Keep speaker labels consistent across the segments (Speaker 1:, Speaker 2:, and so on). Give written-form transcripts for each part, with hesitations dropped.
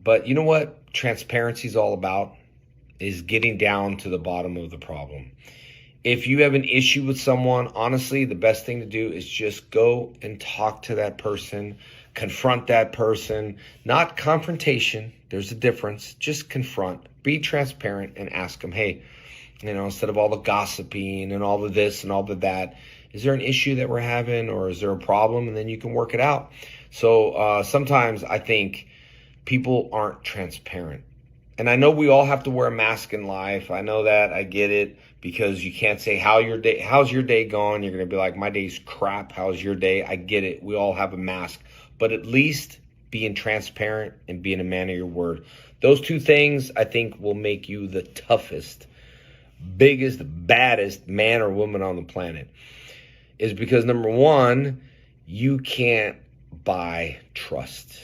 Speaker 1: But you know what transparency is all about? Is getting down to the bottom of the problem. If you have an issue with someone, honestly, the best thing to do is just go and talk to that person, confront that person, not confrontation. There's a difference. Just confront, be transparent, and ask them, hey, instead of all the gossiping and all of this and all of that, is there an issue that we're having, or is there a problem? And then you can work it out. So sometimes I think people aren't transparent. And I know we all have to wear a mask in life. I know that. I get it, because you can't say how's your day going? You're going to be like, my day's crap. How's your day? I get it. We all have a mask. But at least being transparent and being a man of your word. Those two things, I think, will make you the toughest, biggest, baddest man or woman on the planet. Is because, number one, you can't buy trust.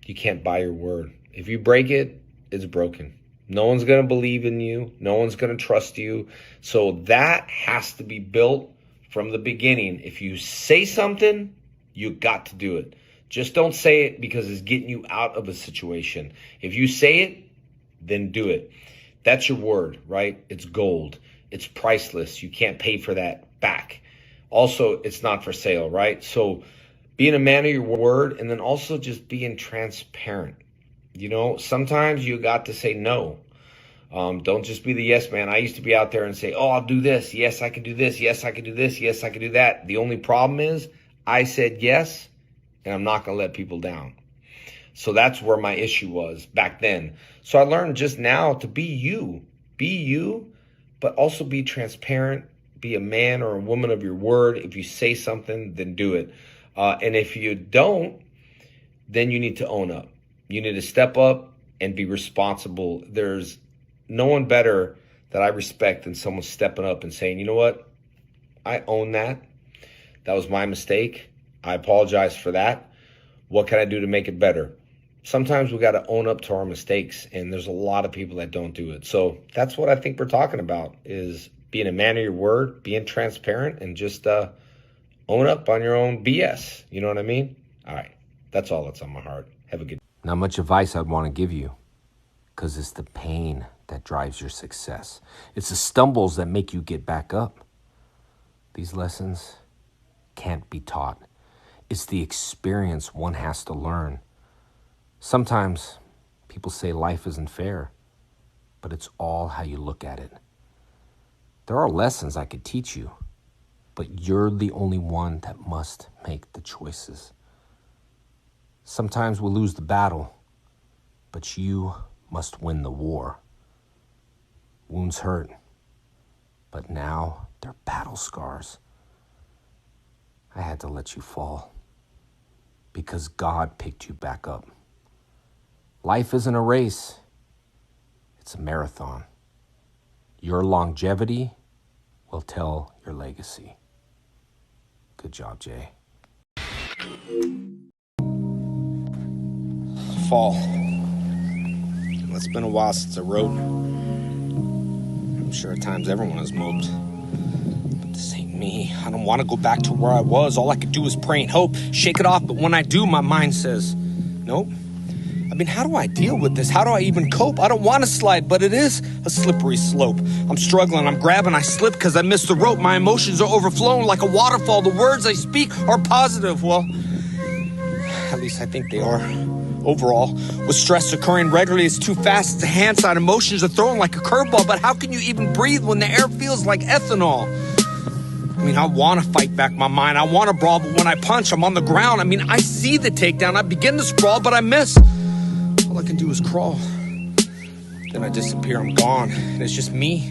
Speaker 1: You can't buy your word. If you break it, it's broken. No one's going to believe in you. No one's going to trust you. So that has to be built from the beginning. If you say something, you got to do it. Just don't say it because it's getting you out of a situation. If you say it, then do it. That's your word, right? It's gold. It's priceless. You can't pay for that back. Also, it's not for sale, right? So being a man of your word, and then also just being transparent. Sometimes you got to say no. Don't just be the yes man. I used to be out there and say, oh, I'll do this. Yes, I can do this. Yes, I can do this. Yes, I can do that. The only problem is I said yes, and I'm not going to let people down. So that's where my issue was back then. So I learned just now to be you, but also be transparent, be a man or a woman of your word. If you say something, then do it. And if you don't, then you need to own up. You need to step up and be responsible. There's no one better that I respect than someone stepping up and saying, you know what? I own that. That was my mistake. I apologize for that. What can I do to make it better? Sometimes we got to own up to our mistakes, and there's a lot of people that don't do it. So that's what I think we're talking about, is being a man of your word, being transparent, and just own up on your own BS. You know what I mean? All right. That's all that's on my heart. Have a good day.
Speaker 2: Not much advice I'd want to give you, because it's the pain that drives your success. It's the stumbles that make you get back up. These lessons can't be taught. It's the experience one has to learn. Sometimes people say life isn't fair, but it's all how you look at it. There are lessons I could teach you, but you're the only one that must make the choices. Sometimes we'll lose the battle, but you must win the war. Wounds hurt, but now they're battle scars. I had to let you fall because God picked you back up. Life isn't a race, it's a marathon. Your longevity will tell your legacy. Good job, Jay.
Speaker 3: Fall. Well, it's been a while since I wrote. I'm sure at times everyone has moped. But this ain't me. I don't want to go back to where I was. All I could do is pray and hope, shake it off. But when I do, my mind says, nope. I mean, how do I deal with this? How do I even cope? I don't want to slide, but it is a slippery slope. I'm struggling, I'm grabbing, I slip because I missed the rope. My emotions are overflowing like a waterfall. The words I speak are positive. Well, at least I think they are. Overall, with stress occurring regularly, it's too fast. It's a hand-side. Emotions are throwing like a curveball. But how can you even breathe when the air feels like ethanol? I mean, I want to fight back my mind. I want to brawl, but when I punch, I'm on the ground. I mean, I see the takedown. I begin to sprawl, but I miss. All I can do is crawl. Then I disappear. I'm gone. And it's just me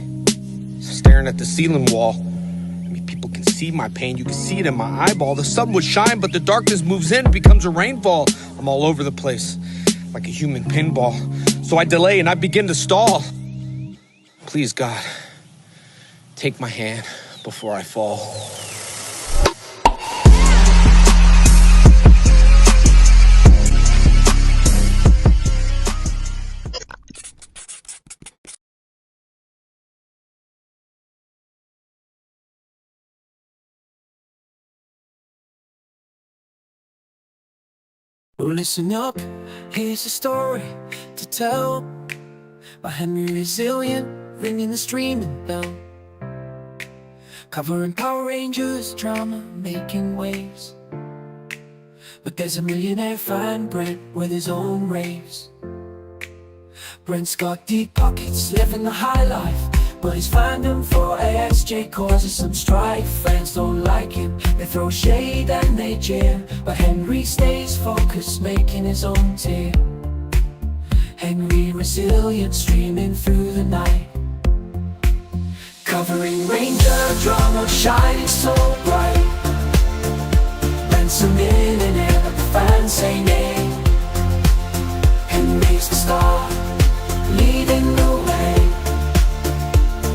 Speaker 3: staring at the ceiling wall. I mean, people can see my pain. You can see it in my eyeball. The sun would shine, but the darkness moves in. It becomes a rainfall. I'm all over the place, like a human pinball. So I delay and I begin to stall. Please, God, take my hand before I fall.
Speaker 4: Well, listen up, here's a story to tell by Henry Resilient, ringing the streaming bell. Covering Power Rangers drama, making waves. But there's a millionaire friend, Brent, with his own raves. Brent's got deep pockets, living the high life, but his fandom for ASJ causes some strife. Friends don't like him, they throw shade and they jeer, but Henry stays focused, making his own tier. Henry Resilient, streaming through the night, covering Ranger drama, shining so bright. Brent's a millionaire, but the fans say nay. Henry's the star, leading the way.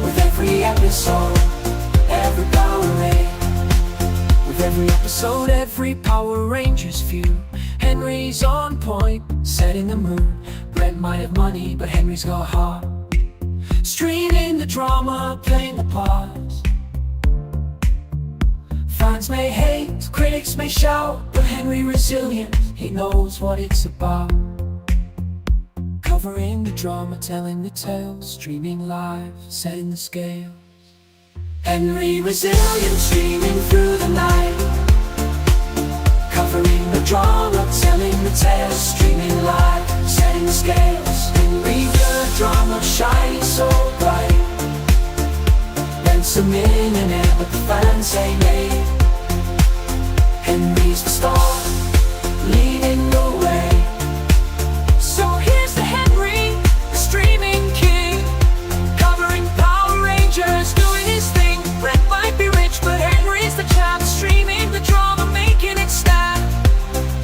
Speaker 4: With every episode, every Power Ranger. With every episode, every Power Rangers view. Henry's on point, setting the mood. Brent might have money, but Henry's got heart. Streaming the drama, playing the parts. Fans may hate, critics may shout, but Henry Resilient, he knows what it's about. Covering the drama, telling the tales, streaming live, setting the scale. Henry Resilient, streaming through the night, covering the drama, telling the tales, streaming live, setting the scales. Henry the drama, shining so bright. Brent's a millionaire, but the fans say nay. Henry's the star, leading the way. So here's the Henry, the streaming king, covering Power Rangers, doing his thing. Brent might be rich, but Henry's the champ, streaming the drama, making it snap.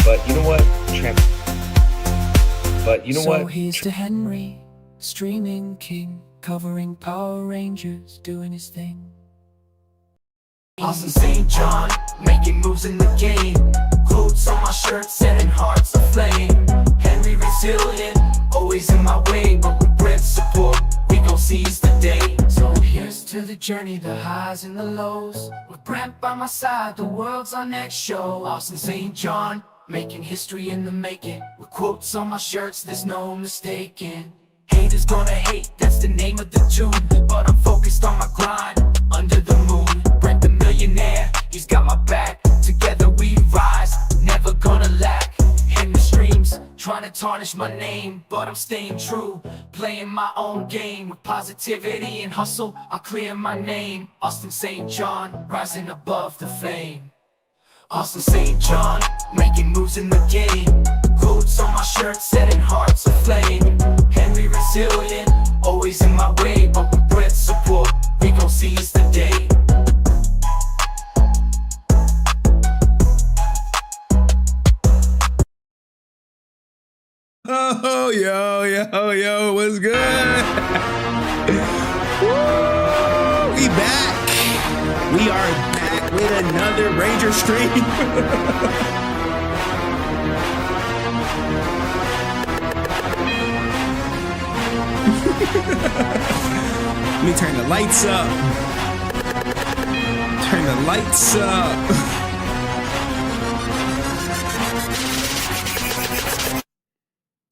Speaker 1: But you know what, Tramp? But you know
Speaker 4: So
Speaker 1: what?
Speaker 4: here's to Henry, streaming king, covering Power Rangers, doing his thing.
Speaker 5: Austin St. John, making moves in the game. Quotes on my shirt, setting hearts aflame. Henry Resilient, always in my way, but with Brent's support, we gon' seize the day.
Speaker 4: So here's to the journey, the highs and the lows. With Brent by my side, the world's our next show.
Speaker 5: Austin St. John, making history in the making. With quotes on my shirts, there's no mistaking. Haters gonna hate, that's the name of the tune. But I'm focused on my grind, under the moon. Brent the millionaire, he's got my back. Together we rise, never gonna lack. In the streams, trying to tarnish my name, but I'm staying true, playing my own game. With positivity and hustle, I'll clear my name. Austin St. John, rising above the flame. Austin St. John, making moves in the game. Quotes on my shirt, setting hearts aflame. Henry Resilient, always in my way, but with Brent's support, we gon' seize the day.
Speaker 6: Oh, yo, what's good? Woo, we back. We are back with another Ranger stream. Let me turn the lights up. Turn the lights up.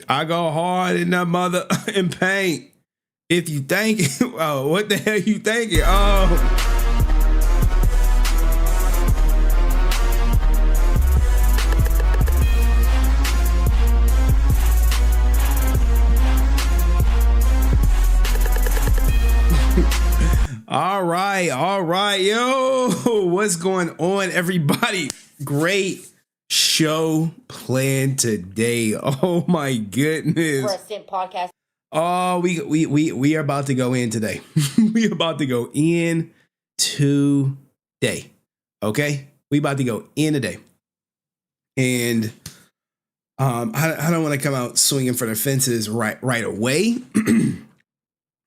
Speaker 6: I go hard in that mother in paint. If you think, oh, what the hell you thinking? Oh. All right, yo, what's going on, everybody? Great show planned today. Oh my goodness.
Speaker 7: For a Simp podcast.
Speaker 6: Oh, we are about to go in today. We about to go in today. Okay? We about to go in today. And I don't want to come out swinging for the fences right away.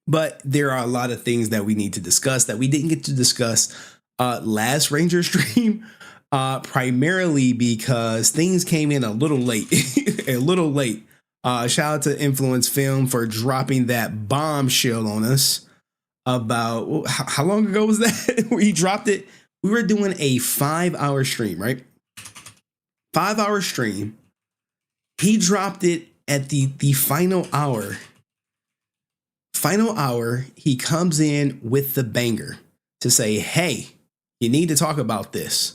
Speaker 6: But there are a lot of things that we need to discuss that we didn't get to discuss last Ranger stream. Primarily because things came in a little late. A little late. Shout out to Influence Film for dropping that bombshell on us about, how long ago was that? We dropped it. We were doing a 5-hour stream, right? 5-hour stream. He dropped it at the final hour. Final hour, he comes in with the banger to say, hey, you need to talk about this.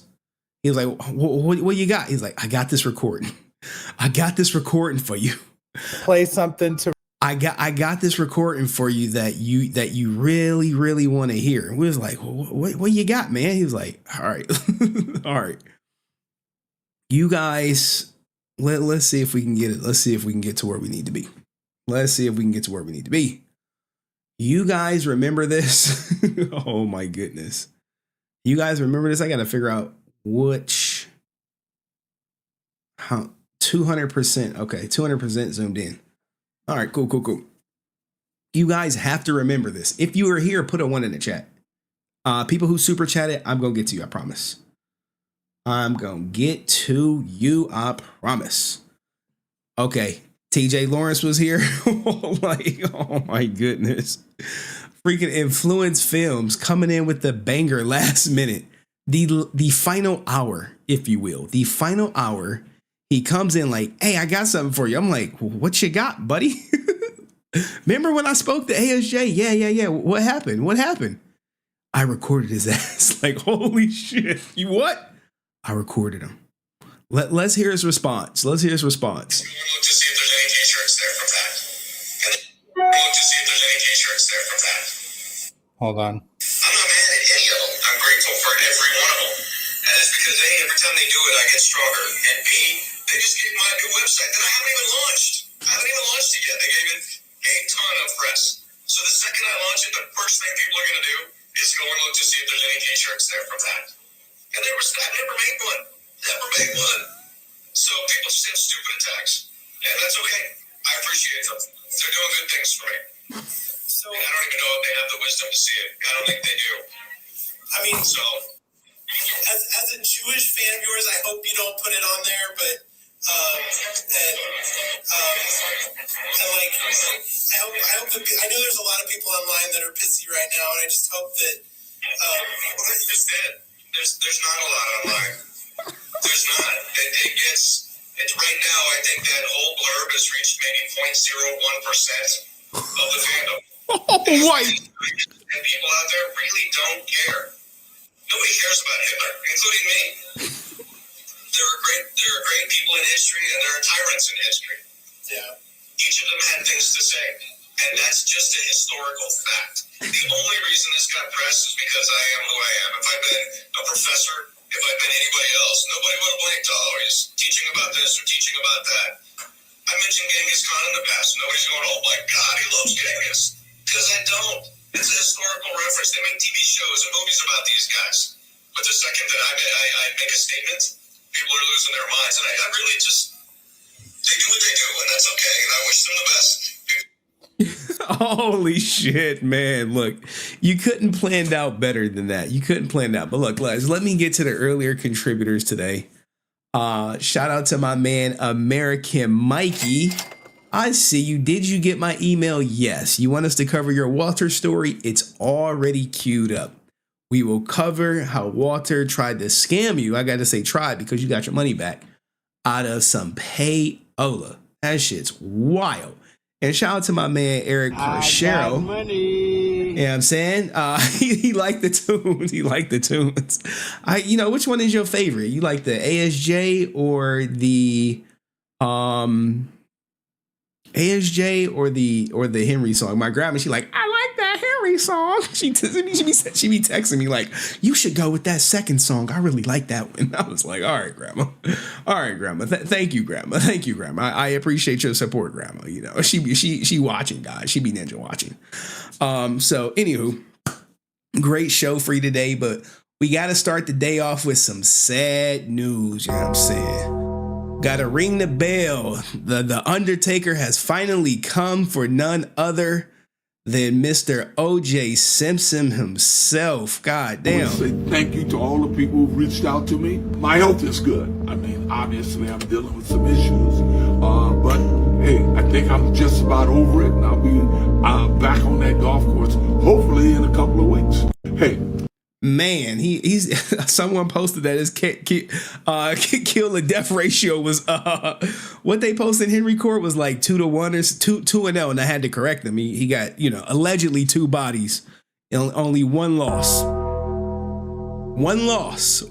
Speaker 6: He was like, what you got? He's like, I got this recording. I got this recording for you.
Speaker 7: Play something to.
Speaker 6: I got this recording for you that you really, really want to hear. We was like, what you got, man? He was like, all right. All right. You guys, let's see if we can get it. Let's see if we can get to where we need to be. Let's see if we can get to where we need to be. You guys remember this? Oh my goodness. You guys remember this? I got to figure out which, how 200%. Okay. 200% zoomed in. All right, cool. You guys have to remember this. If you are here, put a 1 in the chat. People who super chatted, I'm going to get to you. I promise. I'm going to get to you. I promise. Okay. TJ Lawrence was here. Like, oh my goodness. Freaking Influence Films coming in with the banger last minute. The final hour, if you will. The final hour. He comes in like, hey, I got something for you. I'm like, what you got, buddy? Remember when I spoke to ASJ? Yeah. What happened? I recorded his ass. Like, holy shit. You what? I recorded him. Let's hear his response.
Speaker 8: Look to see if there's any t-shirts there from that. Look to see if there's any t-shirts there from that.
Speaker 7: Hold on.
Speaker 8: I'm not mad at any of them. I'm grateful for every one of them. And it's because A, every time they do it, I get stronger. And B, they just gave my new website that I haven't even launched. I haven't even launched it yet. They gave it a ton of press. So the second I launch it, the first thing people are going to do is go and look to see if there's any t-shirts there from that. And I never made one. Never made one. So people send stupid attacks. And that's okay. I appreciate them. They're doing good things for me. So and I don't even know if they have the wisdom to see it. I don't think they do. I mean, so as a Jewish fan of yours, I hope you don't put it on there, but I hope that, I know there's a lot of people online that are pissy right now, and I just hope that well, you just did. There's not a lot online. There's not. It's right now. I think that whole blurb has reached maybe 0.01% of the fandom.
Speaker 6: White.
Speaker 8: And people out there really don't care. Nobody cares about Hitler, including me. There are great people in history, and there are tyrants in history. Yeah. Each of them had things to say, and that's just a historical fact. The only reason this got press is because I am who I am. If I'd been a professor, if I'd been anybody else, nobody would have blinked. Oh, he's teaching about this or teaching about that. I mentioned Genghis Khan in the past. Nobody's going, oh my God, he loves Genghis. Because I don't. It's a historical reference. They make TV shows and movies about these guys. But the second that I make a statement, people are losing their minds. And I really just, they do what they do, and that's okay. And I wish them the best.
Speaker 6: Holy shit, man. Look, you couldn't plan out better than that. You couldn't plan out. But look, guys, let me get to the earlier contributors today. Shout out to my man, American Mikey. I see you. Did you get my email? Yes. You want us to cover your Walter story? It's already queued up. We will cover how Walter tried to scam you. I got to say tried because you got your money back out of some payola. That shit's wild. And shout out to my man, Eric Carchero. You know what I'm saying? He liked the tunes. He liked the tunes. Which one is your favorite? You like the ASJ or the ASJ or the Henry song? My grandma, she like, I like that Henry song. She be texting me like, you should go with that second song. I really like that one. I was like, all right, grandma. All right, grandma. Thank you, grandma. Thank you, grandma. I appreciate your support, grandma. You know, she watching, guys. She be ninja watching. So anywho, great show for you today, but we got to start the day off with some sad news. You know what I'm saying? Gotta ring the bell. The Undertaker has finally come for none other than Mr. O.J. Simpson himself. God damn.
Speaker 9: I want to say thank you to all the people who've reached out to me. My health is good. I mean, obviously I'm dealing with some issues. But hey, I think I'm just about over it, and I'll be back on that golf course hopefully in a couple of weeks. Hey.
Speaker 6: Man, he's someone posted that his kill to death ratio was what they posted in Henry Court was like 2-1 or 2-0, and I had to correct them. He got allegedly 2 bodies and only 1 loss. One loss.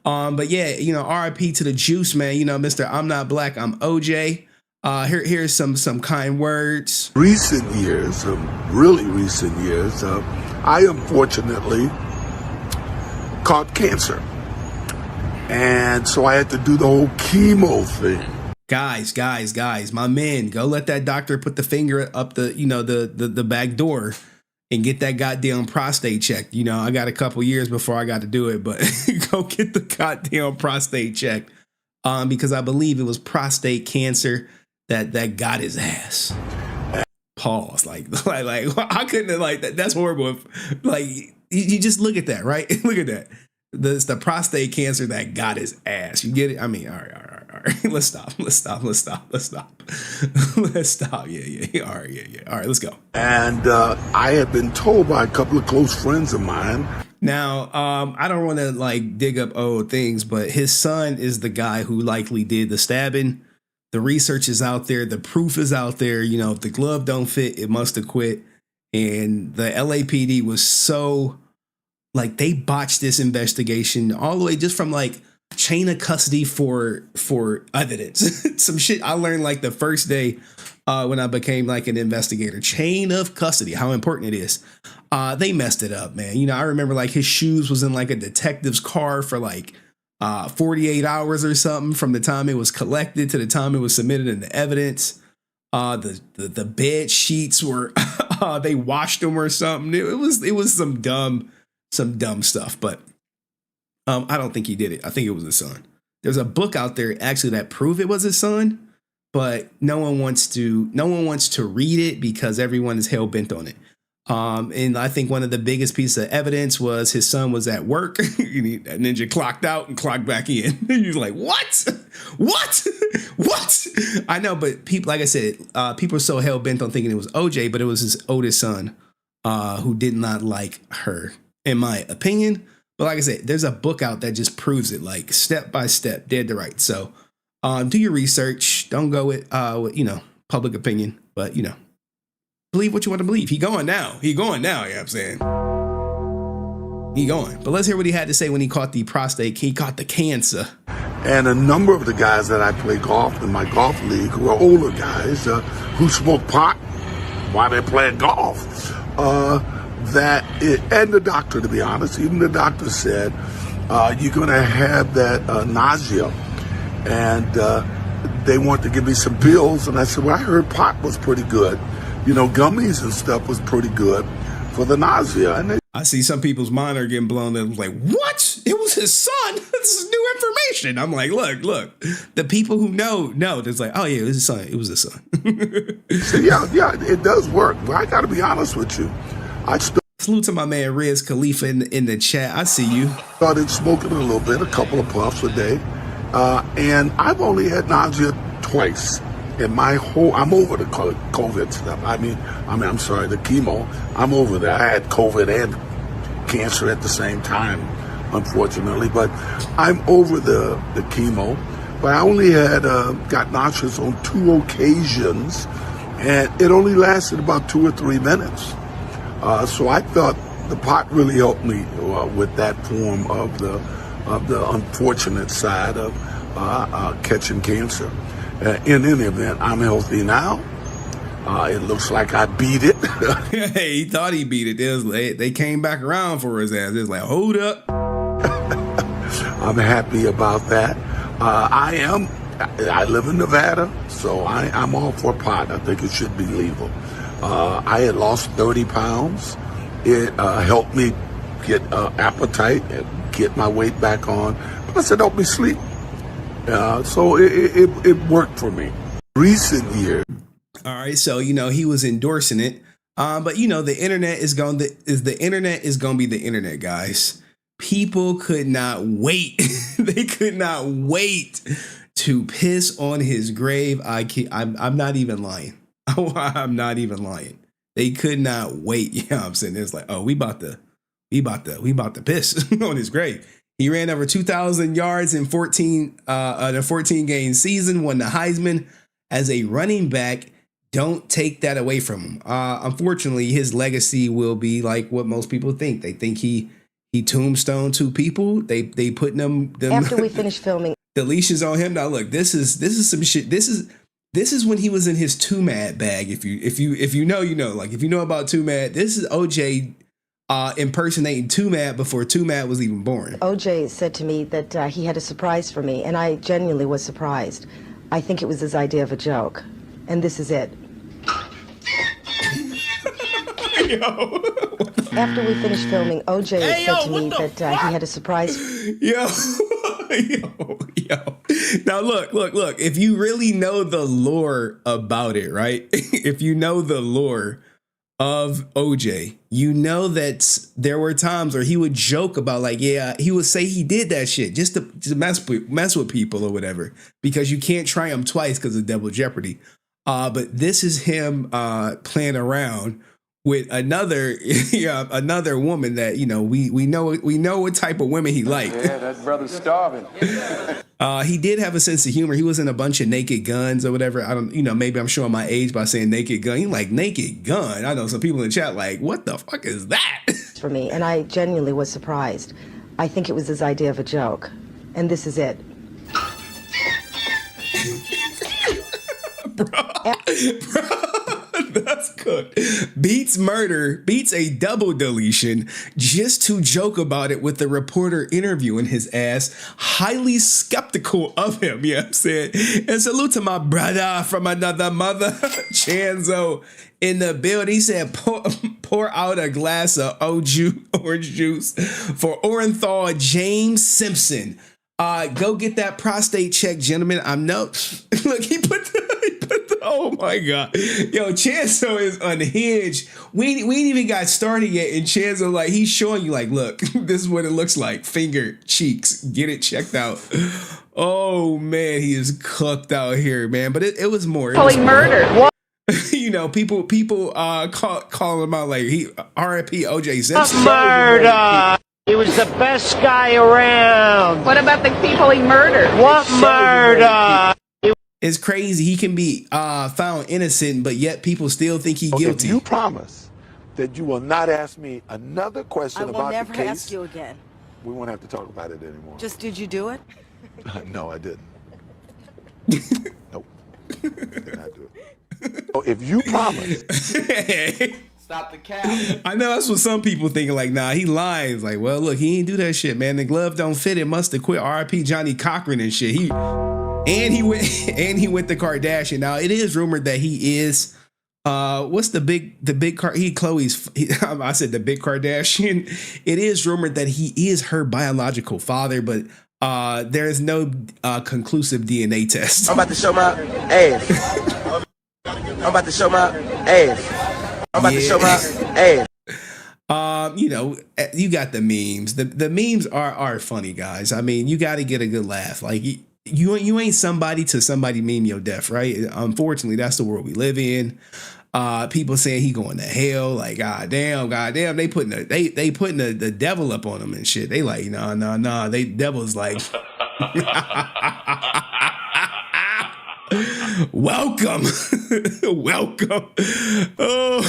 Speaker 6: But yeah, RIP to the Juice, man. Mr. I'm Not Black, I'm OJ. Here's some kind words.
Speaker 9: Recent years, really recent years, I unfortunately caught cancer. And so I had to do the whole chemo thing.
Speaker 6: Guys, my men, go let that doctor put the finger up the back door and get that goddamn prostate checked. I got a couple years before I got to do it, but go get the goddamn prostate checked. Because I believe it was prostate cancer that got his ass. Pause. Like I couldn't have that's horrible. You just look at that, right? Look at that. It's the prostate cancer that got his ass. You get it? I mean, all right. Let's stop. Yeah. All right, let's go.
Speaker 9: And I had been told by a couple of close friends of mine.
Speaker 6: Now, I don't want to dig up old things, but his son is the guy who likely did the stabbing. The research is out there. The proof is out there. If the glove don't fit, it must have quit. And the LAPD was so they botched this investigation all the way just from chain of custody for evidence. Some shit I learned the first day when I became an investigator. Chain of custody, how important it is. They messed it up, man. I remember his shoes was in a detective's car for 48 hours or something from the time it was collected to the time it was submitted into evidence. The bed sheets were they washed them or something. It was some dumb stuff, but I don't think he did it. I think it was his son. There's a book out there actually that prove it was his son, but no one wants to read it because everyone is hell bent on it. And I think one of the biggest pieces of evidence was his son was at work. Ninja clocked out and clocked back in. He was like, what? I know, but people, like I said, people are so hell bent on thinking it was OJ, but it was his oldest son who did not like her, in my opinion. But like I said, there's a book out that just proves it, step by step, dead to right. So do your research. Don't go with public opinion, but believe what you want to believe. He going now. You know what I'm saying? He going. But let's hear what he had to say when he caught the prostate. He caught the cancer.
Speaker 9: And a number of the guys that I play golf in my golf league who are older guys who smoke pot while they're playing golf. And the doctor, to be honest, even the doctor said, you're going to have that nausea. And they want to give me some pills. And I said, well, I heard pot was pretty good. Gummies and stuff was pretty good for the nausea. And
Speaker 6: I see some people's mind are getting blown. They're like, what? It was his son? This is new information. I'm like, look. The people who know, it's like, oh, yeah, it was his son. It was his son.
Speaker 9: So, yeah, it does work. But I got to be honest with you.
Speaker 6: Salute to my man Riz Khalifa in the chat. I see you.
Speaker 9: Started smoking a little bit, a couple of puffs a day. And I've only had nausea twice. I'm over the COVID stuff. I'm sorry, the chemo. I'm over that. I had COVID and cancer at the same time, unfortunately. But I'm over the chemo. But I only had got nauseous on 2 occasions, and it only lasted about 2 or 3 minutes. So I thought the pot really helped me with that form of the unfortunate side of catching cancer. In any event, I'm healthy now. It looks like I beat it.
Speaker 6: Hey, he thought he beat it. They came back around for his ass. It was like, hold up.
Speaker 9: I'm happy about that. I live in Nevada, so I'm all for pot. I think it should be legal. I had lost 30 pounds. It helped me get appetite and get my weight back on. Plus, it helped me sleep. So it worked for me. Recent years.
Speaker 6: All right, so he was endorsing it, but the internet is going to be the internet, guys. People could not wait. They could not wait to piss on his grave. I'm not even lying. I'm not even lying. They could not wait. You know what I'm saying? It's like, oh, we about to piss on his grave. He ran over 2,000 yards in the 14 game season, won the Heisman as a running back. Don't take that away from him. Unfortunately, his legacy will be like what most people think. They think he tombstone two people. They putting them
Speaker 10: After we finish filming,
Speaker 6: the leashes on him. Now look, this is some shit. This is when he was in his Too Mad bag. If you know, you know. Like if you know about Too Mad, this is OJ impersonating Too Mad before Too Mad was even born.
Speaker 10: OJ said to me that he had a surprise for me, and I genuinely was surprised. I think it was his idea of a joke, and this is it.
Speaker 6: Yo.
Speaker 10: After we finished filming, OJ said to me that he had a surprise.
Speaker 6: Yo. Now look. If you really know the lore about it, right? If you know the lore of OJ, you know that there were times where he would joke about like, yeah, he would say he did that shit just to mess with people or whatever, because you can't try him twice because of double jeopardy. But this is him playing around with another woman that, you know, we know what type of women he liked.
Speaker 11: Yeah, that brother's starving.
Speaker 6: He did have a sense of humor. He was in a bunch of Naked Guns or whatever. I don't, you know, maybe I'm showing my age by saying Naked Gun. He like Naked Gun. I know some people in the chat like, what the fuck is that?
Speaker 10: For me, and I genuinely was surprised. I think it was his idea of a joke, and this is it.
Speaker 6: Bro, that's cooked. Beats murder, beats a double deletion just to joke about it with the reporter interviewing his ass, highly skeptical of him. You know what I'm saying? And salute to my brother from another mother, Chanzo, in the building. He said, pour out a glass of orange juice for Orenthal James Simpson. Go get that prostate check, gentlemen. Look, he put the oh my God. Yo, Chanzo is unhinged. We ain't even got started yet, and Chanzo, like, he's showing you, like, look, this is what it looks like. Finger, cheeks, get it checked out. Oh man, he is cooked out here, man. But it was more. Holy murder. What? You know, people call him out like R.I.P. OJ Simpson.
Speaker 12: Murder. He was the best guy around.
Speaker 13: What about the people he murdered?
Speaker 12: What murder?
Speaker 6: It's crazy. He can be found innocent, but yet people still think he's guilty.
Speaker 9: If you promise that you will not ask me another question about the case,
Speaker 10: I will never ask you again.
Speaker 9: We won't have to talk about it anymore.
Speaker 10: Just did you do it?
Speaker 9: No, I didn't. Nope. Did not do it. So if you promise.
Speaker 11: Stop the cap.
Speaker 6: I know that's what some people thinking, like, nah, he lying. It's like, well, look, he ain't do that shit, man. The glove don't fit. It must have quit. R.I.P. Johnny Cochran and shit. He went the Kardashian. Now it is rumored that he is what's the big I said the big Kardashian. It is rumored that he is her biological father, but there is no conclusive DNA test.
Speaker 12: I'm about to show my ass. I'm about to show my ass. I'm about to show my ass.
Speaker 6: You know, you got the memes. The memes are funny, guys. I mean, you got to get a good laugh. Like you ain't somebody to somebody meme your death, right? Unfortunately, that's the world we live in. People saying he going to hell. Like, goddamn, they putting the devil up on him and shit. They like, nah. They devil's like, welcome. Oh.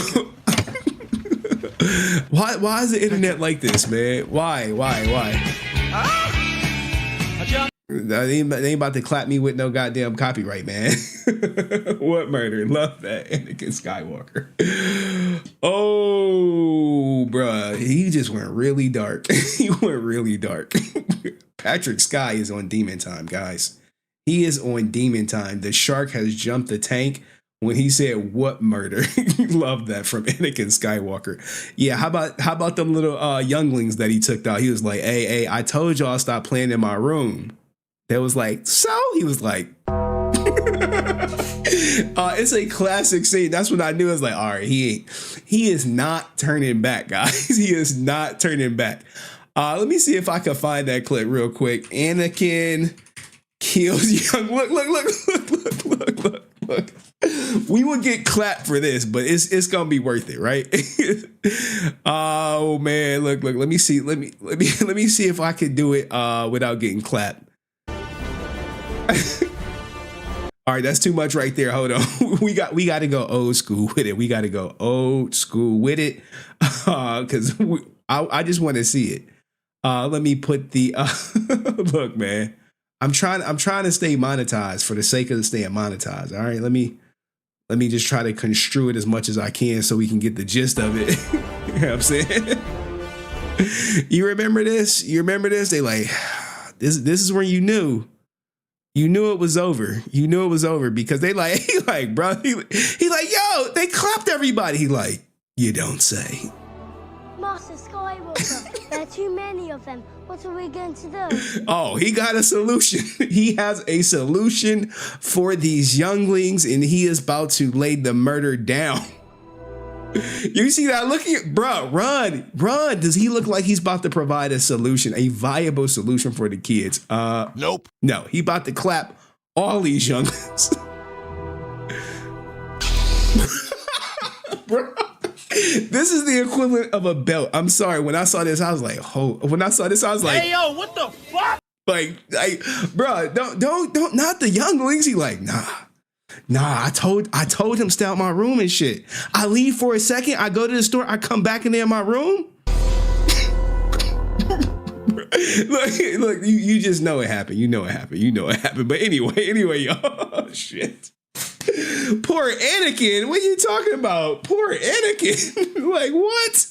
Speaker 6: Why is the internet like this, man? Why? They ain't about to clap me with no goddamn copyright, man. What murder? Love that. Anakin Skywalker. Oh, bruh. He just went really dark. Patrick Skye is on demon time, guys. He is on demon time. The shark has jumped the tank when he said, what murder? Love that from Anakin Skywalker. Yeah, how about them little younglings that he took out? He was like, hey, I told y'all stop playing in my room. They was like, so? He was like, it's a classic scene. That's when I knew. I was like, all right, he is not turning back, guys. He is not turning back. Let me see if I can find that clip real quick. Anakin kills young. Look. Look, we will get clapped for this, but it's gonna be worth it, right? Oh man, look, let me see if I can do it without getting clapped. All right, that's too much right there. Hold on. We got to go old school with it. We got to go old school with it because I just want to see it. Let me put the look, man. I'm trying to stay monetized for the sake of staying monetized. All right, let me just try to construe it as much as I can so we can get the gist of it. You know what I'm saying? You remember this? They like this is when you knew it was over. You knew it was over because he like, bro, he like, yo, they clapped everybody. He like, you don't say.
Speaker 14: Master Skywalker, there are too many of them. What are we going to do? Oh,
Speaker 6: he got a solution. He has a solution for these younglings, and he is about to lay the murder down. You see that? Look at, bro, run. Does he look like he's about to provide a solution, a viable solution for the kids? Nope. No, he about to clap all these younglings. Bro, this is the equivalent of a belt. I'm sorry. When I saw this, I was like, hey, yo, what the fuck? Like, bro, don't, not the younglings. He like, nah, I told him stay out my room and shit. I leave for a second. I go to the store. I come back in there in my room. look, you just know it happened. You know it happened. But anyway, y'all, shit. Poor Anakin. What are you talking about? Poor Anakin. Like, what?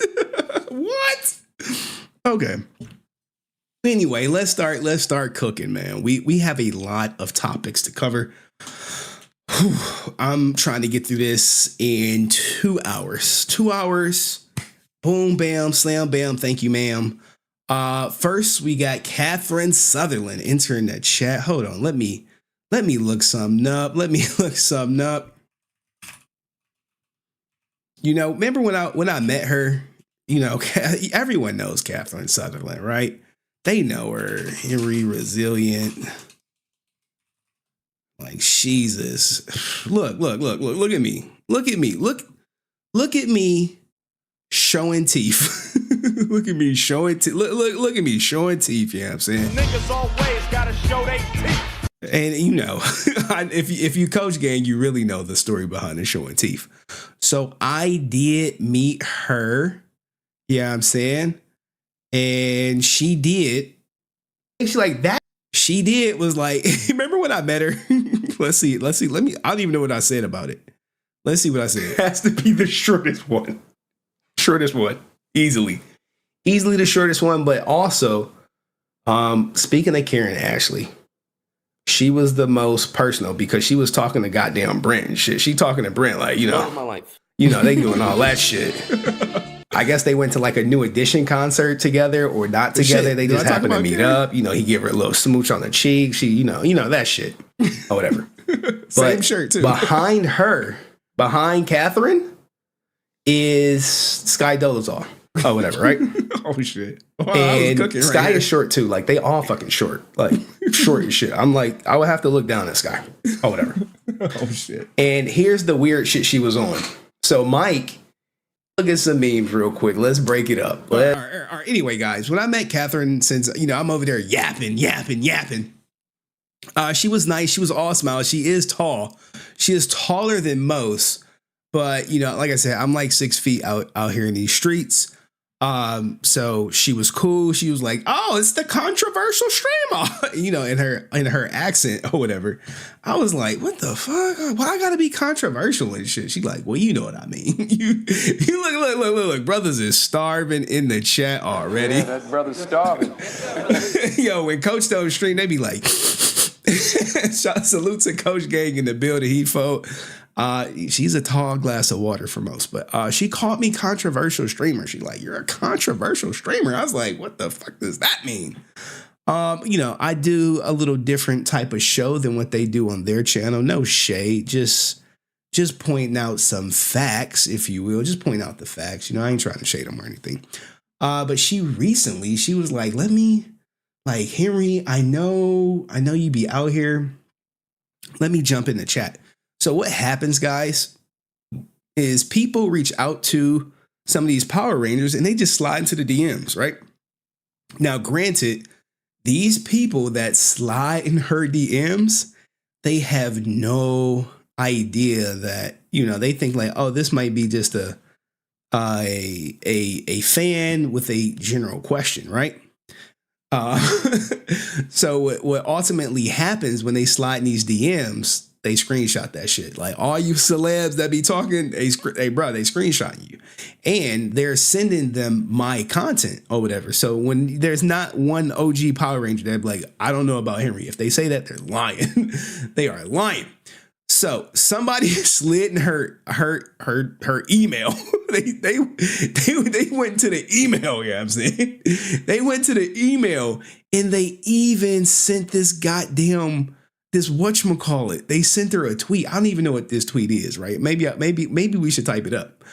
Speaker 6: What? Okay. Anyway, let's start cooking, man. We have a lot of topics to cover. I'm trying to get through this in 2 hours. 2 hours. Boom, bam, slam, bam. Thank you, ma'am. First, we got Catherine Sutherland entering the chat. Hold on. Let me look something up. You know, remember when I met her? You know, everyone knows Catherine Sutherland, right? They know her. Henry, resilient. Like, Jesus. Look at me. Look at me showing teeth. Look at me showing teeth. Look at me showing teeth, you know what I'm saying?
Speaker 15: Niggas always gotta show they teeth.
Speaker 6: And you know, if you coach gang, you really know the story behind the showing teeth. So I did meet her, you know what I'm saying? And she did. She's like that. She did was like, remember when I met her? Let's see. I don't even know what I said about it. Let's see what I said. It has to be the shortest one. Easily the shortest one. But also, speaking of Karen Ashley, she was the most personal because she was talking to goddamn Brent and shit. She talking to Brent like, you know, they doing all that shit. I guess they went to like a New Edition concert together or not together. They just happened to meet up. You know, he gave her a little smooch on the cheek. She, you know that shit or whatever. Same shirt too. Behind Catherine is Skye Dolezal. Oh, whatever, right? Oh shit. Wow, and Skye is short too. Like they all fucking short. Like short as shit. I'm like, I would have to look down at Skye. Oh, whatever. Oh shit. And here's the weird shit she was on. So Mike, look at some memes real quick. Let's break it up. All right. Anyway, guys, when I met Catherine, since you know I'm over there yapping. She was nice. She was all smiles. She is tall. She is taller than most. But you know, like I said, I'm like 6 feet out here in these streets. So she was cool. She was like, "Oh, it's the controversial streamer," you know, in her accent or whatever. I was like, "What the fuck? Why I gotta be controversial and shit?" She like, "Well, you know what I mean." you look. Brothers is starving in the chat already.
Speaker 11: Yeah, that brother's starving.
Speaker 6: Yo, when Coach Stone stream, they be like, "Salute to Coach Gang in the building." He folk. She's a tall glass of water for most, but she called me controversial streamer. She like, "You're a controversial streamer." I was like, "What the fuck does that mean?" You know, I do a little different type of show than what they do on their channel. No shade, just pointing out some facts, if you will. Just point out the facts. You know, I ain't trying to shade them or anything. But she was like, "Let me, like, Henry, I know you be out here. Let me jump in the chat." So what happens, guys, is people reach out to some of these Power Rangers and they just slide into the DMs, right? Now, granted, these people that slide in her DMs, they have no idea that, you know, they think like, oh, this might be just a fan with a general question, right? So what ultimately happens when they slide in these DMs, they screenshot that shit. Like all you celebs that be talking, hey bro, they screenshotting you, and they're sending them my content or whatever. So when there's not one OG Power Ranger that be like, I don't know about Henry. If they say that, they're lying. They are lying. So somebody slid in her email. they went to the email. Yeah, I'm saying they went to the email and they even sent this whatchamacallit. They sent her a tweet. I don't even know what this tweet is, right? Maybe we should type it up.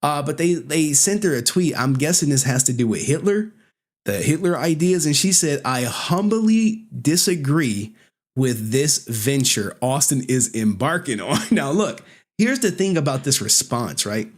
Speaker 6: But they sent her a tweet. I'm guessing this has to do with Hitler, the Hitler ideas. And she said, I humbly disagree with this venture Austin is embarking on. Now, look, here's the thing about this response, right?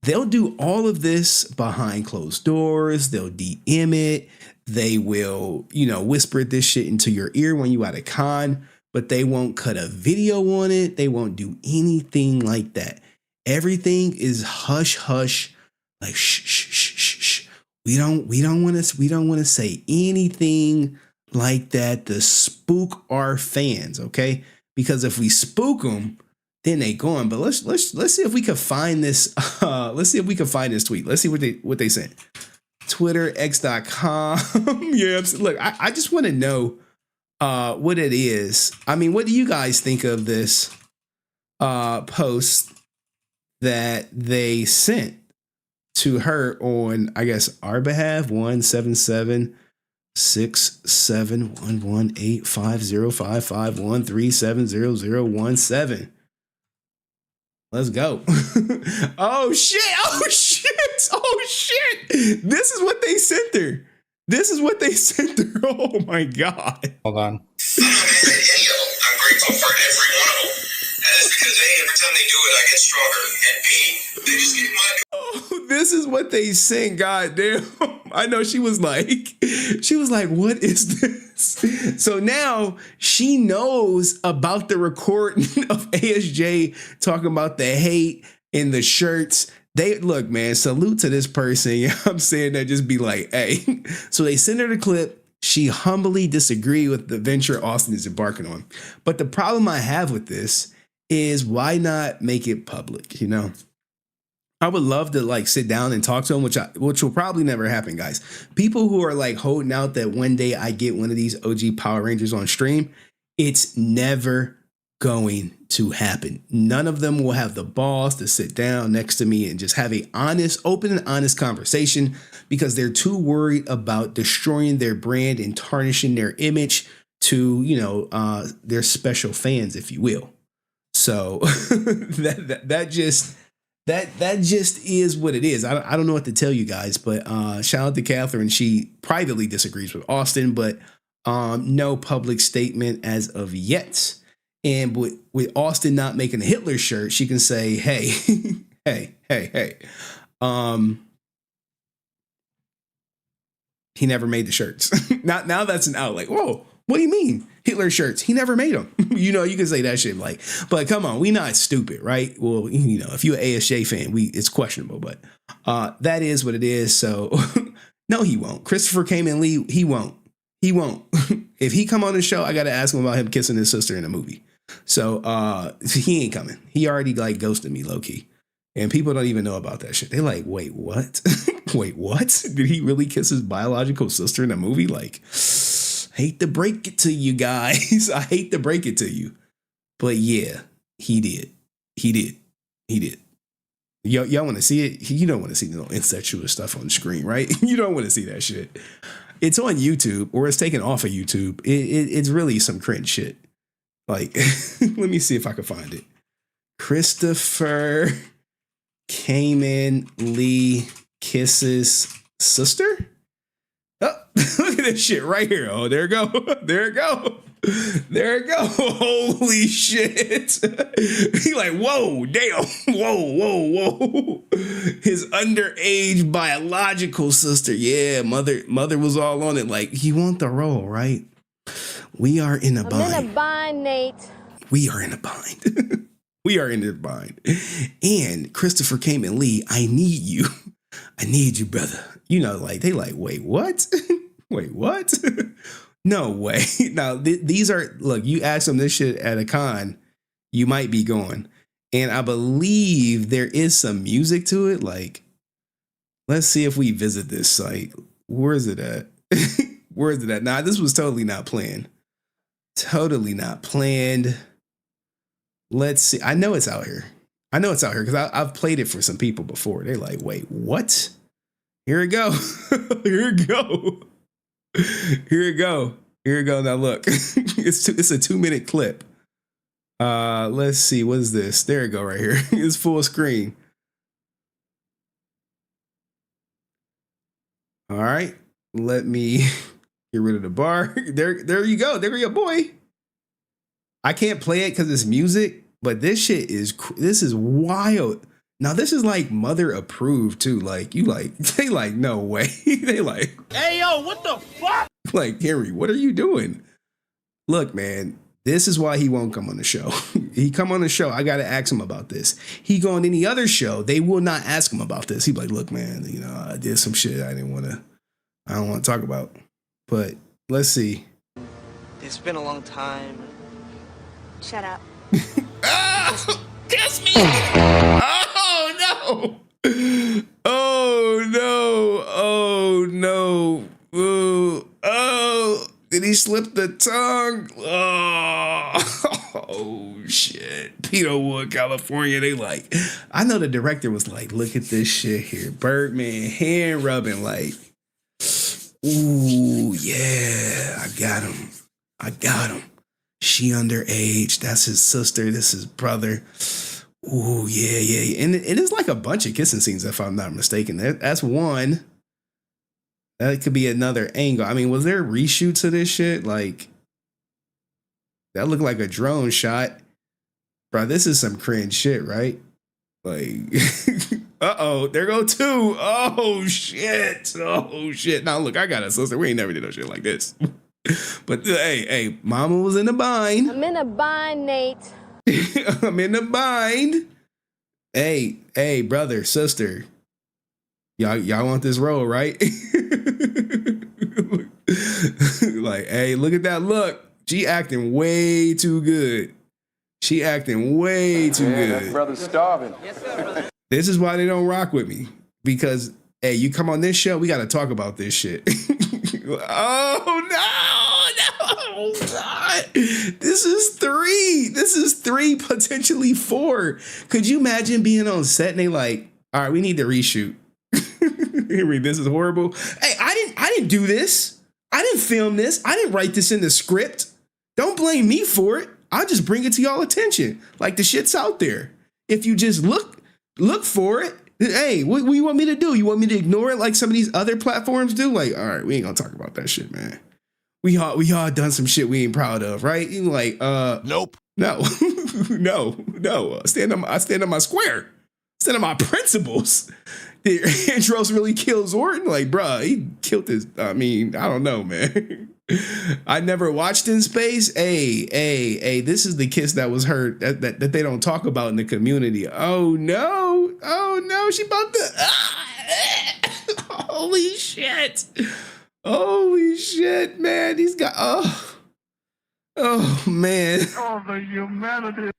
Speaker 6: They'll do all of this behind closed doors. They'll DM it. They will, whisper this shit into your ear when you at a con, but they won't cut a video on it. They won't do anything like that. Everything is hush hush, like shh shh shh shh shh. We don't want to say anything like that to spook our fans, okay? Because if we spook them, then they gone. But let's see if we can find this. Let's see if we can find this tweet. Let's see what they sent. Twitter, x.com. Yeah, look, I just want to know what it is. I mean, what do you guys think of this post that they sent to her on, I guess, our behalf? 177-67118505513700017. Let's go. Oh shit. This is what they sent her. Oh my God.
Speaker 7: Hold on.
Speaker 8: I'm grateful for every one of them. And it's because A, every time they do it, I get stronger. And B, they just get my...
Speaker 6: Oh, this is what they sent. God damn. I know she was like, what is this? So now she knows about the recording of ASJ talking about the hate in the shirts. They look, man, salute to this person. You know what I'm saying? That just be like, hey. So they send her the clip. She humbly disagreed with the venture Austin is embarking on. But the problem I have with this is why not make it public, I would love to sit down and talk to them, which will probably never happen, guys. People who are holding out that one day I get one of these OG Power Rangers on stream, it's never going to happen. None of them will have the balls to sit down next to me and just have a open and honest conversation because they're too worried about destroying their brand and tarnishing their image to, their special fans, if you will. So that just is what it is. I don't know what to tell you guys, but shout out to Catherine. She privately disagrees with Austin, but no public statement as of yet. And with Austin not making a Hitler shirt, she can say, hey, hey. He never made the shirts. Now that's an outlet. Whoa, what do you mean? Hitler shirts? He never made them. You can say that shit but come on, we not stupid, right? Well, if you're an ASJ fan, it's questionable, but that is what it is. So no, he won't. Christopher Kamen Lee, he won't. If he come on the show, I got to ask him about him kissing his sister in a movie. So he ain't coming. He already ghosted me low key. And people don't even know about that shit. They're like, wait, what? Wait, what? Did he really kiss his biological sister in a movie? Hate to break it to you guys. I hate to break it to you. But yeah, he did. Y'all want to see it? You don't want to see no incestuous stuff on the screen, right? You don't want to see that shit. It's on YouTube or it's taken off of YouTube. It's really some cringe shit. Let me see if I can find it. Christopher Kamen Lee kisses sister? Oh, look at this shit right here. Oh, there it go. There it go. Holy shit. He like, whoa, damn. Whoa. His underage biological sister. Yeah, mother was all on it. Like, you want the role, right? We are in a bind.
Speaker 14: I'm in a bind, Nate.
Speaker 6: We are in a bind. We are in a bind. And Christopher Kamen Lee, I need you. I need you, brother. You know, like, they like, wait, what? Wait, what? No way. Now, these are, look, you ask them this shit at a con, you might be going. And I believe there is some music to it. Like, let's see if we visit this site. Where is it at? Where is it at? Nah, this was totally not planned. Totally not planned. Let's see. I know it's out here. Because I've played it for some people before. They're like, wait, what? Here we go. Here we go. Now look, it's a 2-minute clip. Let's see. What is this? There you go right here. It's full screen. All right. Let me get rid of the bar. There you go. There you go, boy. I can't play it because it's music, but this is wild. Now this is like mother approved too. Like they like, no way. They like,
Speaker 15: Hey, yo, what the fuck?
Speaker 6: like, Henry, what are you doing? Look, man, this is why he won't come on the show. He come on the show, I got to ask him about this. He go on any other show, they will not ask him about this. He'd be like, look, man, you know, I did some shit I don't want to talk about. But let's see.
Speaker 12: It's been a long time.
Speaker 14: Shut up.
Speaker 6: Kiss me! Oh, no! Oh, no! Oh, no! Oh, did he slip the tongue? Oh, shit. Peterwood, California, they like, I know the director was like, look at this shit here. Birdman hand rubbing like, ooh, yeah, I got him. She underage. That's his sister. This is his brother. Ooh, yeah. And it is like a bunch of kissing scenes, if I'm not mistaken. That's one. That could be another angle. I mean, was there reshoots of this shit? Like, that looked like a drone shot. Bro, this is some cringe shit, right? Like, uh-oh, there go two. Oh, shit. Now, look, I got a sister. We ain't never did no shit like this. But, hey, mama was in a bind.
Speaker 14: I'm in a bind, Nate.
Speaker 6: I'm in a bind. Hey, brother, sister. Y'all want this role, right? Like, hey, look at that look. She acting way too good. That
Speaker 11: brother's starving.
Speaker 15: Yes, sir.
Speaker 6: This is why they don't rock with me. Because, hey, you come on this show, we got to talk about this shit. Oh, no. God. This is three, potentially 4. Could you imagine being on set and they like, all right, we need to reshoot. Henry, this is horrible. Hey, I didn't do this. I didn't film this. I didn't write this in the script. Don't blame me for it. I'll just bring it to y'all attention. Like, the shit's out there. If you just look for it. Hey, what you want me to do? You want me to ignore it like some of these other platforms do? Like, all right, we ain't gonna talk about that shit, man. We all done some shit we ain't proud of, right? You like,
Speaker 15: Nope.
Speaker 6: No. No. I stand on my square. Stand on my principles. Did Andros really kill Zordon? Like, bruh, he killed his. I mean, I don't know, man. I never watched In Space. Hey, this is the kiss that was heard that they don't talk about in the community. Oh no, she about to. Holy shit, man. He's got. Oh man.
Speaker 15: Oh, the humanity.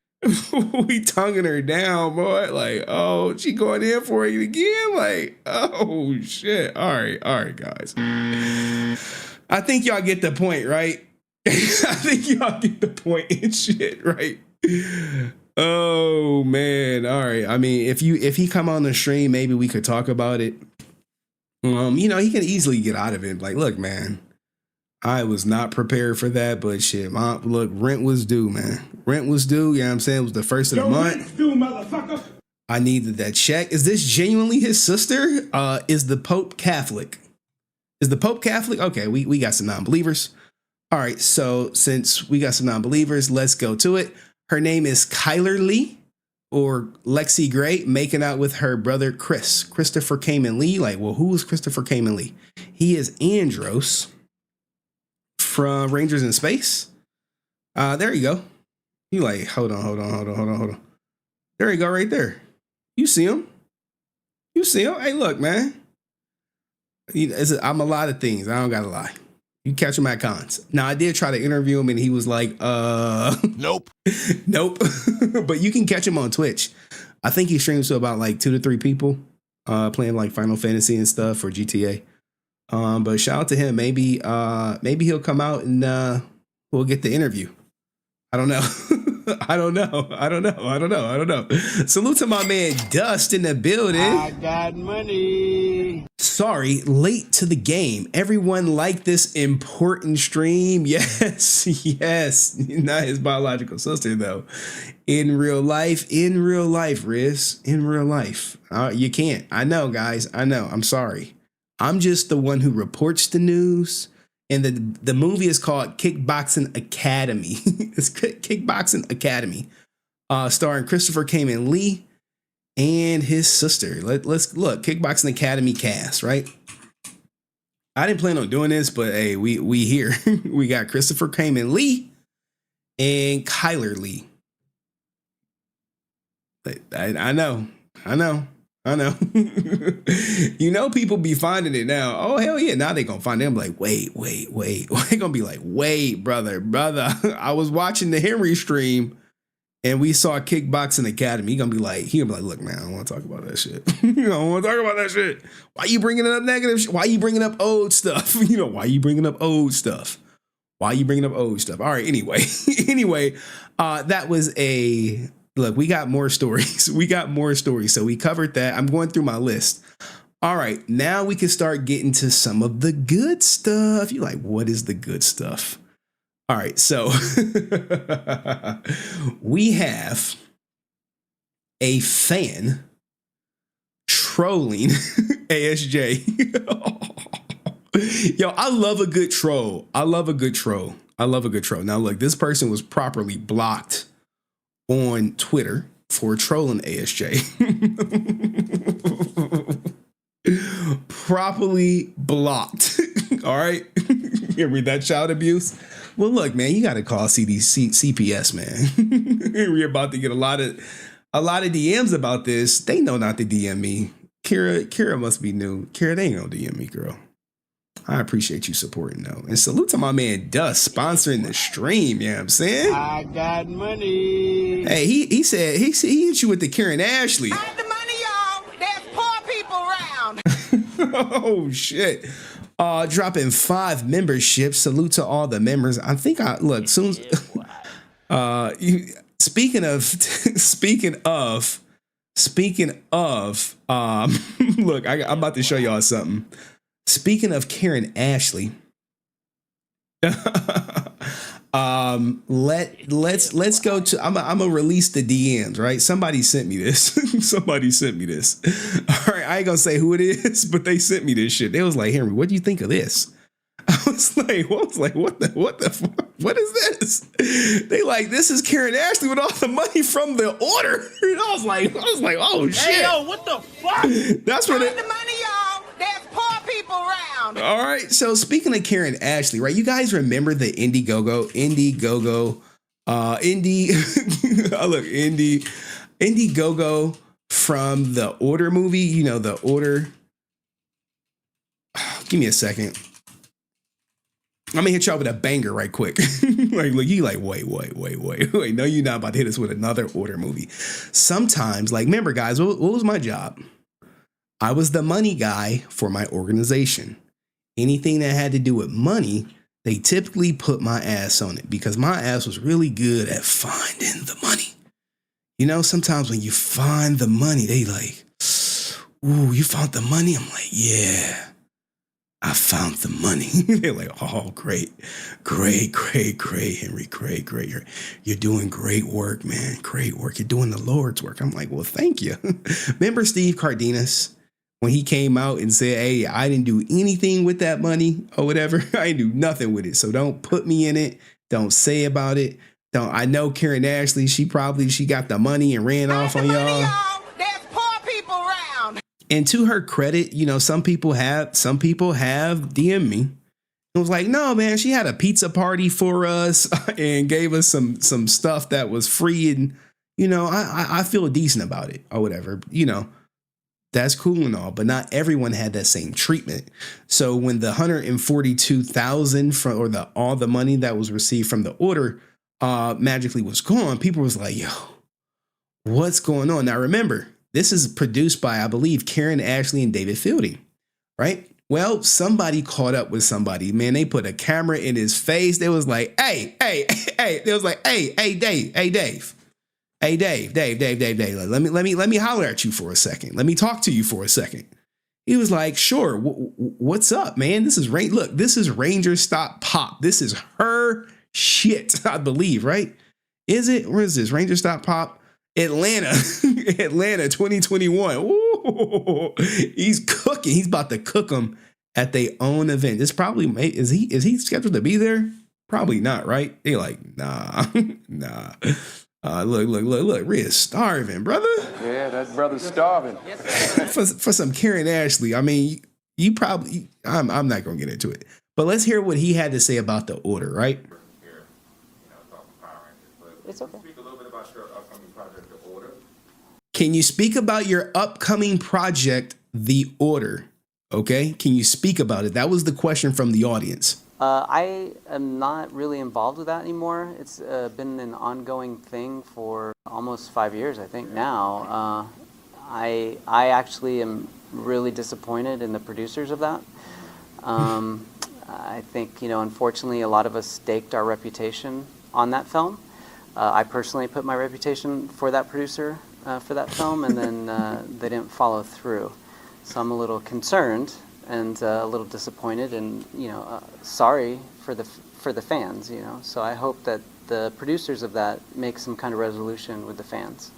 Speaker 6: We tonguing her down, boy. Like, oh, she going in for it again. Like, oh shit. All right, guys. I think y'all get the point, right? I think y'all get the point and shit, right? Oh man. All right. I mean, if he come on the stream, maybe we could talk about it. You know, he can easily get out of it. Like, look, man, I was not prepared for that, but shit, look, rent was due, man. Rent was due. You know what I'm saying? It was the first of the month. Rent's due, motherfucker. I needed that check. Is this genuinely his sister? Is the Pope Catholic? Okay, we got some non-believers. All right, so since we got some non-believers, let's go to it. Her name is Kyler Lee, or Lexi Gray, making out with her brother Christopher Kamen Lee. Like, well, who is Christopher Kamen Lee? He is Andros from Rangers in Space. There you go. You like, hold on. There you go, right there. You see him? Hey, look, man. I'm a lot of things. I don't gotta lie. You catch him at cons. Now, I did try to interview him, and he was like,
Speaker 15: Nope.
Speaker 6: Nope. But you can catch him on Twitch. I think he streams to about like 2 to 3 people playing like Final Fantasy and stuff or GTA. But shout out to him. Maybe he'll come out and we'll get the interview. I don't know. I don't know. Salute to my man Dust in the building.
Speaker 15: I got money.
Speaker 6: Sorry, late to the game. Everyone liked this important stream. Yes. Not his biological sister, though. In real life, Riz. In real life. You can't. I know, guys. I know. I'm sorry. I'm just the one who reports the news. And the movie is called Kickboxing Academy. It's Kickboxing Academy, starring Christopher Kamen Lee and his sister. Let's look, Kickboxing Academy cast, right? I didn't plan on doing this, but hey, we here. We got Christopher Kamen Lee and Kyler Lee. I know. You know, people be finding it now. Oh, hell yeah. Now they gonna find it. I'm like, wait. They're gonna be like, wait, brother. I was watching the Henry stream and we saw Kickboxing Academy. He'll be like, look, man, I don't want to talk about that shit. I don't want to talk about that shit. Why you bringing up negative shit? Why you bringing up old stuff? Why you bringing up old stuff? All right, anyway, that was a... Look, we got more stories. So we covered that. I'm going through my list. All right, now we can start getting to some of the good stuff. You're like, what is the good stuff? All right, so we have a fan trolling ASJ. Yo, I love a good troll. Now, look, this person was properly blocked on Twitter for trolling ASJ. Properly blocked. All right. You read that child abuse? Well, look, man, you got to call CPS, man. We're about to get a lot of DMs about this. They know not to DM me. Kira must be new. Kira, they ain't gonna DM me, girl. I appreciate you supporting, though. And salute to my man Dust sponsoring the stream. You know what I'm saying?
Speaker 15: I got money.
Speaker 6: Hey, he said he hit you with the Karen Ashley.
Speaker 16: I have the money, y'all. There's poor people around.
Speaker 6: Oh shit. Dropping 5 memberships. Salute to all the members. I think look soon. Speaking of, look, I'm about to show y'all something. Speaking of Karen Ashley, let's go to. I'm gonna release the DMs. Right? Somebody sent me this. All right, I ain't gonna say who it is, but they sent me this shit. They was like, Henry, what do you think of this? I was like, what the fuck? What is this? They like, this is Karen Ashley with all the money from the order. And I was like, oh shit.
Speaker 15: Hey, yo, what the fuck?
Speaker 6: That's what
Speaker 16: the money, y'all. There's poor people around.
Speaker 6: All right. So speaking of Karen Ashley, right? You guys remember the Indiegogo, Indiegogo from the Order movie. You know, the Order. Give me a second. I'm gonna hit y'all with a banger right quick. Look, you like, wait. No, you're not about to hit us with another Order movie. Sometimes, like, remember, guys, what was my job? I was the money guy for my organization. Anything that had to do with money, they typically put my ass on it because my ass was really good at finding the money. You know, sometimes when you find the money, they like, ooh, you found the money? I'm like, yeah. I found the money. They're like, oh, great, Henry, great. You're doing great work, man. Great work. You're doing the Lord's work. I'm like, well, thank you. Remember Steve Cardenas when he came out and said, hey, I didn't do anything with that money or whatever. I didn't do nothing with it. So don't put me in it. Don't say about it. I know Karen Ashley, she got the money and ran off on y'all.
Speaker 16: There's poor people around.
Speaker 6: And to her credit, you know, some people have DM'd me. It was like, no, man, she had a pizza party for us and gave us some stuff that was free. And, you know, I feel decent about it or whatever, you know, that's cool and all, but not everyone had that same treatment. So when the $142,000 all the money that was received from the order magically was gone, people was like, yo, what's going on? Now, remember, this is produced by, I believe, Karen Ashley and David Fielding, right? Well, somebody caught up with somebody, man. They put a camera in his face. They was like, hey. They was like, hey, Dave. Hey, Dave. Let me holler at you for a second. Let me talk to you for a second. He was like, sure. What's up, man? This is Ranger Stop Pop. This is her shit, I believe, right? Is it? Where is this? Ranger Stop Pop? Atlanta 2021. Ooh, he's cooking. He's about to cook them at their own event. This probably is he scheduled to be there? Probably not, right? They like, nah. Look, Ria's starving, brother.
Speaker 11: Yeah, that brother's starving.
Speaker 6: for some Karen Ashley. I mean, you probably I'm not gonna get into it. But let's hear what he had to say about the order, right?
Speaker 13: It's okay.
Speaker 6: Can you speak about your upcoming project, The Order? Okay. Can you speak about it? That was the question from the audience.
Speaker 17: I am not really involved with that anymore. It's been an ongoing thing for almost 5 years, I think now. I actually am really disappointed in the producers of that. I think, you know, unfortunately, a lot of us staked our reputation on that film. I personally put my reputation for that producer for that film, and then they didn't follow through. So I'm a little concerned and a little disappointed, and you know, sorry for the fans. You know, so I hope that the producers of that make some kind of resolution with the fans.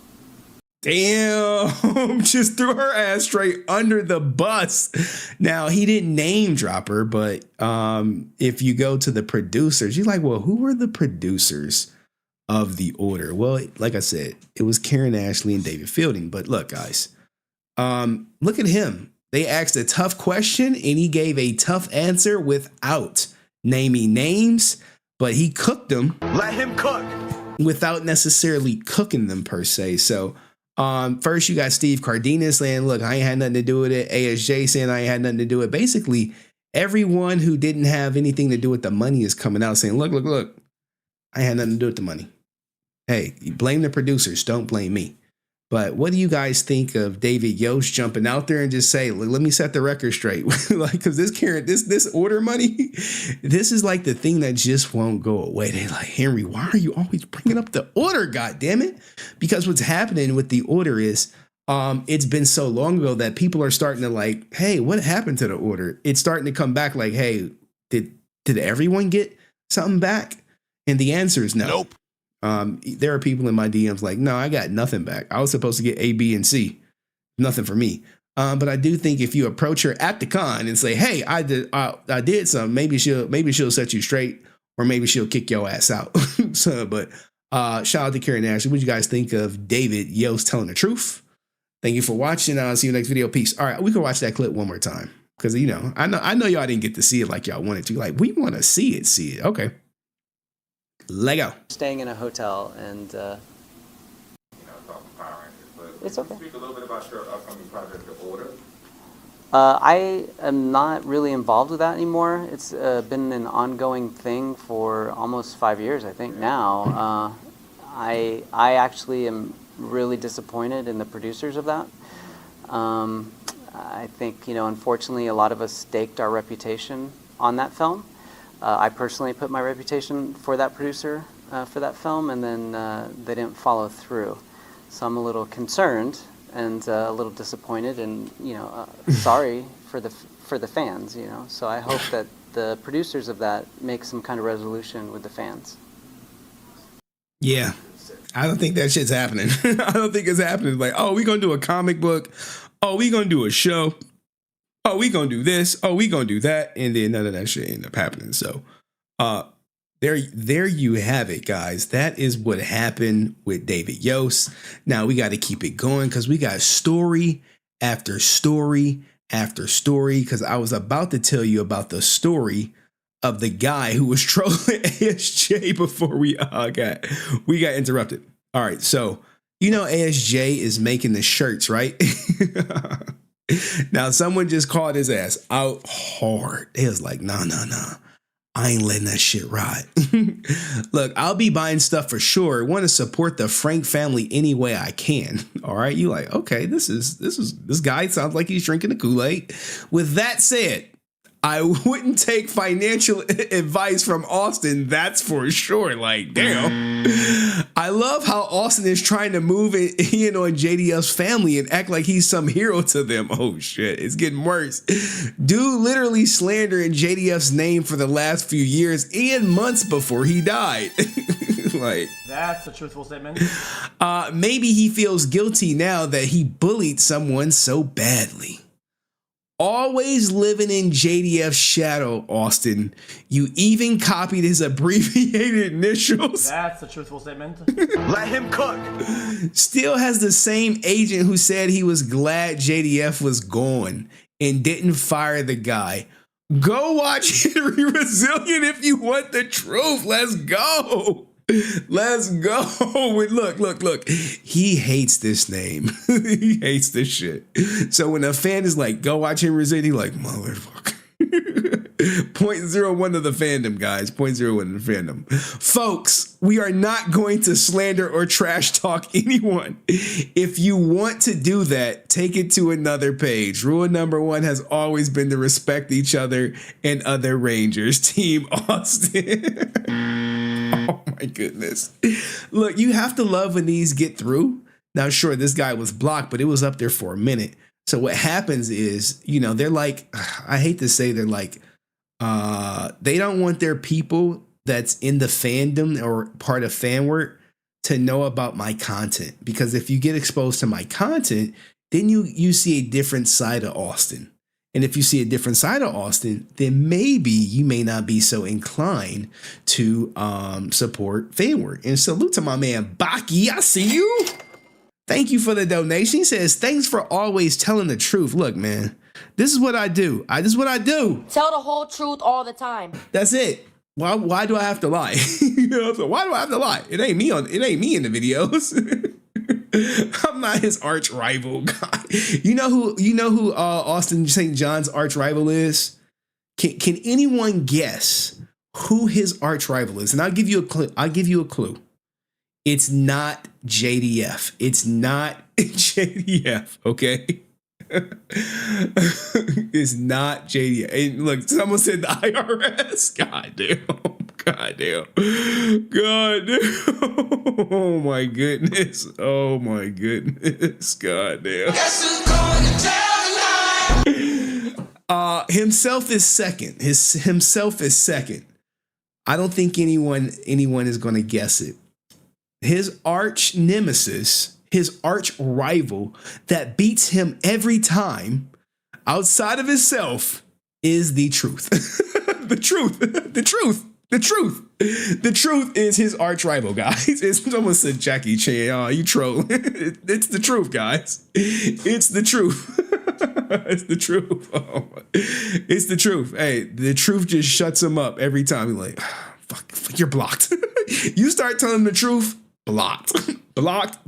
Speaker 6: Damn, just threw her ass straight under the bus. Now, he didn't name drop her, but if you go to the producers, you're like, well, who were the producers of The Order? Well, like I said, it was Karen Ashley and David Fielding. But look, guys, look at him. They asked a tough question and he gave a tough answer without naming names, but he cooked them.
Speaker 15: Let him cook.
Speaker 6: Without necessarily cooking them per se. So first you got Steve Cardenas saying, look, I ain't had nothing to do with it. ASJ saying I ain't had nothing to do with it. Basically, everyone who didn't have anything to do with the money is coming out saying, look, I ain't had nothing to do with the money. Hey, you blame the producers, don't blame me. But what do you guys think of David Yost jumping out there and just say, let me set the record straight? Like, because this order money, this is like the thing that just won't go away. They're like, Henry, why are you always bringing up the order? God damn it. Because what's happening with the order is it's been so long ago that people are starting to like, hey, what happened to the order? It's starting to come back like, hey, did everyone get something back? And the answer is no.
Speaker 15: Nope.
Speaker 6: There are people in my DMs like, no, I got nothing back. I was supposed to get A, B, and C. Nothing for me. But I do think if you approach her at the con and say, hey, I did something, maybe she'll set you straight, or maybe she'll kick your ass out. But shout out to Karen Ashley. What do you guys think of David Yost telling the truth? Thank you for watching. I'll see you next video. Peace. All right, we can watch that clip one more time. Because, you know, I know y'all didn't get to see it like y'all wanted to. Like, we want to see it. Okay. Lego.
Speaker 17: Staying in a hotel and it's okay.
Speaker 2: Speak a little bit about your upcoming project, The Order.
Speaker 17: I am not really involved with that anymore. It's been an ongoing thing for almost 5 years, I think now. I actually am really disappointed in the producers of that. I think, you know, unfortunately, a lot of us staked our reputation on that film. I personally put my reputation for that producer for that film, and then they didn't follow through. So I'm a little concerned and a little disappointed, and you know, sorry for the fans. You know, so I hope that the producers of that make some kind of resolution with the fans.
Speaker 6: Yeah, I don't think that shit's happening. I don't think it's happening. Like, oh, we're gonna do a comic book. Oh, we're gonna do a show. oh, we gonna do this, oh, we gonna do that, and then none of that shit ended up happening. So there you have it, guys. That is what happened with David Yost. Now we got to keep it going because we got story after story after story, because I was about to tell you about the story of the guy who was trolling ASJ before we got interrupted. All right, so ASJ is making the shirts, right? Now someone just called his ass out hard. They was like, nah, I ain't letting that shit ride. Look, I'll be buying stuff for sure. Want to support the Frank family any way I can. All right, you like, okay, this guy sounds like he's drinking the Kool-Aid. With that said, I wouldn't take financial advice from Austin, that's for sure. Like, damn. I love how Austin is trying to move in on JDF's family and act like he's some hero to them. Oh, shit. It's getting worse. Dude literally slandering JDF's name for the last few years and months before he died. Like,
Speaker 18: that's a truthful statement.
Speaker 6: Maybe he feels guilty now that he bullied someone so badly. Always living in JDF's shadow, Austin. You even copied his abbreviated initials.
Speaker 18: That's a truthful statement.
Speaker 12: Let him cook.
Speaker 6: Still has the same agent who said he was glad JDF was gone and didn't fire the guy. Go watch Henry Resilient if you want the truth. Let's go. Let's go. Look. He hates this name. He hates this shit. So when a fan is like, go watch him resilient, he's like, motherfucker. 0.01 of the fandom, guys. 0.01 of the fandom. Folks, we are not going to slander or trash talk anyone. If you want to do that, take it to another page. Rule number 1 has always been to respect each other and other Rangers. Team Austin. Oh my goodness. Look, you have to love when these get through. Now, sure, this guy was blocked, but it was up there for a minute. So what happens is, they're like, I hate to say, they're like, they don't want their people that's in the fandom or part of fan work to know about my content. Because if you get exposed to my content, then you see a different side of Austin. And if you see a different side of Austin, then maybe you may not be so inclined to support fan work. And salute to my man Baki. I see you. Thank you for the donation. He says, thanks for always telling the truth. Look, man, this is what I do. This is what I do.
Speaker 19: Tell the whole truth all the time.
Speaker 6: That's it. Why do I have to lie? So why do I have to lie? It ain't me in the videos. I'm not his arch rival. God. You know who Austin St. John's arch rival is? Can anyone guess who his arch rival is? And I'll give you a clue. It's not JDF. It's not JDF, okay? It's not JDF. And look, someone said the IRS. God damn. Oh my goodness. God damn. Himself is second. Himself is second. I don't think anyone is gonna guess it. His arch nemesis, his arch rival that beats him every time outside of himself is the truth. The truth is his arch rival, guys. It's almost a Jackie Chan. Oh, you trolling. It's the truth, guys. It's the truth. It's the truth. Oh, it's the truth. Hey, the truth just shuts him up every time. He's like, fuck, you're blocked. You start telling him the truth, blocked. Blocked.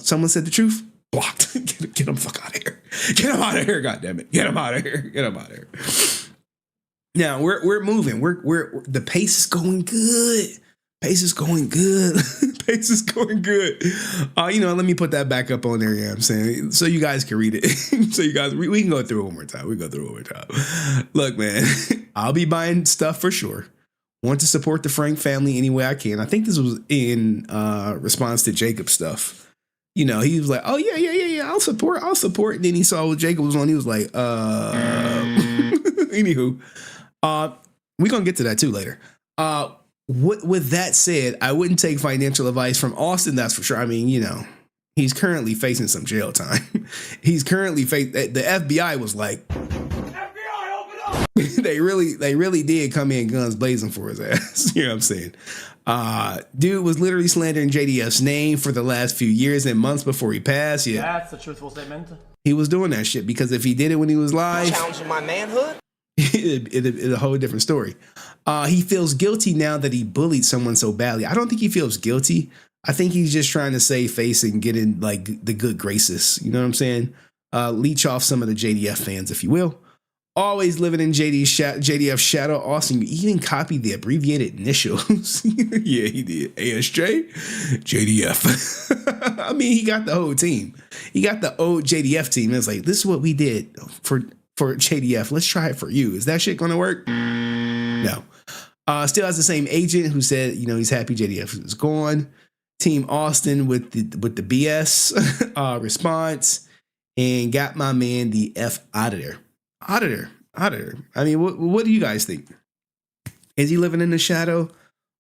Speaker 6: Someone said the truth, blocked. Get him fuck out of here. Get him out of here, goddammit. Get him out of here. Now we're moving. We're the pace is going good. Let me put that back up on there, I'm saying, so you guys can read it. So you guys, we can go through it one more time. Look, man, I'll be buying stuff for sure. Want to support the Frank family any way I can. I think this was in response to Jacob's stuff. He was like, oh yeah, I'll support. And then he saw what Jacob was on. He was like, anywho, we're going to get to that too later. With that said, I wouldn't take financial advice from Austin. That's for sure. I mean, he He's currently facing some jail time. He's currently the FBI was like, FBI, open up. they really did come in guns blazing for his ass. You know what I'm saying? Dude was literally slandering JDF's name for the last few years and months before he passed. Yeah,
Speaker 18: That's a truthful statement.
Speaker 6: he was doing that shit because if he did it when he was live,
Speaker 12: Challenging my manhood?
Speaker 6: it's a whole different story. He feels guilty now that he bullied someone so badly. I don't think he feels guilty. I think he's just trying to save face and get in like the good graces. You know what I'm saying? Leech off some of the JDF fans, if you will. Always living in JDF shadow. Austin, you even copied the abbreviated initials. Yeah, he did. ASJ, JDF. I mean, he got the whole team. He got the old JDF team. It's like, this is what we did for JDF. Let's try it for you. Is that shit gonna work? No. Still has the same agent who said, he's happy JDF is gone. Team Austin with the BS response and got my man the F out of there. Auditor. I mean, what do you guys think? Is he living in the shadow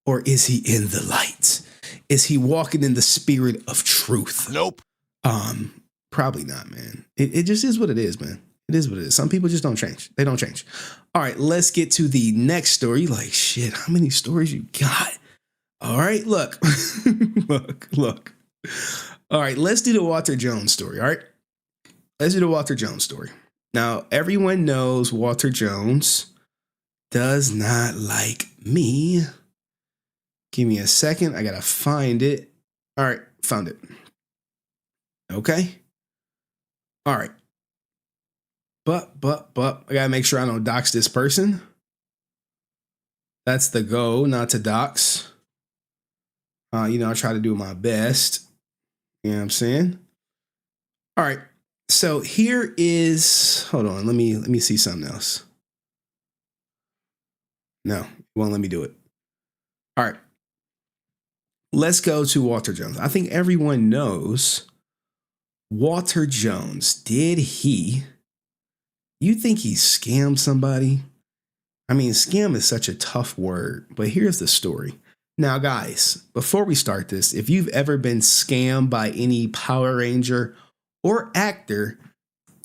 Speaker 6: or is he in the light? Is he walking in the spirit of truth?
Speaker 15: Nope.
Speaker 6: Probably not, man. It just is what it is, man. It is what it is. Some people just don't change. They don't change. All right, let's get to the next story. Like, shit, how many stories you got? All right, look. look. All right, let's do the Walter Jones story, all right? Let's do the Walter Jones story. Now, everyone knows Walter Jones does not like me. Give me a second. I got to find it. All right, found it. Okay. All right. But, I got to make sure I don't dox this person. That's the goal, not to dox. I try to do my best. You know what I'm saying? All right. So here is, hold on, let me see something else. No, it won't let me do it. All right. Let's go to Walter Jones. I think everyone knows Walter Jones. You think he scammed somebody? I mean, scam is such a tough word, but here's the story. Now, guys, before we start this, if you've ever been scammed by any Power Ranger or actor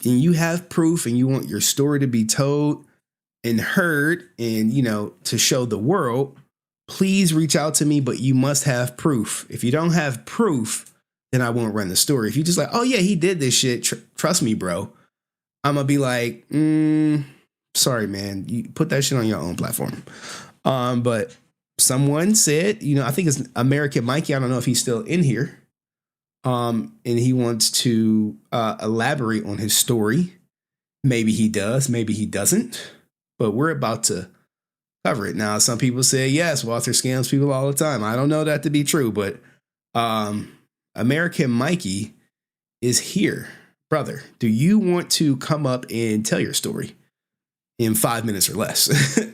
Speaker 6: and you have proof and you want your story to be told and heard and, to show the world, please reach out to me, but you must have proof. If you don't have proof, then I won't run the story. If you just like, oh yeah, he did this shit. Trust me, bro. I'm going to be like, sorry, man. You put that shit on your own platform. But someone said, I think it's American Mikey. I don't know if he's still in here. And he wants to elaborate on his story. Maybe he does, maybe he doesn't. But we're about to cover it. Now, some people say, yes, Walter scams people all the time. I don't know that to be true, but American Mikey is here. Brother, do you want to come up and tell your story in 5 minutes or less?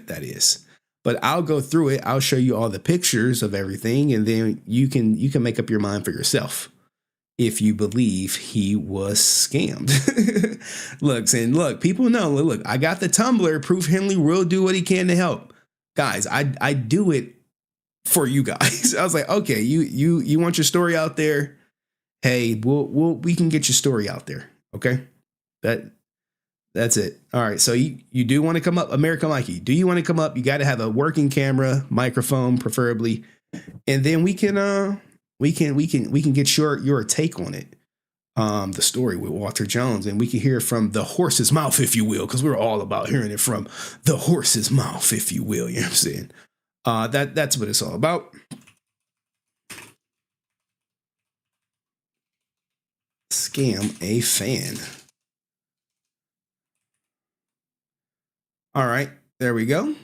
Speaker 6: That is. But I'll go through it. I'll show you all the pictures of everything, and then you can make up your mind for yourself if you believe he was scammed. Look, people know. Look, I got the Tumblr. Proof Henley will do what he can to help. Guys, I do it for you guys. I was like, okay, you want your story out there? Hey, we can get your story out there. Okay, that's it. All right. So you do want to come up, American Mikey? Do you want to come up? You got to have a working camera, microphone, preferably, and then we can get your take on it. The story with Walter Jones, and we can hear from the horse's mouth, if you will, because we're all about hearing it from the horse's mouth, if you will. You know what I'm saying? That's what it's all about. Scam a fan. All right, there we go.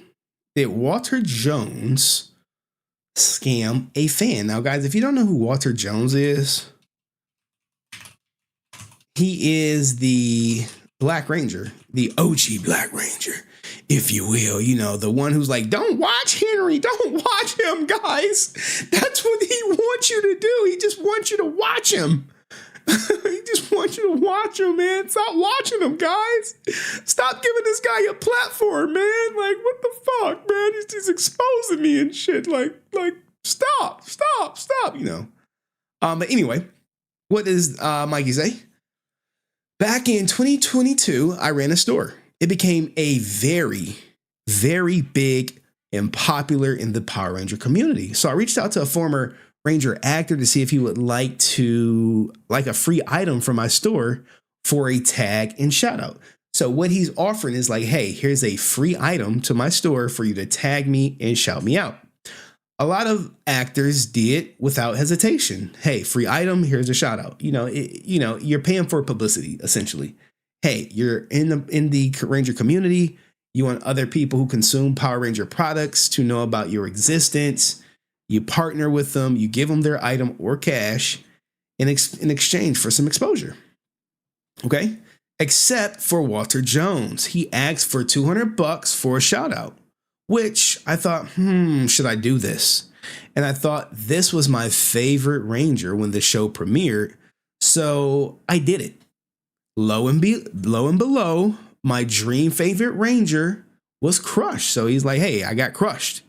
Speaker 6: Did Walter Jones scam a fan? Now, guys, if you don't know who Walter Jones is, he is the Black Ranger, the OG Black Ranger, if you will. The one who's like, don't watch Henry, don't watch him, guys. That's what he wants you to do. He just wants you to watch him. He just wants you to watch him, man. Stop watching him, guys. Stop giving this guy a platform, man. Like, what the fuck, man? He's exposing me and shit. Like, stop. But anyway, What does Mikey say? Back in 2022, I ran a store. It became a very, very big and popular in the Power Ranger community. So I reached out to a former Ranger actor to see if he would like a free item from my store for a tag and shout out. So what he's offering is like, hey, here's a free item to my store for you to tag me and shout me out. A lot of actors did without hesitation. Hey, free item, here's a shout out. You're paying for publicity essentially. Hey, you're in the Ranger community. You want other people who consume Power Ranger products to know about your existence. You partner with them, you give them their item or cash in exchange for some exposure. Okay? Except for Walter Jones. He asked for $200 for a shout out, which I thought, should I do this? And I thought this was my favorite Ranger when the show premiered. So I did it. Lo and below, my dream favorite Ranger was crushed. So he's like, hey, I got crushed.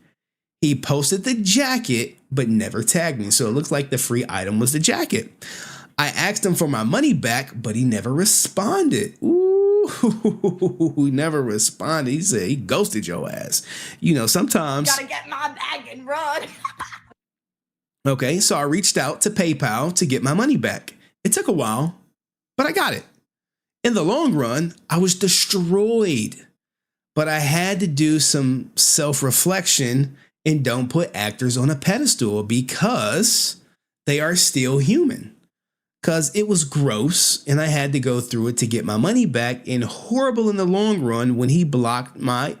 Speaker 6: He posted the jacket, but never tagged me. So it looks like the free item was the jacket. I asked him for my money back, but he never responded. Ooh, he never responded. He said he ghosted your ass. Sometimes.
Speaker 19: Gotta get my bag and run.
Speaker 6: Okay, so I reached out to PayPal to get my money back. It took a while, but I got it. In the long run, I was destroyed, but I had to do some self-reflection and don't put actors on a pedestal because they are still human. Because it was gross and I had to go through it to get my money back, and horrible in the long run when he blocked my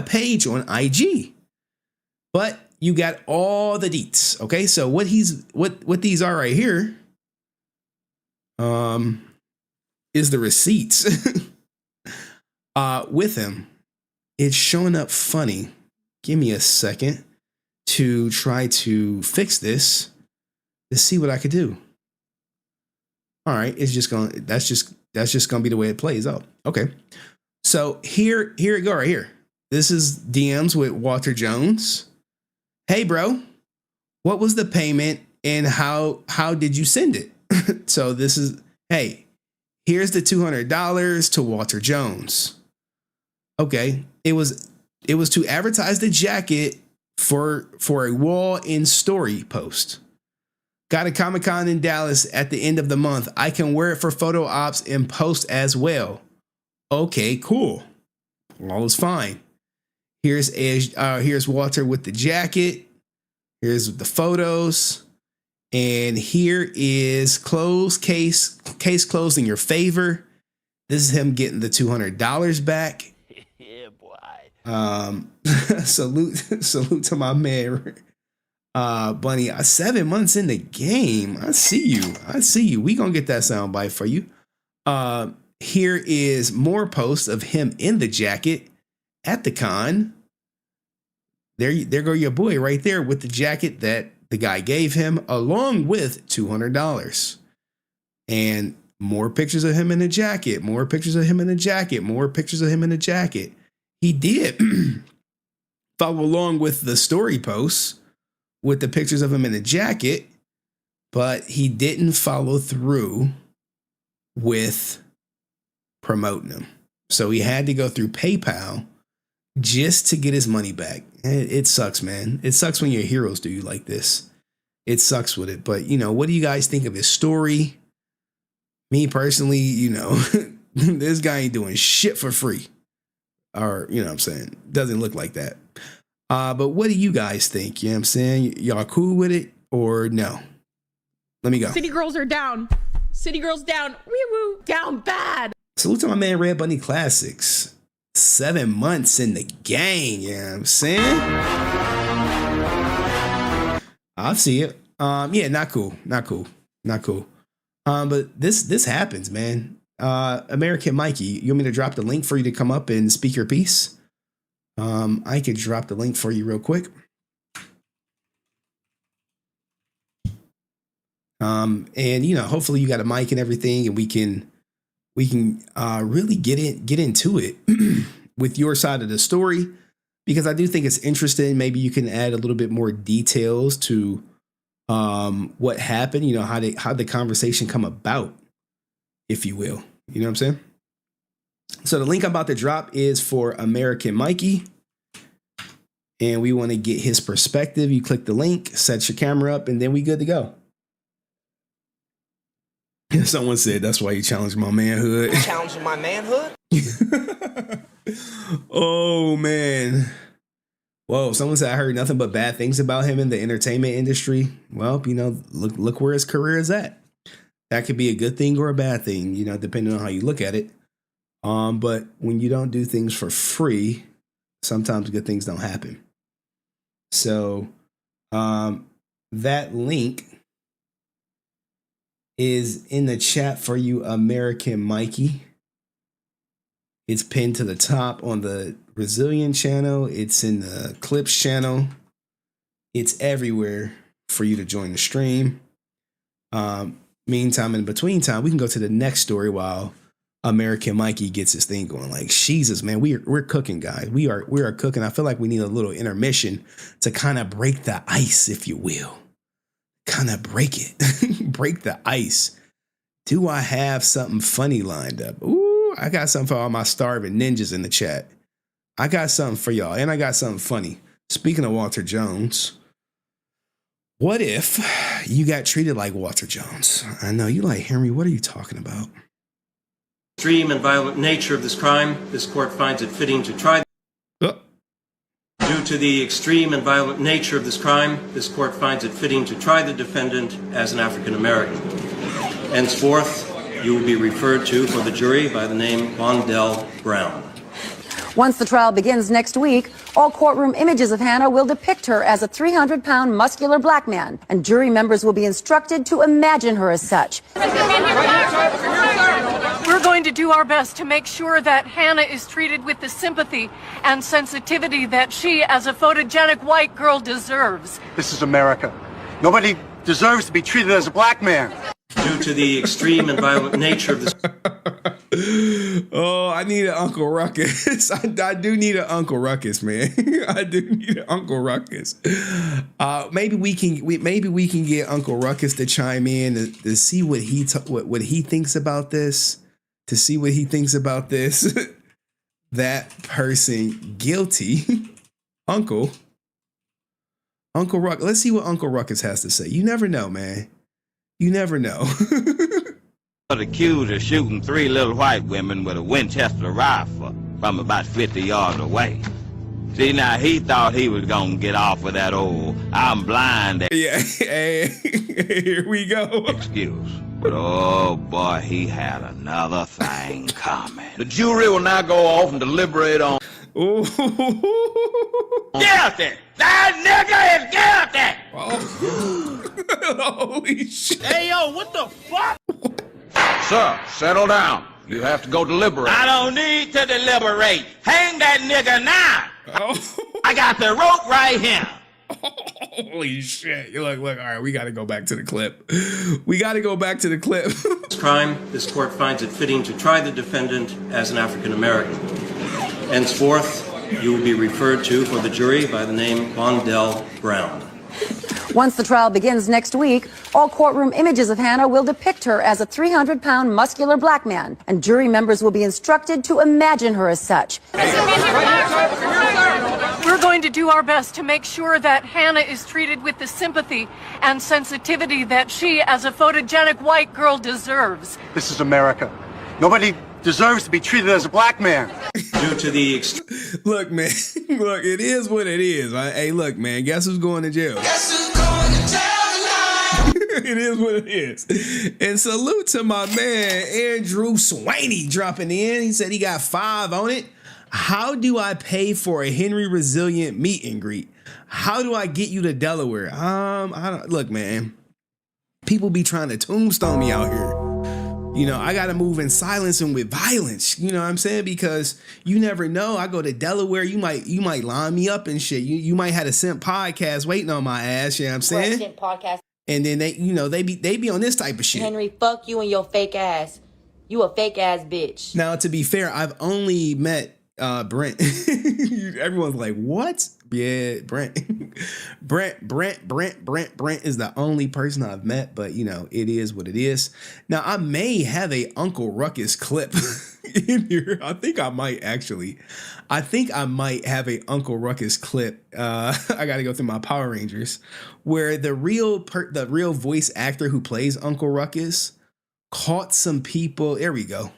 Speaker 6: page on IG. But you got all the deets. Okay, so what these are right here is the receipts with him. It's showing up funny. Give me a second to try to fix this to see what I could do. All right, that's just gonna be the way it plays out. Okay, so here it go right here. This is DMs with Walter Jones. Hey, bro, what was the payment and how did you send it? So this is, hey, here's the $200 to Walter Jones. Okay, it was to advertise the jacket for a wall in story post. Got a Comic-Con in Dallas at the end of the month. I can wear it for photo ops and post as well. Okay, cool. All is fine. Here's Walter with the jacket. Here's the photos. And here is case closed in your favor. This is him getting the $200 back. Yeah, boy. Salute to my man. Bunny, 7 months in the game. I see you. We gonna get that soundbite for you. Here is more posts of him in the jacket at the con. There go your boy right there with the jacket that the guy gave him, along with $200. And more pictures of him in the jacket. More pictures of him in the jacket. More pictures of him in the jacket. He did follow along with the story posts with the pictures of him in the jacket, but he didn't follow through with promoting them. So he had to go through PayPal just to get his money back. It sucks, man. It sucks when your heroes do you like this. It sucks with it. But, what do you guys think of his story? Me personally, this guy ain't doing shit for free. Or, what I'm saying? Doesn't look like that. But what do you guys think? You know what I'm saying? Y'all cool with it or no? Let me go.
Speaker 13: City girls are down. City girls down. Woo-woo. Down bad.
Speaker 6: Salute to my man Red Bunny Classics. 7 months in the game. You know what I'm saying? I'll see it. Yeah, not cool. But this happens, man. American Mikey, you want me to drop the link for you to come up and speak your piece? I could drop the link for you real quick. And hopefully you got a mic and everything, and we can really get into it with your side of the story, because I do think it's interesting. Maybe you can add a little bit more details to what happened, you know, how the conversation come about, if you will. You know what I'm saying? So the link I'm about to drop is for American Mikey. And we want to get his perspective. You click the link, set your camera up, and then we good to go. Someone said that's why you challenged my manhood.
Speaker 12: Challenging my manhood?
Speaker 6: Oh, man. Whoa, someone said I heard nothing but bad things about him in the entertainment industry. Well, you know, look where his career is at. That could be a good thing or a bad thing, you know, depending on how you look at it. But when you don't do things for free, sometimes good things don't happen. So that link is in the chat for you, American Mikey. It's pinned to the top on the Resilient channel. It's in the Clips channel. It's everywhere for you to join the stream. Meantime, in between time, we can go to the next story while American Mikey gets his thing going. Like, Jesus, man, we're cooking, guys. We are cooking. I feel like we need a little intermission to kind of break the ice, if you will. Kind of break it. Break the ice. Do I have something funny lined up? Ooh, I got something for all my starving ninjas in the chat. I got something for y'all, and I got something funny. Speaking of Walter Jones, what if you got treated like Walter Jones? I know you like, Henry, what are you talking about?
Speaker 20: Extreme and violent nature of this crime, this court finds it fitting to try. Due to the extreme and violent nature of this crime, this court finds it fitting to try the defendant as an African American. Henceforth, you will be referred to for the jury by the name Wandell Brown.
Speaker 21: Once the trial begins next week, all courtroom images of Hannah will depict her as a 300-pound muscular black man, and jury members will be instructed to imagine her as such.
Speaker 22: We're going to do our best to make sure that Hannah is treated with the sympathy and sensitivity that she, as a photogenic white girl, deserves.
Speaker 15: This is America. Nobody deserves to be treated as a black man.
Speaker 20: Due to the extreme and violent nature of this.
Speaker 6: Oh, I need an Uncle Ruckus. I do need an Uncle Ruckus, man. I do need an Uncle Ruckus. Maybe we can get Uncle Ruckus to chime in to see what he thinks about this. To see what he thinks about this. That person guilty. Uncle Ruckus. Let's see what Uncle Ruckus has to say. You never know, man. You never know.
Speaker 23: Accused of shooting 3 little white women with a Winchester rifle from about 50 yards away. See, now he thought he was gonna get off with that old "I'm blind."
Speaker 6: Yeah, here we go.
Speaker 23: Excuse. But oh boy, he had another thing coming. The jury will now go off and deliberate on.
Speaker 6: Ooh.
Speaker 23: Guilty! That nigga is guilty!
Speaker 6: Holy shit.
Speaker 15: Hey, yo, what the fuck?
Speaker 23: Sir, settle down. You have to go deliberate. I don't need to deliberate. Hang that nigga now.
Speaker 6: Oh.
Speaker 23: I got the rope right here.
Speaker 6: Holy shit. You're like, look, all right, we got to go back to the clip. We got to go back to the clip.
Speaker 20: This crime, this court finds it fitting to try the defendant as an African American. Henceforth, you will be referred to for the jury by the name Wandell Brown.
Speaker 21: Once the trial begins next week, all courtroom images of Hannah will depict her as a 300-pound muscular black man, and jury members will be instructed to imagine her as such.
Speaker 22: We're going to do our best to make sure that Hannah is treated with the sympathy and sensitivity that she, as a photogenic white girl, deserves.
Speaker 15: This is America. Nobody deserves to be treated as a black man.
Speaker 20: Due to the
Speaker 6: look, man, look, it is what it is. Right? Hey, look, man, guess who's going to jail?
Speaker 4: Guess who's going to jail tonight?
Speaker 6: It is what it is. And salute to my man, Andrew Swaney, dropping in. He said he got 5 on it. How do I pay for a Henry Resilient meet and greet? How do I get you to Delaware? I don't look, man. People be trying to tombstone me out here. You know, I got to move in silence and with violence. You know what I'm saying? Because you never know. I go to Delaware. You might line me up and shit. You might have a Simp podcast waiting on my ass. You know what I'm saying?
Speaker 19: Simp podcast.
Speaker 6: And then they be on this type of shit.
Speaker 19: Henry, fuck you and your fake ass. You a fake ass bitch.
Speaker 6: Now, to be fair, I've only met Brent. Everyone's like, what? Yeah, Brent. Brent is the only person I've met, but you know, it is what it is. Now, I may have a Uncle Ruckus clip in here. I think I might have a Uncle Ruckus clip. I got to go through my Power Rangers where the real voice actor who plays Uncle Ruckus caught some people. There we go.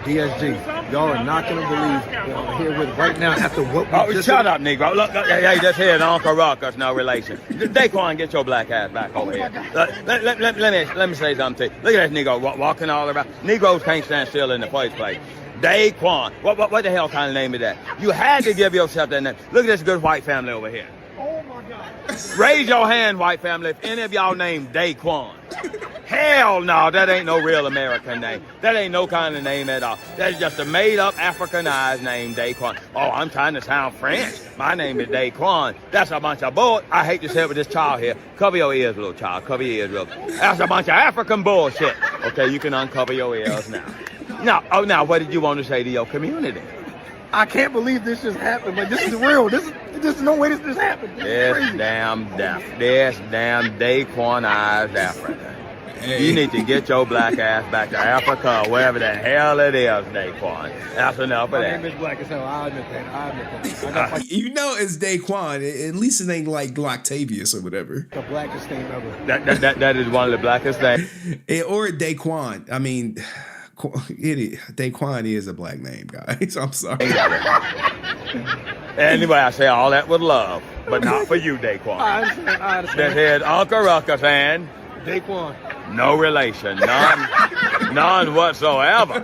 Speaker 1: DSG, y'all are not going to believe what I'm here with right now after what we just...
Speaker 23: Shut up, Negro. Look, hey, this here is Uncle Ruckus, no relation. Daquan, get your black ass back over here. Let me say something to you. Look at this Negro walking all around. Negroes can't stand still in the first place. Daquan. What the hell kind of name is that? You had to give yourself that name. Look at this good white family over here.
Speaker 1: Oh, my God.
Speaker 23: Raise your hand, white family, if any of y'all named Daquan. Hell no, that ain't no real American name. That ain't no kind of name at all. That's just a made-up Africanized name, Daquan. Oh, I'm trying to sound French. My name is Daquan. That's a bunch of bull. I hate to say it with this child here. Cover your ears, little child. Cover your ears, real. That's a bunch of African bullshit. Okay, you can uncover your ears now. Now, what did you want to say to your community?
Speaker 1: I can't believe this just happened. Like, this is real. There's no way this just happened.
Speaker 23: This damn Daquanized Africa.
Speaker 6: Hey.
Speaker 23: You need to get your black ass back to Africa or wherever the hell it is, Daquan. That's enough of that.
Speaker 1: My name is black as hell. I admit that.
Speaker 6: You know it's Daquan. At least it ain't like Gloctavius or whatever.
Speaker 1: The blackest thing ever.
Speaker 23: That is one of the blackest things.
Speaker 6: Or Daquan. I mean, Daquan is a black name, guys. I'm sorry.
Speaker 23: Anyway, I say all that with love, but not for you, Daquan.
Speaker 1: I understand.
Speaker 23: That head Uncle Ruckus and
Speaker 1: Daquan.
Speaker 23: No relation, none whatsoever.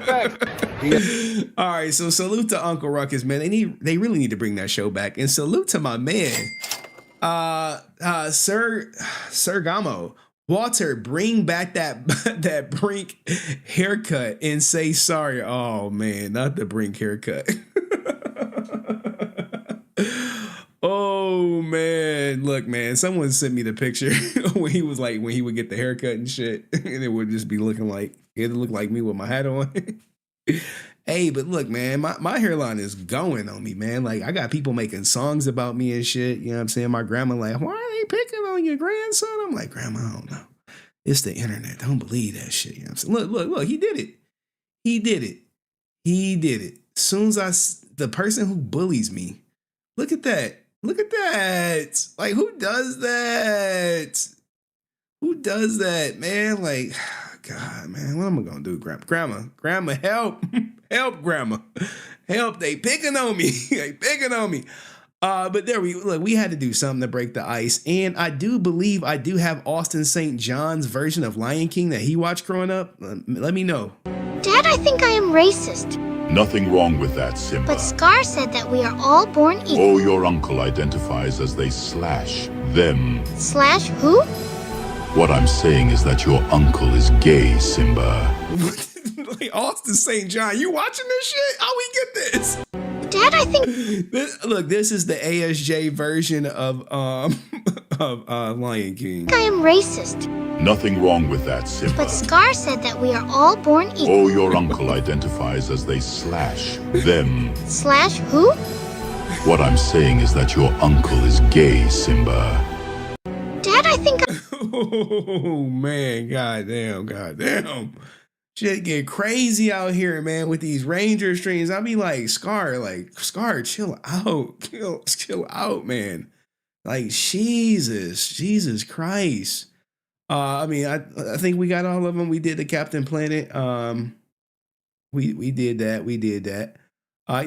Speaker 6: All right, so salute to Uncle Ruckus, man. They really need to bring that show back, and salute to my man, Sir Gamo. Walter, bring back that Brink haircut and say sorry. Oh man, not the Brink haircut. Oh man, look, man, someone sent me the picture when he would get the haircut and shit, and it would just be looking like it looked like me with my hat on. Hey, but look, man, my hairline is going on me, man. Like, I got people making songs about me and shit. You know what I'm saying? My grandma like, why are they picking on your grandson? I'm like, Grandma, I don't know. It's the internet. Don't believe that shit. You know what I'm saying? Look, he did it. As soon as the person who bullies me, look at that. Like, who does that? Man? Like, God, man, what am I gonna do? Grandma, help. Help, Grandma. Help. They picking on me. But we had to do something to break the ice. And I do believe I do have Austin St. John's version of Lion King that he watched growing up. Let me know.
Speaker 14: Dad, I think I am racist.
Speaker 3: Nothing wrong with that, Simba.
Speaker 14: But Scar said that we are all born equal.
Speaker 3: Oh, your uncle identifies as they slash them.
Speaker 14: Slash who?
Speaker 3: What I'm saying is that your uncle is gay, Simba.
Speaker 6: Like Austin St. John, you watching this shit? How we get this?
Speaker 14: Dad, I think
Speaker 6: this is the ASJ version of Lion King.
Speaker 14: I am racist.
Speaker 3: Nothing wrong with that, Simba.
Speaker 14: But Scar said that we are all born equal.
Speaker 3: Oh, your uncle identifies as they slash them.
Speaker 14: Slash who?
Speaker 3: What I'm saying is that your uncle is gay, Simba.
Speaker 14: Dad, I think
Speaker 6: Oh man, goddamn. Shit get crazy out here, man, with these Ranger streams. I be like, Scar, chill out, man. Like, Jesus Christ. I mean, I think we got all of them. We did the Captain Planet. We did that.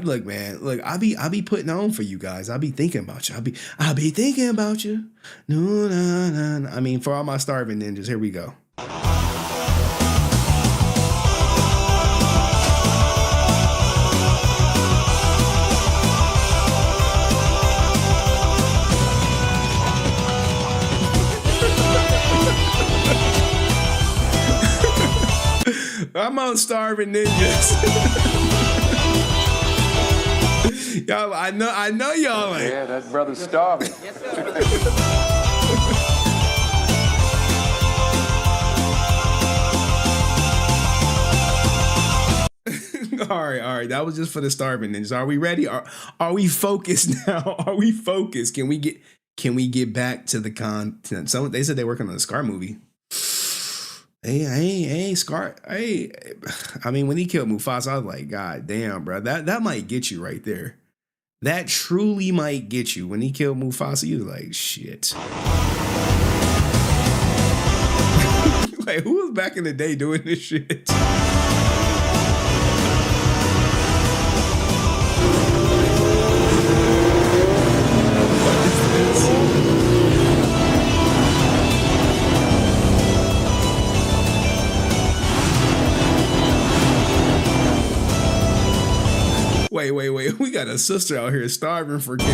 Speaker 6: Look, man. Look, I be putting on for you guys. I be thinking about you. I be thinking about you. No. I mean, for all my starving ninjas, here we go. I'm on starving ninjas. Y'all, I know y'all like.
Speaker 11: Yeah, that brother's starving. Yes,
Speaker 6: All right. That was just for the starving ninjas. Are we ready? Are we focused now? Are we focused? Can we get back to the content? Some they said they're working on a Scar movie. Hey, Scar. Hey, I mean, when he killed Mufasa, I was like, God damn, bro. That might get you right there. That truly might get you. When he killed Mufasa, you was like, shit. Like, who was back in the day doing this shit? Wait. We got a sister out here starving for kids.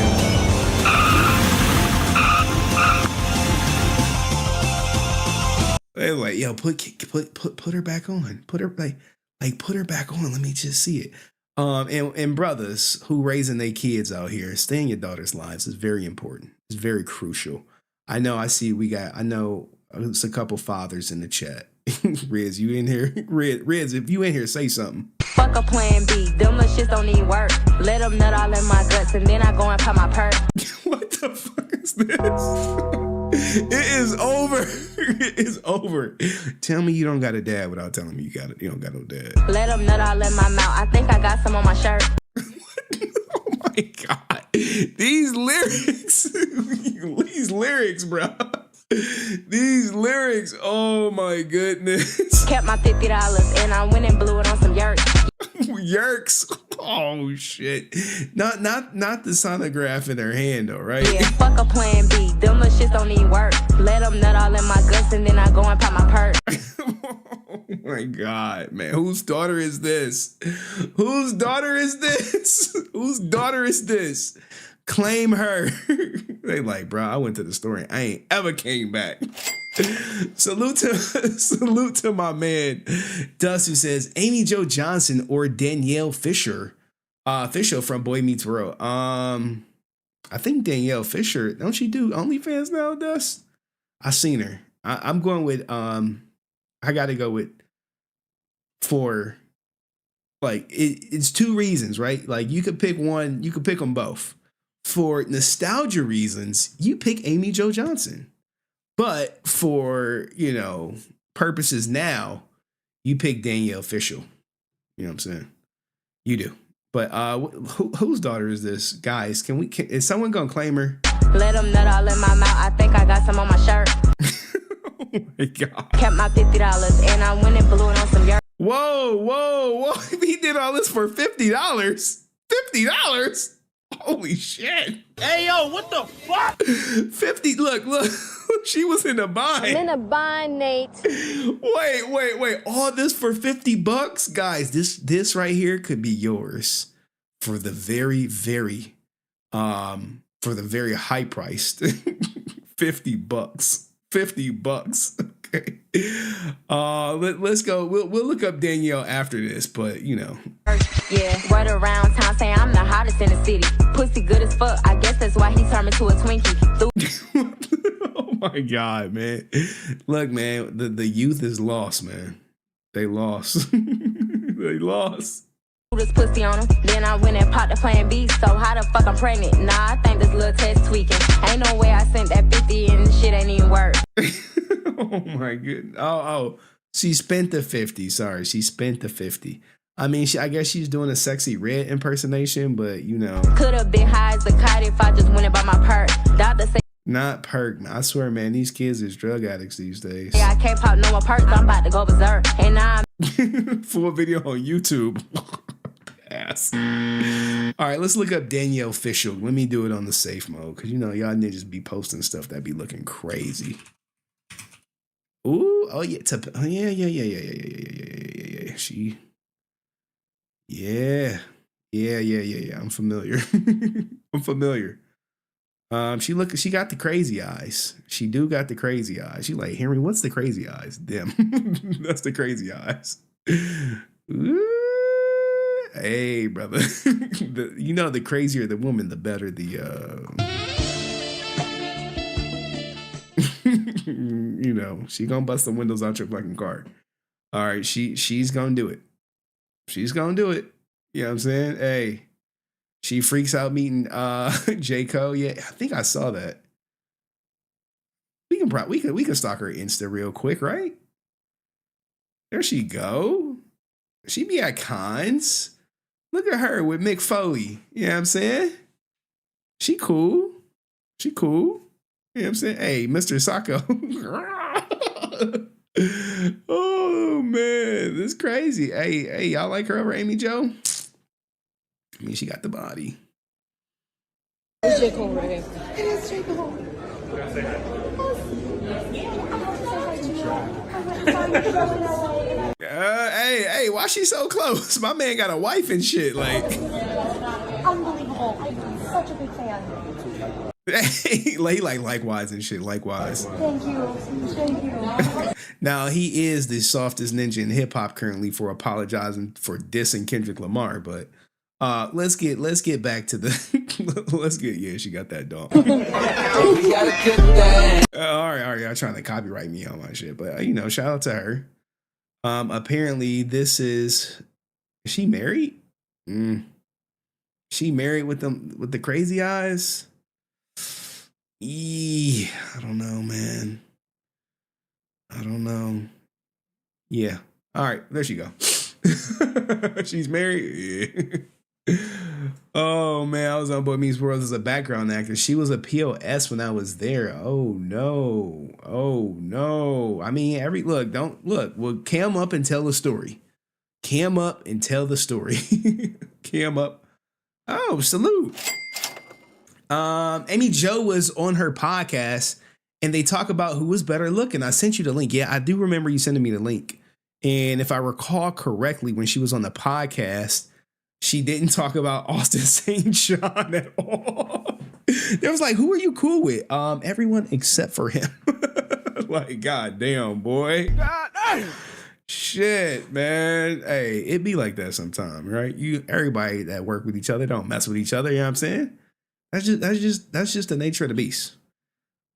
Speaker 6: They're like, yo, put her back on. Put her put her back on. Let me just see it. And brothers who raising their kids out here, stay in your daughter's lives is very important. It's very crucial. I know it's a couple fathers in the chat. Riz, you in here? Riz, if you in here, say something.
Speaker 19: Fuck a plan B. Them little shits don't even work. Let them nut all in my guts and then I go and pop my perk.
Speaker 6: What the fuck is this? It is over. It is over. Tell me you don't got a dad without telling me you don't got no dad.
Speaker 19: Let them nut all in my mouth. I think I got some on my shirt.
Speaker 6: Oh my God. These lyrics, bro. These lyrics, oh my goodness.
Speaker 19: Kept my $50 and I went and blew it on some yerks.
Speaker 6: Yerks. Oh shit. Not the sonograph in her hand though, right?
Speaker 19: Yeah, fuck a plan B. Them little shits don't even work. Let them nut all in my guts and then I go and pop my perk.
Speaker 6: Oh my God, man. Whose daughter is this? Whose daughter is this? Whose daughter is this? Claim her. They like, bro, I went to the store and I ain't ever came back. Salute to my man Dust, who says Amy Jo Johnson or Danielle Fisher. Fisher from Boy Meets World. I think Danielle Fisher, don't she do OnlyFans now, Dust? I seen her. I'm going with I gotta go with for like it's two reasons, right? Like you could pick one, you could pick them both. For nostalgia reasons, you pick Amy Jo Johnson. But for, purposes now, you pick Danielle Fisher. You know what I'm saying? You do. But whose daughter is this? Guys, is someone going to claim her?
Speaker 19: Let them nut all in my mouth. I think I got some on my shirt.
Speaker 6: Oh my God.
Speaker 19: Kept my $50 and I went and blew it on some yerks.
Speaker 6: Whoa. He did all this for $50. $50? Holy shit.
Speaker 16: Hey, yo, what the fuck?
Speaker 6: 50, look. She was in a bind.
Speaker 14: I'm in a bind, Nate.
Speaker 6: Wait. All this for $50? Guys, this right here could be yours for the very, very, high priced $50. $50. Okay. Let's go. We'll look up Danielle after this, but
Speaker 19: Yeah, right around town saying I'm the hottest in the city. Pussy good as fuck. I guess that's why he turned me to a Twinkie.
Speaker 6: Oh my God, man. Look, man, the youth is lost, man. They lost. They lost.
Speaker 19: This pussy on him. Then I went and popped the plan B. So how the fuck I'm pregnant? Nah, I think this little test tweaking. Ain't no way I sent that 50 and this shit ain't even work.
Speaker 6: Oh my goodness. Oh, she spent the 50. Sorry, she spent the 50. I mean, I guess she's doing a Sexy Red impersonation, but
Speaker 19: Could have been high as a kite if I just went and bought my perk. Doctor say
Speaker 6: not perk. I swear, man, these kids is drug addicts these days.
Speaker 19: yeah, I can't pop no more perks. I'm about to go berserk. And now I'm
Speaker 6: full video on YouTube. Ass. All right, let's look up Danielle Fisher. Let me do it on the safe mode, because y'all niggas be posting stuff that be looking crazy. Ooh, oh yeah, yeah. I'm familiar. I'm familiar. She got the crazy eyes. She do got the crazy eyes. She like, Henry, what's the crazy eyes? Them. That's the crazy eyes. Ooh. Hey, brother. The crazier the woman, the better the she gonna bust the windows out your fucking car. All right, she's gonna do it. She's gonna do it. You know what I'm saying? Hey, she freaks out meeting J. Cole. Yeah, I think I saw that. We can stalk her Insta real quick, right? There she go. She be at cons. Look at her with Mick Foley. You know what I'm saying? She cool. She cool. You know what I'm saying? Hey, Mr. Sacco. Oh man, this is crazy. Hey, y'all like her over Amy Jo? I mean, she got the body.
Speaker 13: It's J. Cole right here.
Speaker 14: It is J. Cole.
Speaker 6: Hey, why she so close? My man got a wife and shit. Like,
Speaker 14: Unbelievable. I'm such a big fan.
Speaker 6: hey, like likewise and shit. Likewise.
Speaker 14: Thank you. Thank you.
Speaker 6: Now he is the softest ninja in hip hop currently for apologizing for dissing Kendrick Lamar, but let's get back to the yeah, she got that dog. All right, y'all trying to copyright me on my shit, but shout out to her. Apparently this is she married? She married with the crazy eyes? I don't know, man. I don't know. Yeah. All right, there she go. She's married. Yeah. Oh man, I was on Boy Meets World as a background actor. She was a POS when I was there. Oh no. I mean, well, cam up and tell the story. Cam up and tell the story. Cam up. Oh, salute. Amy Jo was on her podcast and they talk about who was better looking. I sent you the link. Yeah, I do remember you sending me the link. And if I recall correctly, when she was on the podcast, she didn't talk about Austin St. John at all. It was like, who are you cool with? Everyone except for him. Like, goddamn, boy. Shit, man. Hey, it be like that sometime, right? Everybody that work with each other don't mess with each other. You know what I'm saying? That's just the nature of the beast.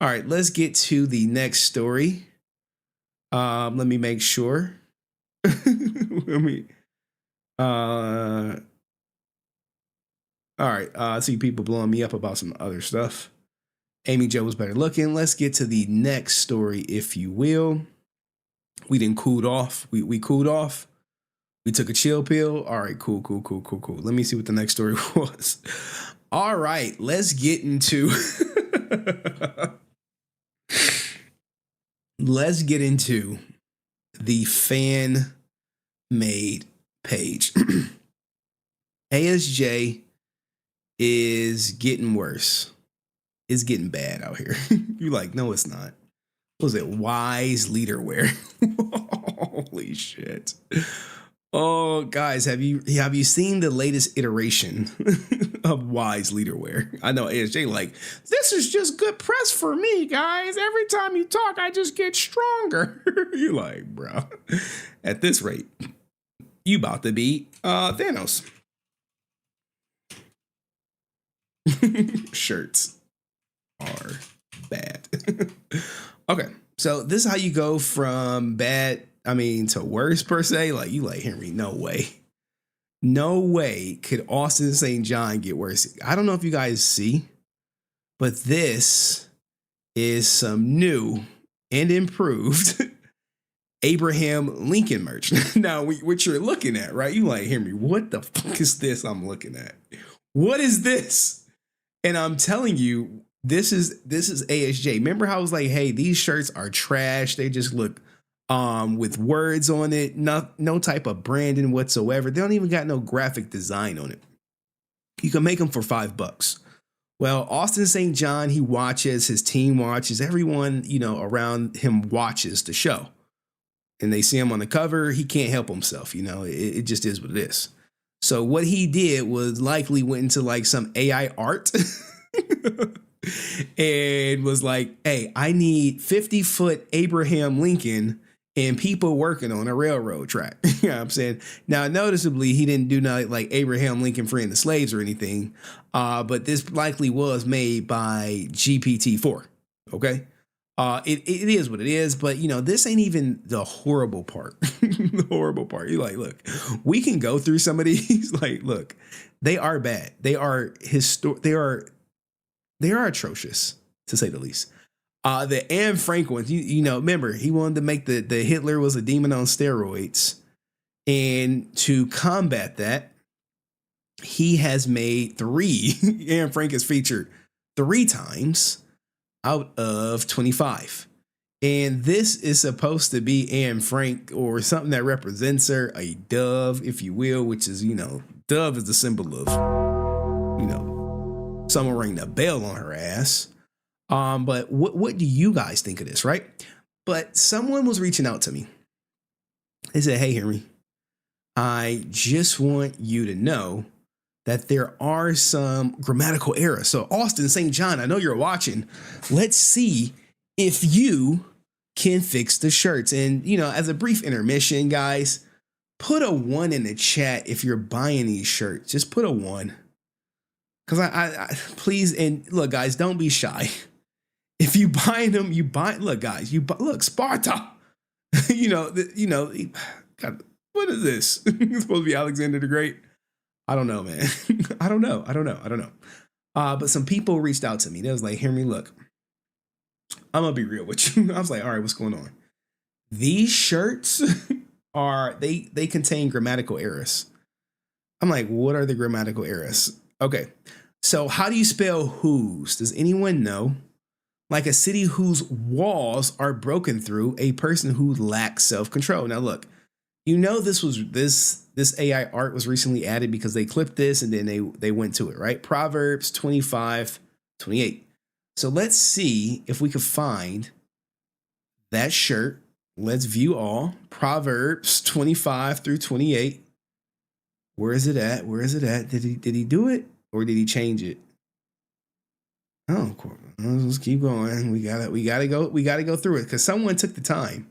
Speaker 6: All right, let's get to the next story. Let me make sure. All right, I see people blowing me up about some other stuff. Amy Jo was better looking. Let's get to the next story, if you will. We didn't cooled off. We cooled off. We took a chill pill. All right, cool. Let me see what the next story was. All right, let's get into the fan made page. ASJ is getting worse. It's getting bad out here. You're like, no, it's not. What was it? Wise leader wear. Holy shit. Oh, guys, have you seen the latest iteration of Wise leader wear? I know ASJ like, this is just good press for me, guys. Every time you talk, I just get stronger. You're like, bro, at this rate, you about to be Thanos. Shirts are bad. Okay, so this is how you go from bad, to worse per se. Like, you like, Henry, no way could Austin St. John get worse. I don't know if you guys see, but this is some new and improved Abraham Lincoln merch. Now, what you're looking at, right? You like, Henry, what the fuck is this I'm looking at? What is this? And I'm telling you, this is ASJ. Remember how I was like, hey, these shirts are trash. They just look with words on it, no type of branding whatsoever. They don't even got no graphic design on it. You can make them for $5. Well, Austin St. John, he watches, his team watches, everyone, around him watches the show. And they see him on the cover, he can't help himself, it just is what it is. So what he did was likely went into like some AI art and was like, hey, I need 50-foot Abraham Lincoln and people working on a railroad track. You know what I'm saying? Now, noticeably, he didn't do nothing like Abraham Lincoln freeing the slaves or anything, but this likely was made by GPT-4, okay? It is what it is, but you know, this ain't even the horrible part. The horrible part. You're like, look, we can go through some of these. Like, look, they are bad. They are they are atrocious, to say the least. The Anne Frank ones, you know, remember, he wanted to make the Hitler was a demon on steroids. And to combat that, he has made 3. Anne Frank is featured 3 times out of 25. And this is supposed to be Anne Frank, or something that represents her, a dove, if you will, which is, you know, dove is the symbol of, you know, someone ringing a bell on her ass. But what do you guys think of this, right? But someone was reaching out to me. They said, hey, Henry, I just want you to know that there are some grammatical errors. So Austin St. John, I know you're watching. Let's see if you can fix the shirts. And, you know, as a brief intermission, guys, put a 1 in the chat if you're buying these shirts. Just put a 1. Because I please, and look, guys, don't be shy. If you buy them, you buy. Look, guys, look, Sparta. God, what is this? It's supposed to be Alexander the Great. I don't know, man. I don't know. But some people reached out to me. They was like, Henry, look, I'm gonna be real with you. I was like, all right, what's going on? These shirts they contain grammatical errors. I'm like, what are the grammatical errors? Okay, so how do you spell whose? Does anyone know? Like a city whose walls are broken through, a person who lacks self-control. Now look, you know, this AI art was recently added because they clipped this and then they went to it, right? Proverbs 25:28. So let's see if we could find that shirt. Let's view all. Proverbs 25 through 28. Where is it at? Did he do it or did he change it? Oh, let's keep going. We gotta go through it because someone took the time.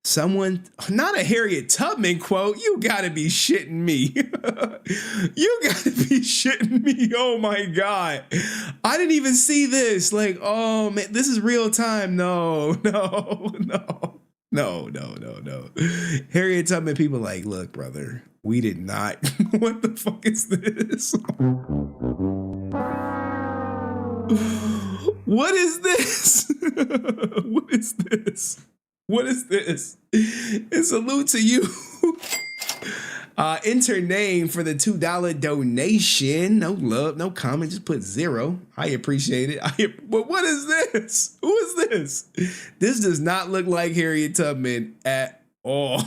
Speaker 6: Someone, not a Harriet Tubman quote. You gotta be shitting me. You gotta be shitting me. Oh my God. I didn't even see this. Like, oh man, this is real time. No. Harriet Tubman people like, look, brother, we did not. What the fuck is this? What is this? What is this? And salute to you. Enter name for the $2 donation. No love, no comment, just put 0. I appreciate it. But what is this? Who is this? This does not look like Harriet Tubman at all.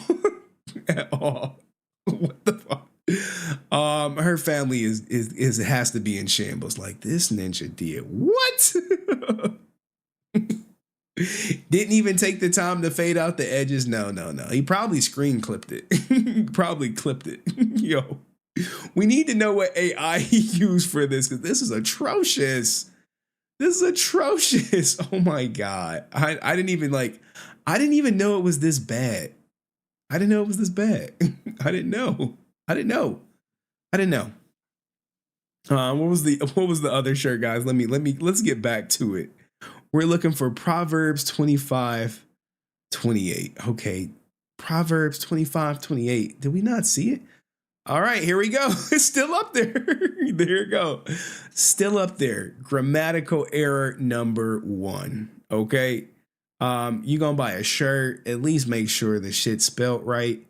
Speaker 6: At all. What the fuck? Her family has to be in shambles. Like, this ninja did what? Didn't even take the time to fade out the edges. No. He probably screen clipped it. Probably clipped it. Yo, we need to know what AI he used for this because this is atrocious. Oh my God. I didn't even know it was this bad. I didn't know. What was the other shirt, guys? Let's get back to it. We're looking for Proverbs 25:28. Okay. Proverbs 25:28. Did we not see it? All right, here we go. It's still up there. There you go. Still up there. Grammatical error number 1. Okay. You gonna buy a shirt, at least make sure the shit's spelled right.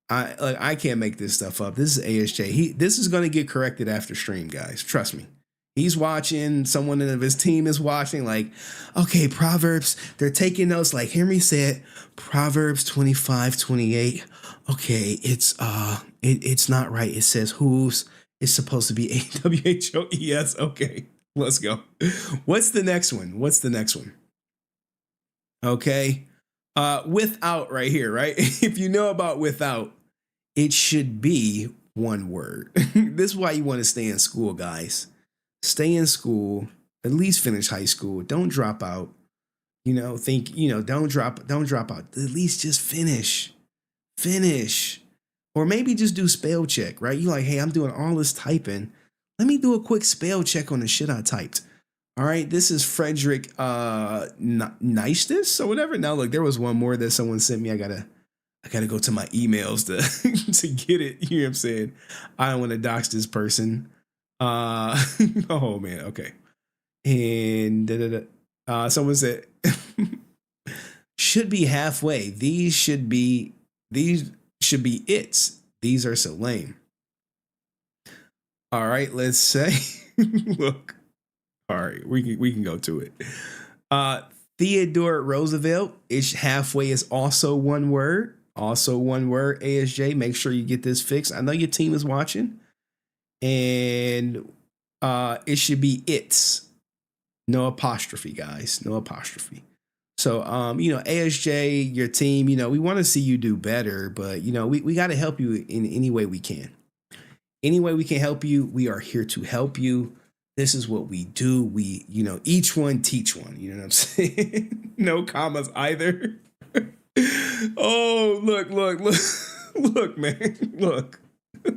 Speaker 6: I can't make this stuff up. This is ASJ. This is gonna get corrected after stream, guys. Trust me. He's watching. Someone of his team is watching. Like, okay, Proverbs. They're taking notes. Like Henry said, Proverbs 25:28. Okay, it's not right. It says whose. It's supposed to be AWHOES. Okay, let's go. What's the next one? Okay, without right here, right? If you know about without, it should be one word. This is why you want to stay in school, guys. Stay in school, at least finish high school. Don't drop out. Don't drop out. At least just finish. Or maybe just do spell check, right? You're like, hey, I'm doing all this typing. Let me do a quick spell check on the shit I typed. All right, this is Frederick Neistis or whatever. Now look, there was one more that someone sent me. I gotta go to my emails to to get it. You know what I'm saying? I don't want to dox this person. Oh man, okay. And someone said should be halfway. These should be its. These are so lame. All right, let's say look. All right, we can go to it. Theodore Roosevelt, it's halfway is also one word. Also one word, ASJ. Make sure you get this fixed. I know your team is watching. And it should be its. No apostrophe, guys. No apostrophe. So ASJ, your team, we want to see you do better, but we got to help you in any way we can. Any way we can help you, we are here to help you. This is what we do. We, each one teach one. You know what I'm saying? No commas either. Oh, look, man, look. This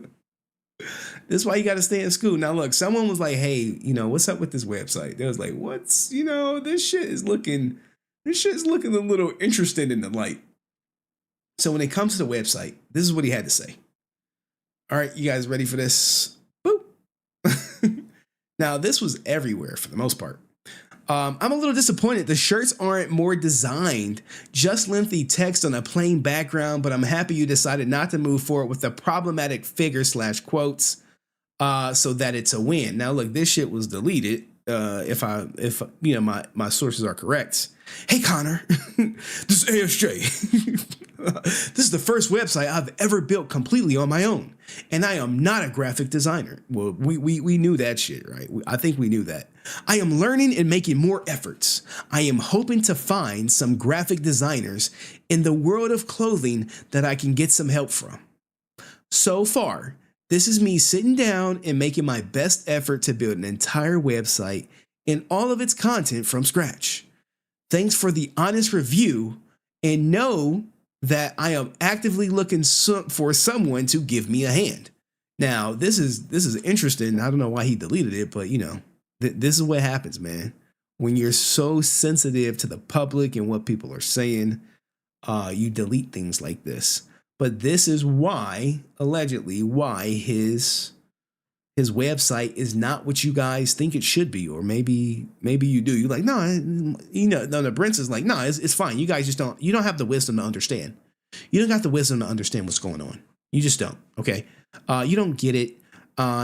Speaker 6: is why you got to stay in school. Now, look, someone was like, hey, what's up with this website? They was like, this shit is looking a little interesting in the light. So when it comes to the website, this is what he had to say. All right, you guys ready for this? Boop. Now, this was everywhere for the most part. I'm a little disappointed. The shirts aren't more designed, just lengthy text on a plain background, but I'm happy you decided not to move forward with the problematic figure/quotes so that it's a win. Now, look, this shit was deleted. If my sources are correct. Hey, Connor, this is ASJ. This is the first website I've ever built completely on my own, and I am not a graphic designer. Well, we knew that shit, right? I think we knew that. I am learning and making more efforts. I am hoping to find some graphic designers in the world of clothing that I can get some help from. So far, this is me sitting down and making my best effort to build an entire website and all of its content from scratch. Thanks for the honest review, and know that I am actively looking for someone to give me a hand. Now, this is interesting. I don't know why he deleted it, but this is what happens, man. When you're so sensitive to the public and what people are saying, you delete things like this. But this is why, allegedly, his website is not what you guys think it should be, or maybe you do. You're like, no, the Brents is like, no, it's fine. You guys you don't have the wisdom to understand. You don't got the wisdom to understand what's going on. You just don't. Okay. You don't get it.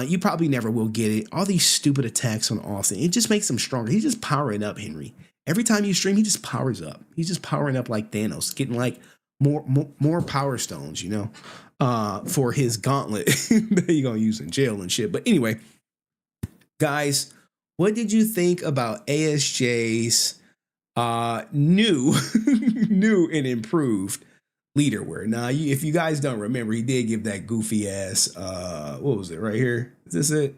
Speaker 6: You probably never will get it. All these stupid attacks on Austin, it just makes him stronger. He's just powering up, Henry. Every time you stream, he just powers up. He's just powering up like Thanos, getting like more power stones, for his gauntlet that you're going to use in jail and shit. But anyway, guys, what did you think about ASJ's new and improved leaderware? Now, if you guys don't remember, he did give that goofy ass, what was it right here? Is this it?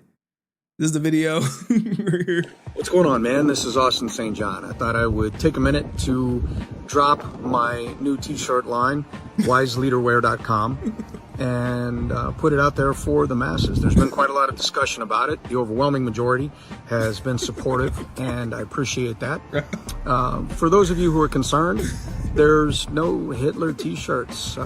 Speaker 6: This is the video right here.
Speaker 5: What's going on, man? This is Austin St. John. I thought I would take a minute to drop my new t-shirt line, wiseleaderwear.com, and put it out there for the masses. There's been quite a lot of discussion about it. The overwhelming majority has been supportive, and I appreciate that. For those of you who are concerned, there's no Hitler t-shirts.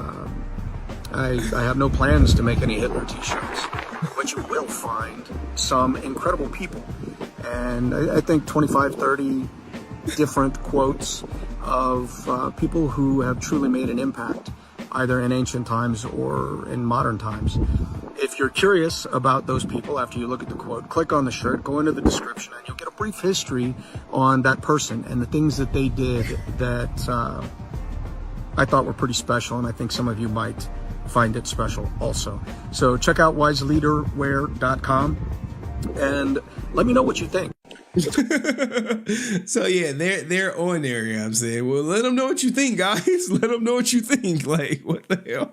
Speaker 5: I have no plans to make any Hitler t-shirts, but you will find some incredible people. And I think 25, 30 different quotes of people who have truly made an impact, either in ancient times or in modern times. If you're curious about those people after you look at the quote, click on the shirt, go into the description, and you'll get a brief history on that person and the things that they did that I thought were pretty special, and I think some of you might find it special also. So check out wiseleaderwear.com and let me know what you think.
Speaker 6: So yeah, they're on there, you know what I'm saying? Well, let them know what you think, guys. Let them know what you think. Like, what the hell?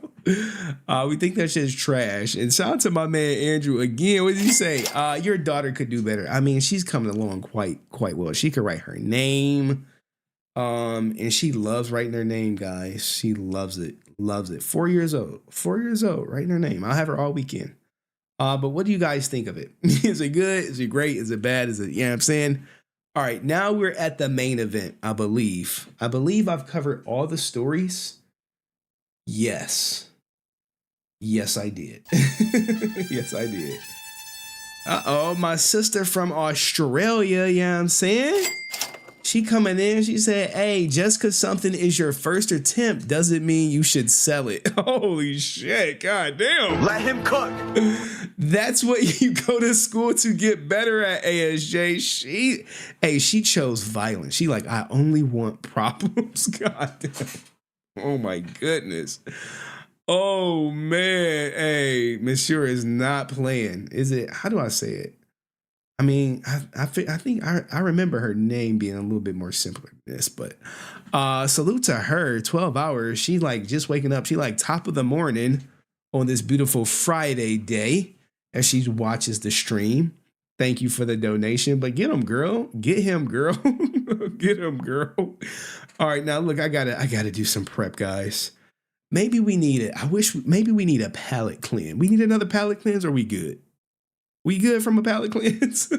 Speaker 6: We think that shit's trash. And shout out to my man Andrew again. What did he say? Your daughter could do better. I mean, she's coming along quite well. She could write her name. And she loves writing her name, guys. She loves it. 4 years old, writing her name. I'll have her all weekend. But what do you guys think of it? Is it good? Is it great? Is it bad? Is it, you know what I'm saying? All right, now we're at the main event, I believe. I believe I've covered all the stories. Yes. Yes, I did. Yes, I did. Uh-oh, my sister from Australia, you know what I'm saying? She coming in, she said, hey, just because something is your first attempt doesn't mean you should sell it. Holy shit, god damn.
Speaker 15: Let him cook.
Speaker 6: That's what you go to school to get better at, ASJ. She chose violence. She like, I only want problems. God damn. Oh my goodness. Oh man. Hey, Monsieur is not playing. Is it, how do I say it? I mean, I think I remember her name being a little bit more simpler than this, but salute to her. 12 hours. She like just waking up. She like top of the morning on this beautiful Friday day as she watches the stream. Thank you for the donation, but get him, girl. Get him, girl. Get him, girl. All right, now look, I gotta do some prep, guys. Maybe we need it. Maybe we need a palate cleanse. We need another palate cleanse, or we good? We good from a palate cleanse?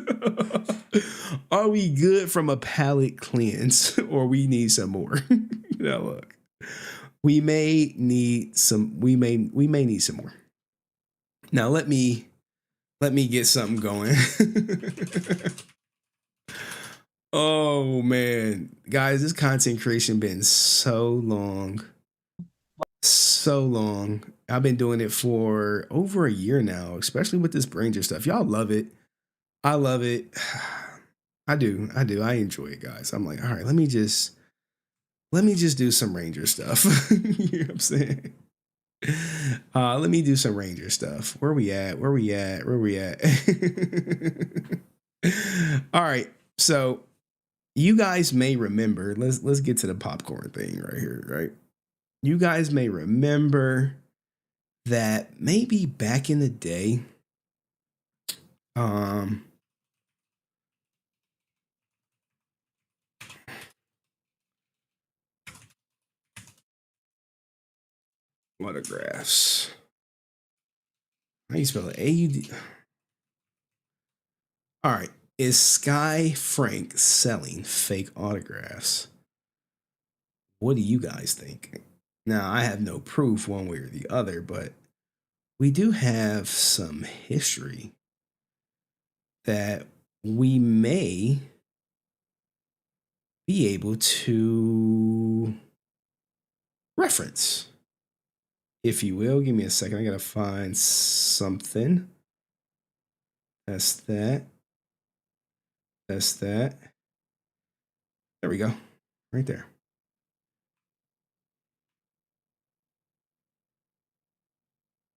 Speaker 6: Are we good from a palate cleanse, or we need some more? Now look, we may need some. We may need some more. Now let me get something going. Oh man, guys, this content creation been so long. I've been doing it for over a year now, especially with this Ranger stuff. Y'all love it. I love it. I do. I enjoy it, guys. I'm like, all right, let me just do some Ranger stuff. You know what I'm saying? Let me do some Ranger stuff. Where we at? All right. So you guys may remember, let's get to the popcorn thing right here, right? You guys may remember that maybe back in the day, autographs. How do you spell it? A-U-D. All right. Is Skye Frank selling fake autographs? What do you guys think? Now, I have no proof one way or the other, but we do have some history that we may be able to reference, if you will. Give me a second. I got to find something. That's that. There we go. Right there.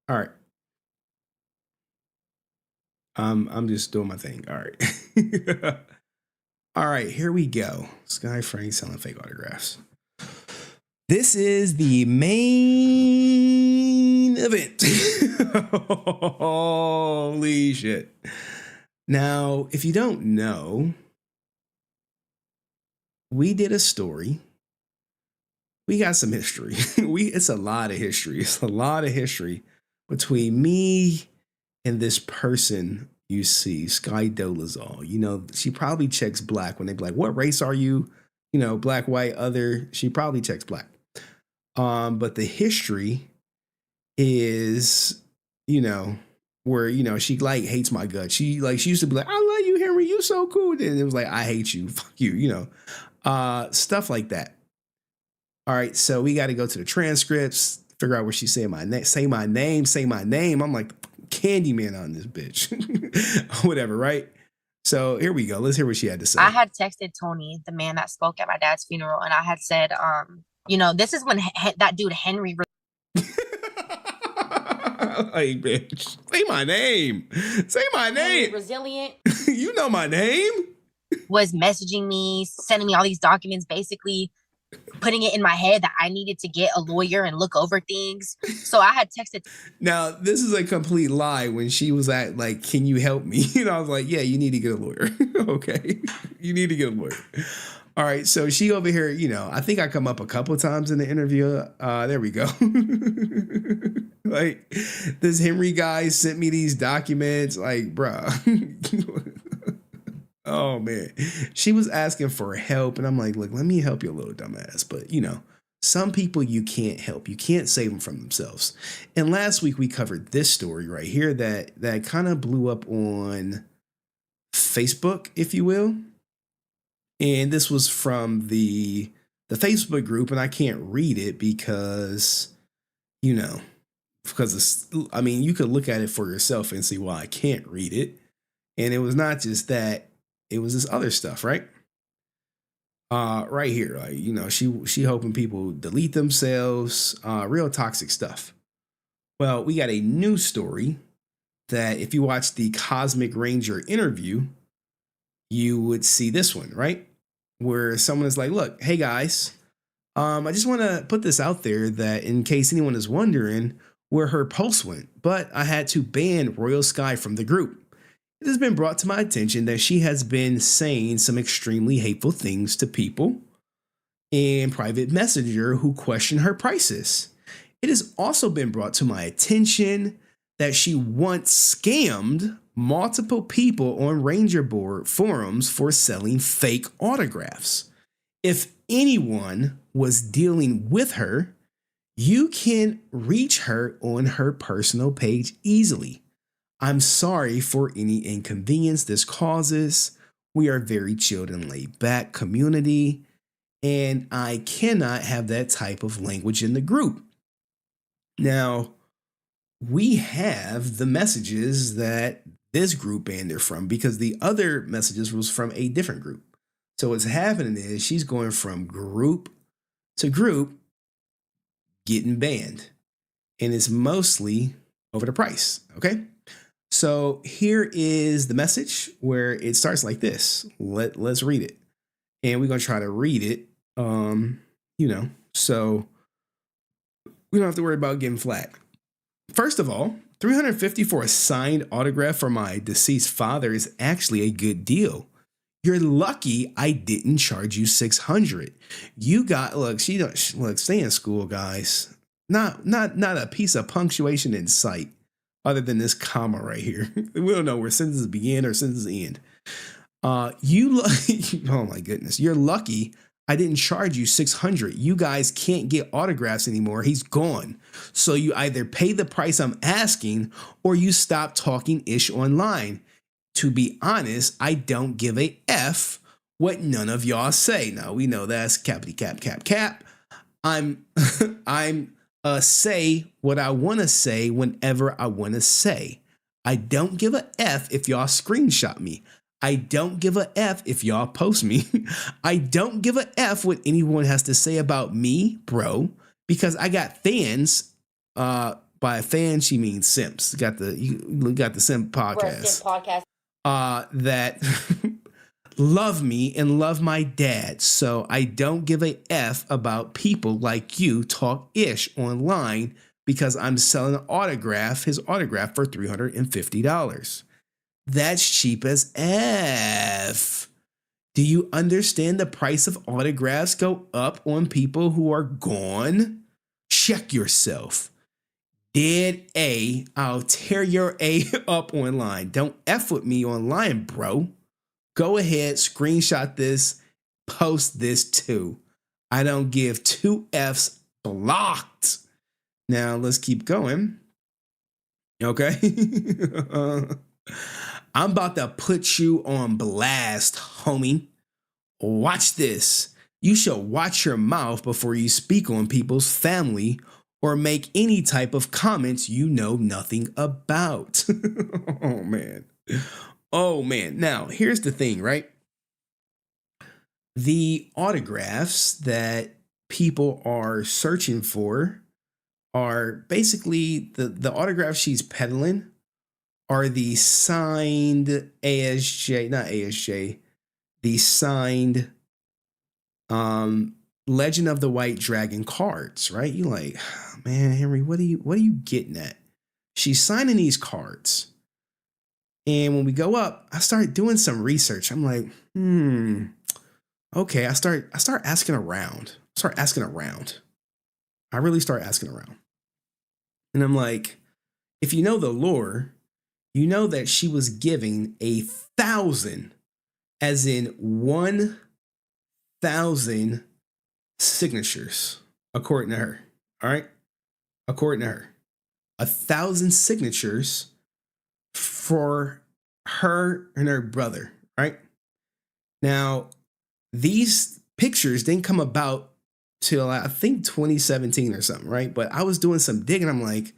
Speaker 6: All right. I'm just doing my thing. All right. All right, here we go. Skye Frank selling fake autographs. This is the main event. Holy shit. Now, if you don't know, we did a story. We got some history. It's a lot of history. It's a lot of history between me and this person you see, Skye Dolezal. You know, she probably checks black when they be like, what race are you? You know, black, white, other. She probably checks black. But the history is, you know, where, you know, she like hates my gut. She used to be like, I love you, Henry. You so cool. Then it was like, I hate you. Fuck you. You know, stuff like that. All right. So we got to go to the transcripts, figure out where she's saying my name, say my name. I'm like Candyman on this bitch. Whatever. Right. So here we go. Let's hear what she had to say.
Speaker 7: I had texted Tony, the man that spoke at my dad's funeral, and I had said, you know, this is when that dude Henry.
Speaker 6: Hey, bitch, say my name. Say my name.
Speaker 7: Resilient.
Speaker 6: You know my name.
Speaker 7: Was messaging me, sending me all these documents, basically putting it in my head that I needed to get a lawyer and look over things. So I had texted.
Speaker 6: Now, this is a complete lie. When she was at like, can you help me? You know, I was like, yeah, you need to get a lawyer. Okay. You need to get a lawyer. All right. So she over here, you know, I think I come up a couple times in the interview. There we go. Like, this Henry guy sent me these documents. Like, bruh. Oh man, she was asking for help, and I'm like, look, let me help you a little, dumbass. But some people you can't help. You can't save them from themselves. And last week we covered this story right here that kind of blew up on Facebook, if you will. And this was from the Facebook group, and I can't read it because you could look at it for yourself and see why I can't read it. And it was not just that, it was this other stuff, right? Right here, she hoping people delete themselves, real toxic stuff. Well, we got a new story that if you watch the Cosmic Ranger interview, you would see this one, right? Where someone is like, look, hey guys, I just want to put this out there that in case anyone is wondering where her post went, but I had to ban Royal Skye from the group. It has been brought to my attention that she has been saying some extremely hateful things to people in private messenger who question her prices. It has also been brought to my attention that she once scammed multiple people on Ranger Board forums for selling fake autographs. If anyone was dealing with her, you can reach her on her personal page easily. I'm sorry for any inconvenience this causes. We are very chilled and laid back community, and I cannot have that type of language in the group. Now, we have the messages that this group banned her from because the other messages was from a different group. So what's happening is she's going from group to group getting banned, and it's mostly over the price, okay? So here is the message where it starts like this. Let's read it. And we're going to try to read it, so we don't have to worry about getting flagged. First of all, $350 for a signed autograph for my deceased father is actually a good deal. You're lucky I didn't charge you $600. You got, stay in school, guys. Not a piece of punctuation in sight. Other than this comma right here. We don't know where sentences begin or sentences end. Oh my goodness. You're lucky I didn't charge you $600. You guys can't get autographs anymore. He's gone. So you either pay the price I'm asking or you stop talking ish online. To be honest, I don't give a F what none of y'all say. Now we know that's cappity cap. I'm say what I want to say whenever I want to say. I don't give a F if y'all screenshot me. I don't give a F if y'all post me. I don't give a F what anyone has to say about me, bro, because I got fans. By fans, she means simps. You got the Simp podcast. That love me and love my dad. So I don't give a F about people like you talk ish online because I'm selling his autograph for $350. That's cheap as F. Do you understand the price of autographs go up on people who are gone? Check yourself. Dead A, I'll tear your A up online. Don't F with me online, bro. Go ahead, screenshot this, post this too. I don't give two Fs. Blocked. Now let's keep going. Okay. I'm about to put you on blast, homie. Watch this. You should watch your mouth before you speak on people's family or make any type of comments you know nothing about. Oh, man. Oh, man. Now, here's the thing, right? The autographs that people are searching for are basically the autographs she's peddling are the signed ASJ, not ASJ, the signed Legend of the White Dragon cards, right? You like, man, Henry, what are you getting at? She's signing these cards. And when we go up, I start doing some research. I'm like, okay, I start asking around. I really start asking around. And I'm like, if you know the lore, you know that she was giving 1,000 as in 1,000 signatures, according to her. All right? According to her. 1,000 signatures for her and her brother, right? Now, these pictures didn't come about till I think 2017 or something, right? But I was doing some digging. I'm like,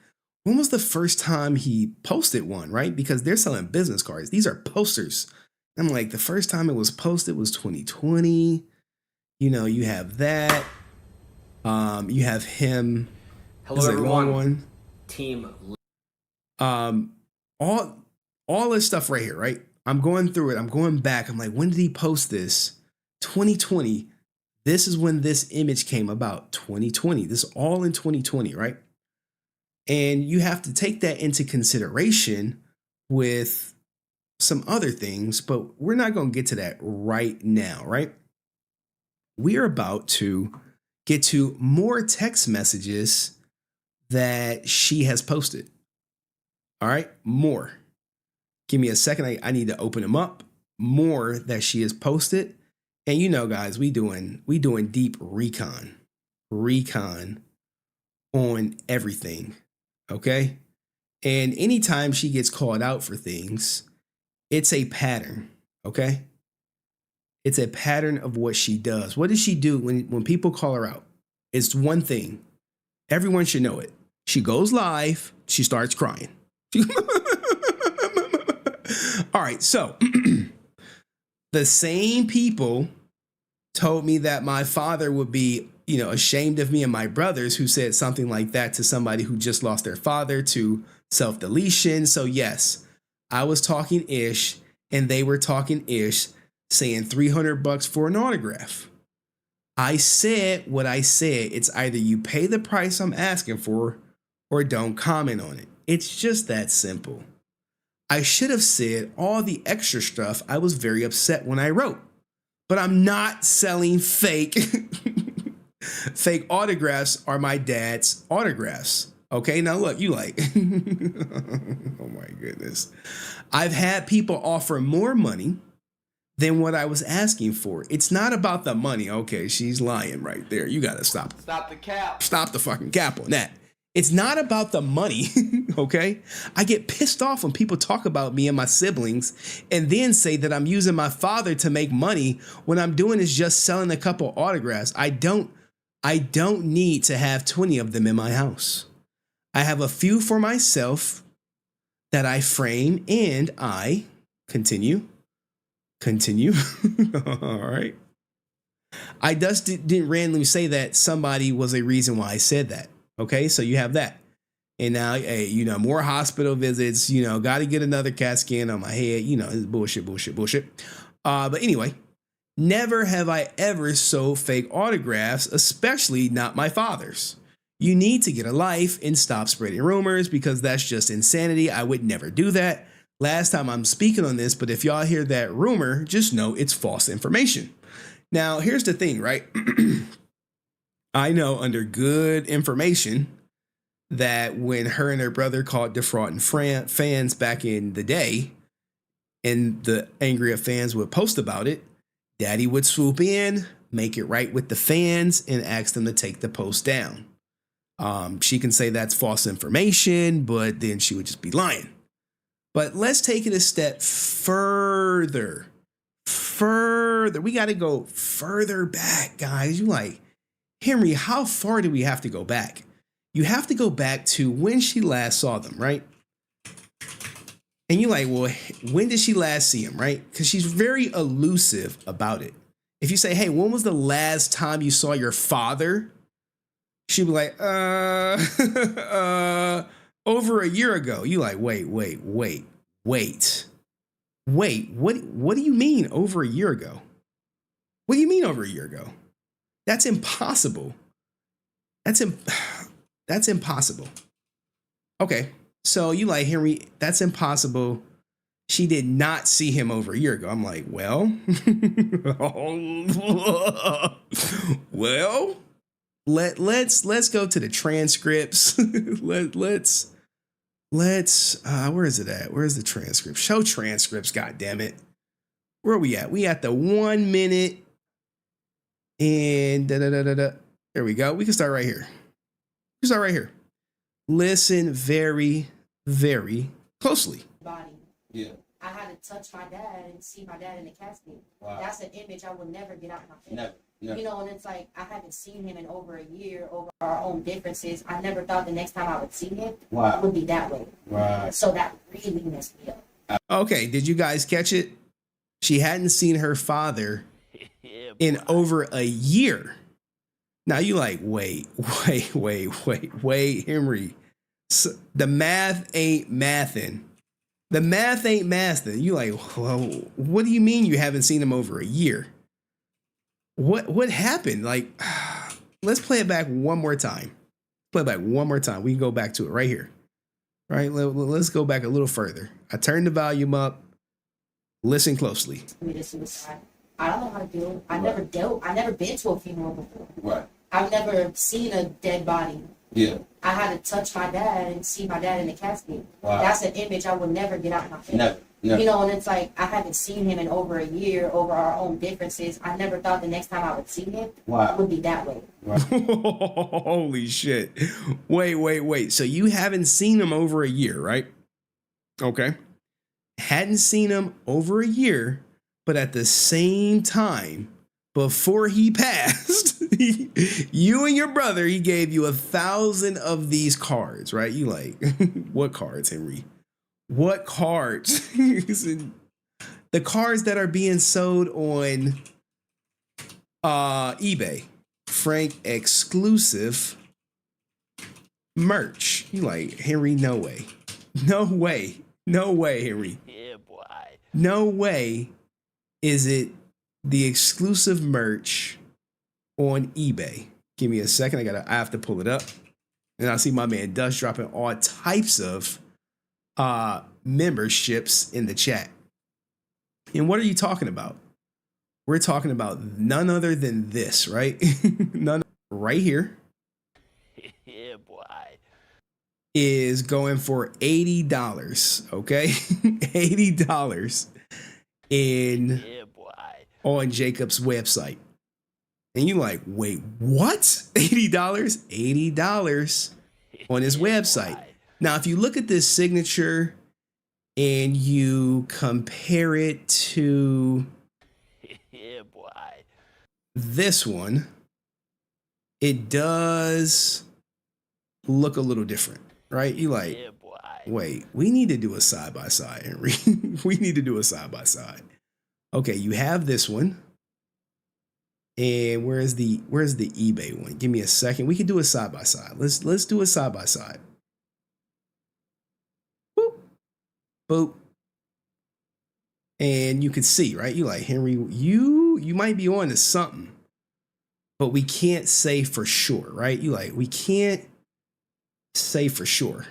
Speaker 6: when was the first time he posted one, right? Because they're selling business cards. These are posters. I'm like, the first time it was posted was 2020. You know, you have that. You have him.
Speaker 2: Hello, everyone. Team.
Speaker 6: All this stuff right here, right? I'm going through it. I'm going back. I'm like, when did he post this? 2020. This is when this image came about. 2020. This is all in 2020, right? And you have to take that into consideration with some other things, but we're not going to get to that right now, right? We are about to get to more text messages that she has posted. All right, more. Give me a second. I need to open them up. More that she has posted. And you know, guys, we doing deep recon on everything. Okay? And anytime she gets called out for things, it's a pattern. Okay? It's a pattern of what she does. What does she do when people call her out? It's one thing. Everyone should know it. She goes live. She starts crying. All right. So the same people told me that my father would be, ashamed of me and my brothers, who said something like that to somebody who just lost their father to self-deletion. So yes, I was talking ish and they were talking ish, saying $300 for an autograph. I said what I said. It's either you pay the price I'm asking for or don't comment on it. It's just that simple. I should have said all the extra stuff I was very upset when I wrote, but I'm not selling fake fake autographs are my dad's autographs. Okay, now look, you like, oh my goodness. I've had people offer more money than what I was asking for. It's not about the money. Okay, she's lying right there. You got to stop.
Speaker 2: Stop the cap.
Speaker 6: Stop the fucking cap on that. It's not about the money, okay? I get pissed off when people talk about me and my siblings and then say that I'm using my father to make money when I'm doing is just selling a couple autographs. I don't need to have 20 of them in my house. I have a few for myself that I frame and I continue. All right. I just didn't randomly say that somebody was a reason why I said that. Okay, so you have that. And now, hey, more hospital visits, got to get another CAT scan on my head. It's bullshit. But anyway, never have I ever sold fake autographs, especially not my father's. You need to get a life and stop spreading rumors because that's just insanity. I would never do that. Last time I'm speaking on this, but if y'all hear that rumor, just know it's false information. Now, here's the thing, right? I know under good information that when her and her brother caught defrauding fans back in the day, and the angrier fans would post about it, Daddy would swoop in, make it right with the fans, and ask them to take the post down. She can say that's false information, but then she would just be lying. But let's take it a step further. We got to go further back, guys. You like, Henry, how far do we have to go back? You have to go back to when she last saw them, right? And you're like, well, when did she last see him, right? Because she's very elusive about it. If you say, hey, when was the last time you saw your father? She'd be like, over a year ago. You like, wait. What do you mean over a year ago? What do you mean over a year ago? That's impossible. That's impossible. Okay, so you like, Henry, that's impossible. She did not see him over a year ago. I'm like, well, let's go to the transcripts. Let's where is it at? Where's the transcript? Show transcripts, god damn it. Where are we at? We at the 1 minute and There we go. We can start right here. We can start right here. Listen very, very closely.
Speaker 8: Body.
Speaker 6: Yeah.
Speaker 8: I had to touch my dad and see my dad in the casket.
Speaker 6: Wow.
Speaker 8: That's an image I will never get out of my head.
Speaker 6: Never.
Speaker 8: You know, and it's like I haven't seen him in over a year over our own differences. I never thought the next time I would see him it would be that way.
Speaker 6: Right.
Speaker 8: So that really messed me up.
Speaker 6: Okay, did you guys catch it? She hadn't seen her father in over a year. Now you like, wait, Henry. So the math ain't mathing. The math ain't mathing. You like, well, what do you mean you haven't seen him over a year? What happened? Like, let's play it back one more time. Play it back one more time. We can go back to it right here. Right? Let's go back a little further. I turned the volume up. Listen closely.
Speaker 8: Suicide. I don't know how to do it. I never been to a funeral before.
Speaker 6: Right.
Speaker 8: I've never seen a dead body.
Speaker 6: Yeah.
Speaker 8: I had to touch my dad and see my dad in the casket.
Speaker 6: Wow.
Speaker 8: That's an image I will never get out of my head.
Speaker 6: Never.
Speaker 8: You know, and it's like I haven't seen him in over a year over our own differences. I never thought the next time I would see him it would be that way.
Speaker 6: Holy shit. Wait. So you haven't seen him over a year, right? Okay. Hadn't seen him over a year, but at the same time, before he passed, you and your brother, he gave you 1,000 of these cards, right? You like, what cards, Henry? What cards? The cards that are being sold on eBay. Frank exclusive merch. You like, Henry, no way. No way, Henry.
Speaker 23: Yeah, boy.
Speaker 6: No way is it the exclusive merch on eBay. Give me a second. I have to pull it up. And I see my man Dust dropping all types of memberships in the chat. And what are you talking about? We're talking about none other than this, right? Right here.
Speaker 23: Yeah, boy.
Speaker 6: Is going for $80, okay? $80 in on Jacob's website. And you like, wait, what? $80? $80 on his website. Now, if you look at this signature and you compare it to this one, it does look a little different, right? You like, wait, we need to do a side-by-side, Henry. We need to do a side-by-side. Okay, you have this one. And where's the eBay one? Give me a second. We can do a side-by-side. Let's do a side-by-side. Boop. Boop. And you can see, right? You like, Henry, you might be on to something, but we can't say for sure, right? You like, we can't say for sure.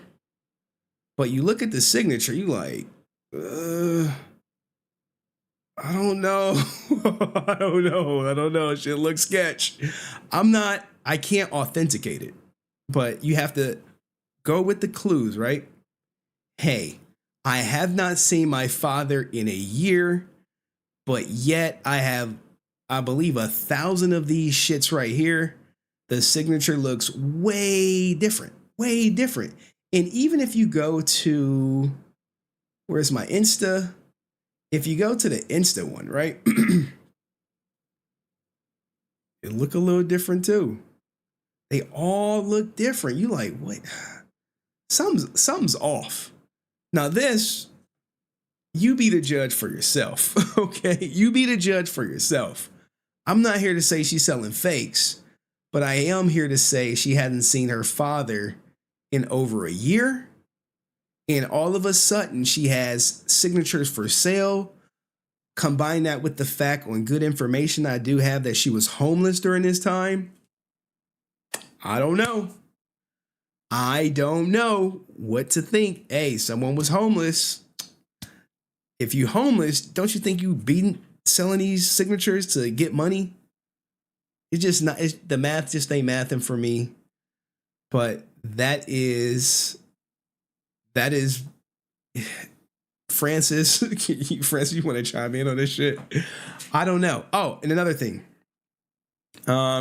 Speaker 6: But you look at the signature, you like, I don't know. I don't know. Shit looks sketch. I can't authenticate it, but you have to go with the clues, right? Hey, I have not seen my father in a year, but yet I believe 1,000 of these shits right here. The signature looks way different. And even if you go to, where's my Insta? If you go to the Insta one, right? It look a little different too. They all look different. You like, what? Something's off. Now this, you be the judge for yourself, okay? You be the judge for yourself. I'm not here to say she's selling fakes, but I am here to say she hadn't seen her father in over a year. And all of a sudden, she has signatures for sale. Combine that with the fact on good information I do have that she was homeless during this time. I don't know. I don't know what to think. Hey, someone was homeless. If you homeless, don't you think you be selling these signatures to get money? It's just not, the math just ain't mathing for me. But that is Francis, Francis, you want to chime in on this shit? I don't know. Oh, and another thing.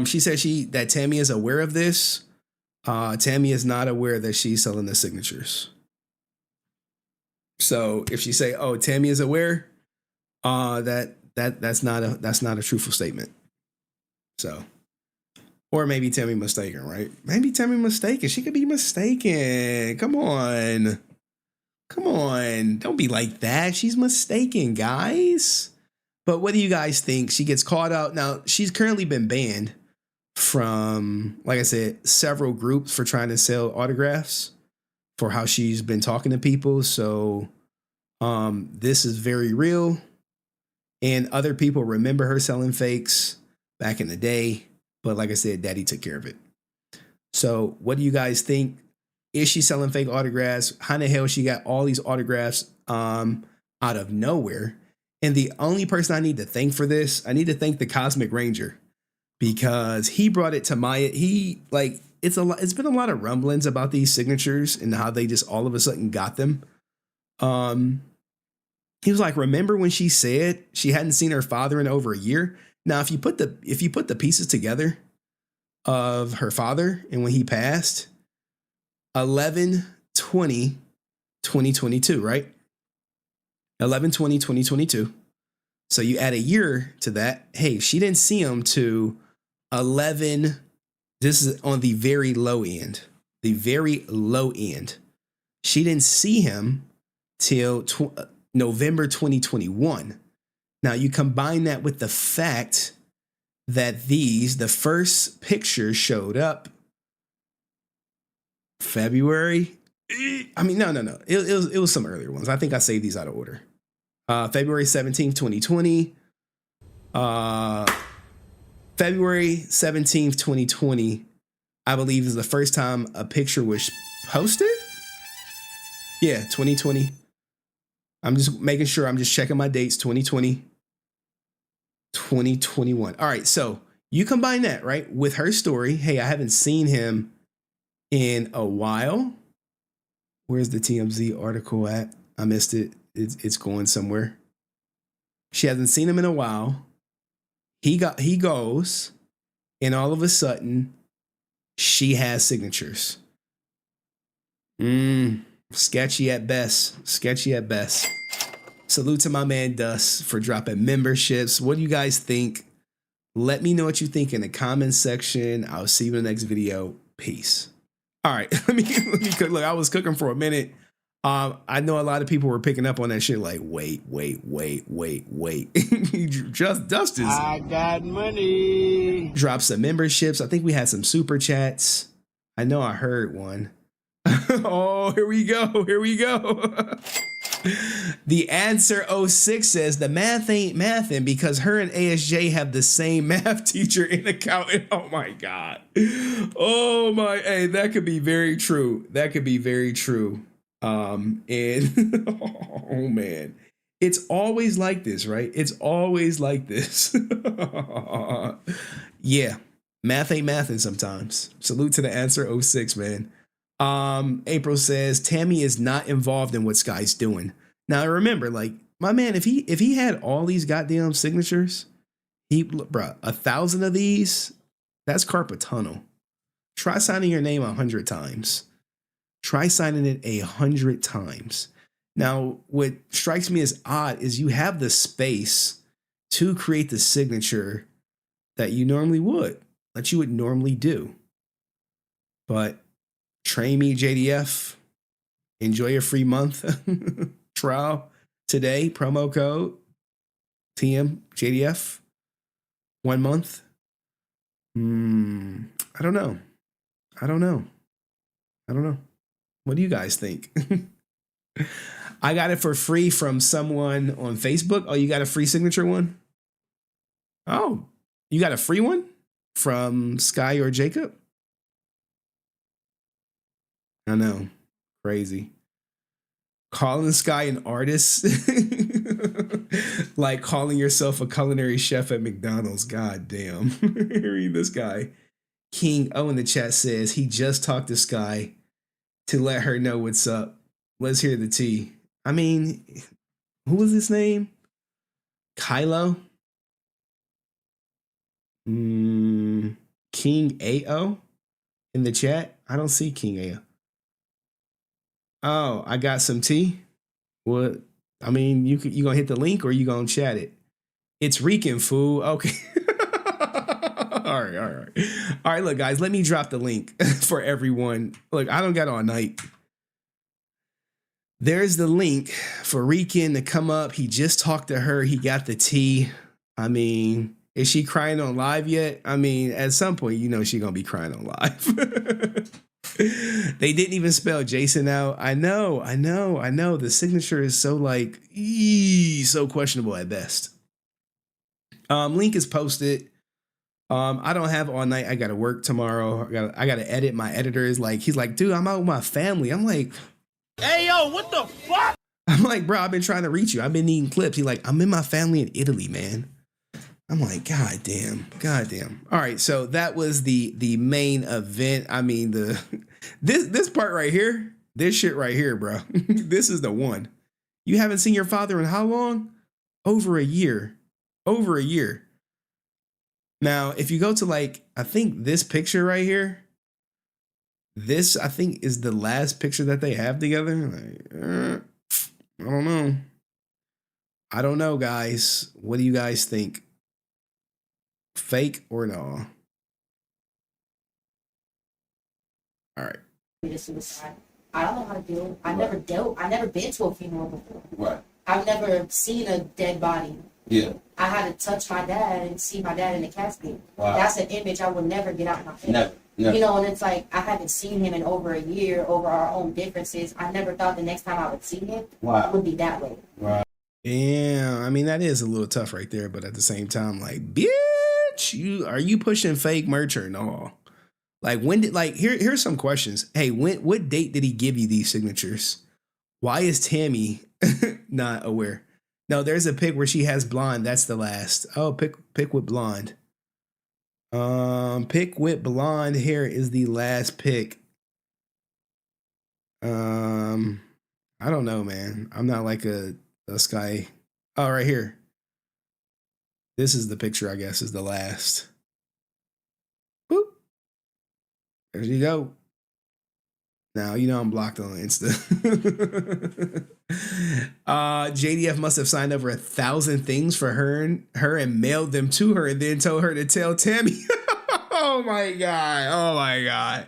Speaker 6: She said that Tammy is aware of this. Tammy is not aware that she's selling the signatures. So if she say, "Oh, Tammy is aware," that's not a truthful statement. So, or maybe Tammy mistaken, right? Maybe Tammy mistaken. She could be mistaken. Come on, don't be like that. She's mistaken, guys. But what do you guys think? She gets caught out. Now, she's currently been banned from, like I said, several groups for trying to sell autographs for how she's been talking to people. So this is very real. And other people remember her selling fakes back in the day. But like I said, Daddy took care of it. So what do you guys think? Is she selling fake autographs? How the hell she got all these autographs out of nowhere? And the only person I need to thank for this, I need to thank the Cosmic Ranger, because he brought it to my, it's been a lot of rumblings about these signatures and how they just all of a sudden got them. He was like, remember when she said she hadn't seen her father in over a year? Now, if you put the pieces together of her father and when he passed, 11/20/2022, right? 11/20/2022. So you add a year to that. Hey, she didn't see him to 11. This is on the very low end. The very low end. She didn't see him till November 2021. Now you combine that with the fact that the first picture showed up February. I mean, no. It was some earlier ones. I think I saved these out of order. February 17th, 2020. February 17th, 2020, I believe is the first time a picture was posted. Yeah, 2020. I'm just making sure, I'm just checking my dates. 2020, 2021. All right, so you combine that, right, with her story. Hey, I haven't seen him in a while. Where's the TMZ article at? I missed it. It's going somewhere. She hasn't seen him in a while. He goes, and all of a sudden, she has signatures. Sketchy at best. Sketchy at best. Salute to my man Dust for dropping memberships. What do you guys think? Let me know what you think in the comments section. I'll see you in the next video. Peace. All right, let me cook. Look, I was cooking for a minute. I know a lot of people were picking up on that shit. Like, wait. Just Dustin.
Speaker 1: I got money.
Speaker 6: Drop some memberships. I think we had some super chats. I know I heard one. Oh, here we go. The answer 06 says the math ain't mathin' because her and ASJ have the same math teacher and accountant. Oh my God. Oh my, hey, that could be very true. And oh man, it's always like this, right? It's always like this. Yeah, math ain't mathin' sometimes. Salute to the answer 06, man. April says Tammy is not involved in what Skye's doing. Now remember, like, my man, if he had all these goddamn signatures, bruh, 1,000 of these, that's carpal tunnel. Try signing your name 100 times. Try signing it 100 times. Now, what strikes me as odd is you have the space to create the signature that you normally would normally do. But train me, JDF. Enjoy your free month trial today. Promo code TM JDF. 1 month. I don't know. What do you guys think? I got it for free from someone on Facebook. Oh, you got a free signature one? Oh, you got a free one from Skye or Jacob? I know. Crazy. Calling Skye an artist. Like calling yourself a culinary chef at McDonald's. God damn. Read this guy. King O in the chat says he just talked to Skye to let her know what's up. Let's hear the tea. I mean, who was his name? Kylo? King AO in the chat? I don't see King AO. Oh, I got some tea. What? I mean, you gonna hit the link or you gonna chat it? It's Rican, fool. Okay. All right. Look, guys, let me drop the link for everyone. Look, I don't got all night. There's the link for Rican to come up. He just talked to her. He got the tea. I mean, is she crying on live yet? I mean, at some point, you know she's gonna be crying on live. They didn't even spell Jason out. I know. The signature is so like so questionable at best. Link is posted. I don't have all night. I gotta work tomorrow. I gotta edit. My editor is like, he's like, dude, I'm out with my family. I'm like,
Speaker 16: Hey, yo, what the fuck?
Speaker 6: I'm like, bro, I've been trying to reach you. I've been needing clips. He's like, I'm in my family in Italy, man. I'm like, God damn. All right, so that was the main event. I mean, this part right here, this shit right here, bro. This is the one. You haven't seen your father in how long? Over a year. Now, if you go to like, I think this picture right here, this I think is the last picture that they have together. Like, I don't know, guys. What do you guys think? Fake or no? All right.
Speaker 8: Suicide. I don't know how to deal. I never been to a funeral before.
Speaker 9: Right.
Speaker 8: I've never seen a dead body.
Speaker 9: Yeah.
Speaker 8: I had to touch my dad and see my dad in the casket.
Speaker 9: Wow.
Speaker 8: That's an image I will never get out of my head.
Speaker 9: Never.
Speaker 8: You know, and it's like I haven't seen him in over a year over our own differences. I never thought the next time I would see him would be that way.
Speaker 9: Right.
Speaker 6: Yeah, I mean that is a little tough right there, but at the same time, like, bitch, are you pushing fake merch or no? Like, when did here's some questions. Hey, what date did he give you these signatures? Why is Tammy not aware? No, there's a pic where she has blonde. That's the last. Oh, pic with blonde. Pic with blonde hair is the last pic. I don't know, man. I'm not like a Skye. Oh, right here. This is the picture, I guess, is the last. Boop. There you go. Now, you know I'm blocked on Insta. JDF must have signed over 1,000 things for her and mailed them to her and then told her to tell Tammy. Oh my God.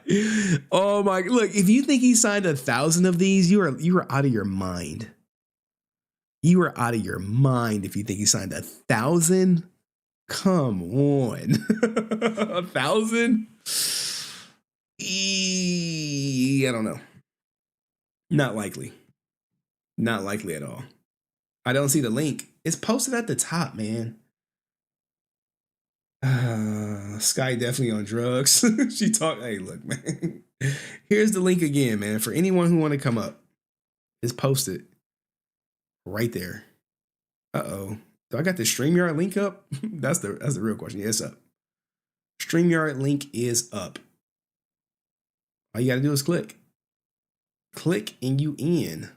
Speaker 6: Look, if you think he signed 1,000 of these, you are out of your mind. You are out of your mind if you think he signed 1,000. Come on. 1,000? I don't know. Not likely at all. I don't see the link. It's posted at the top, man. Skye definitely on drugs. She talked. Hey, look, man. Here's the link again, man. For anyone who want to come up, it's posted right there. Uh-oh. Do I got the StreamYard link up? That's the real question. Yeah, it's up. StreamYard link is up. All you got to do is click. Click and you in.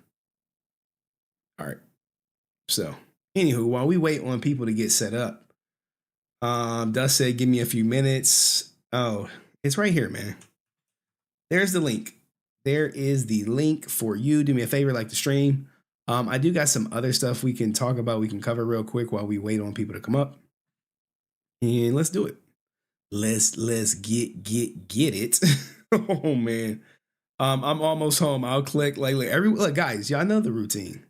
Speaker 6: All right. So, anywho, while we wait on people to get set up, Dust said, give me a few minutes. Oh, it's right here, man. There's the link. There is the link for you. Do me a favor, like the stream. I do got some other stuff we can talk about. We can cover real quick while we wait on people to come up. And let's do it. Let's get it. Oh man. I'm almost home. I'll click look, guys, y'all know the routine.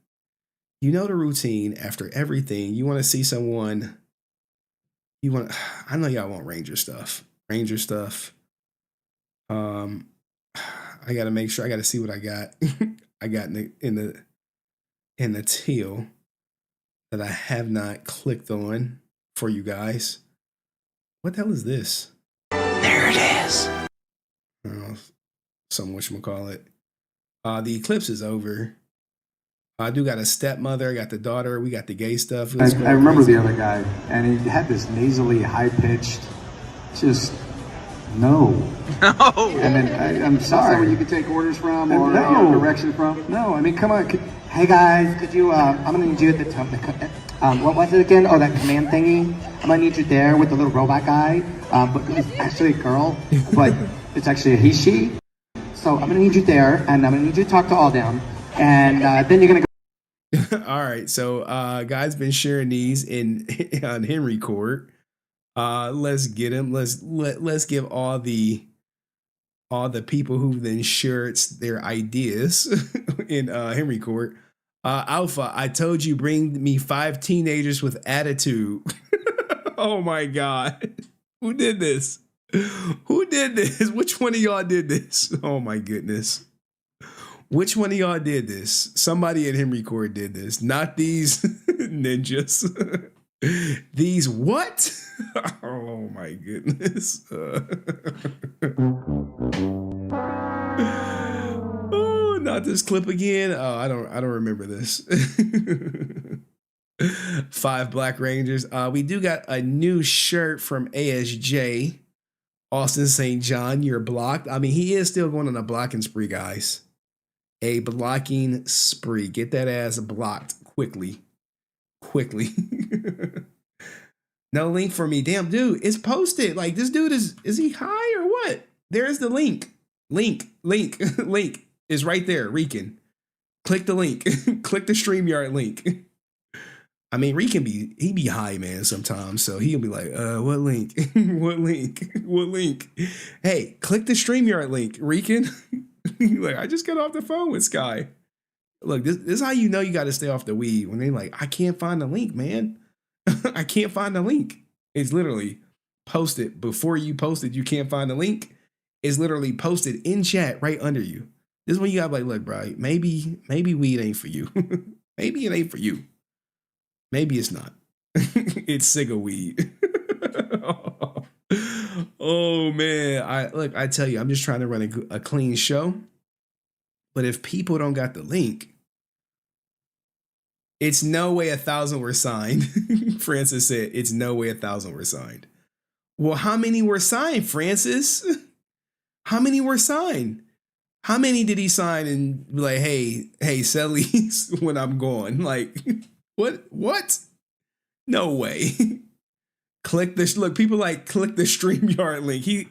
Speaker 6: You know the routine after everything. You want to see someone. I know y'all want Ranger stuff. I gotta make sure. I gotta see what I got. I got in the teal that I have not clicked on for you guys. What the hell is this?
Speaker 12: There it is.
Speaker 6: Some whatchamacallit. The eclipse is over. I do got a stepmother, I got the daughter, we got the gay stuff.
Speaker 10: I remember the other guy, and he had this nasally, high-pitched, just
Speaker 15: No.
Speaker 1: No.
Speaker 15: And then I'm sorry.
Speaker 1: Someone you can take orders from or direction from?
Speaker 15: No, I mean, come on. Hey guys, could you? I'm gonna need you at the top. What was it again? Oh, that command thingy. I'm gonna need you there with the little robot guy. But it's actually a girl, but it's actually a he/she. So I'm gonna need you there, and I'm gonna need you to talk to all them, and then you're gonna go.
Speaker 6: All right, so guys been sharing these on Henry Court. Let's get him. Let's give all the people who then shared their ideas in Henry Court. Alpha, I told you bring me 5 teenagers with attitude. Oh my God. Who did this? Who did this? Which one of y'all did this? Oh my goodness. Which one of y'all did this? Somebody at Henry Court did this. Not these ninjas. These what? Oh my goodness. Oh, not this clip again. Oh, I don't remember this. 5 Black Rangers. We do got a new shirt from ASJ. Austin St. John, you're blocked. I mean, he is still going on a blocking spree, guys. A blocking spree. Get that ass blocked quickly. Quickly. No link for me. Damn, dude, it's posted. Like, this dude is he high or what? There's the link. Link is right there. Rican. Click the link. Click the StreamYard link. I mean, Rican he be high, man, sometimes. So he'll be like, what link? What link? What link? Hey, click the StreamYard link, Rican. Like, I just got off the phone with Skye. Look, this is how you know you got to stay off the weed. When they like, I can't find the link, man. I can't find the link. It's literally posted before you posted. You can't find the link. It's literally posted in chat right under you. This is when you got to be like, look, bro, maybe weed ain't for you. Maybe it ain't for you. Maybe it's not. It's cigar weed. Oh man, I tell you, I'm just trying to run a clean show. But if people don't got the link, it's no way 1,000 were signed. Francis said, it's no way 1,000 were signed. Well, how many were signed, Francis? How many were signed? How many did he sign and be like, hey, sell these when I'm gone? Like, what? No way. Click this. Look, people like click the StreamYard link.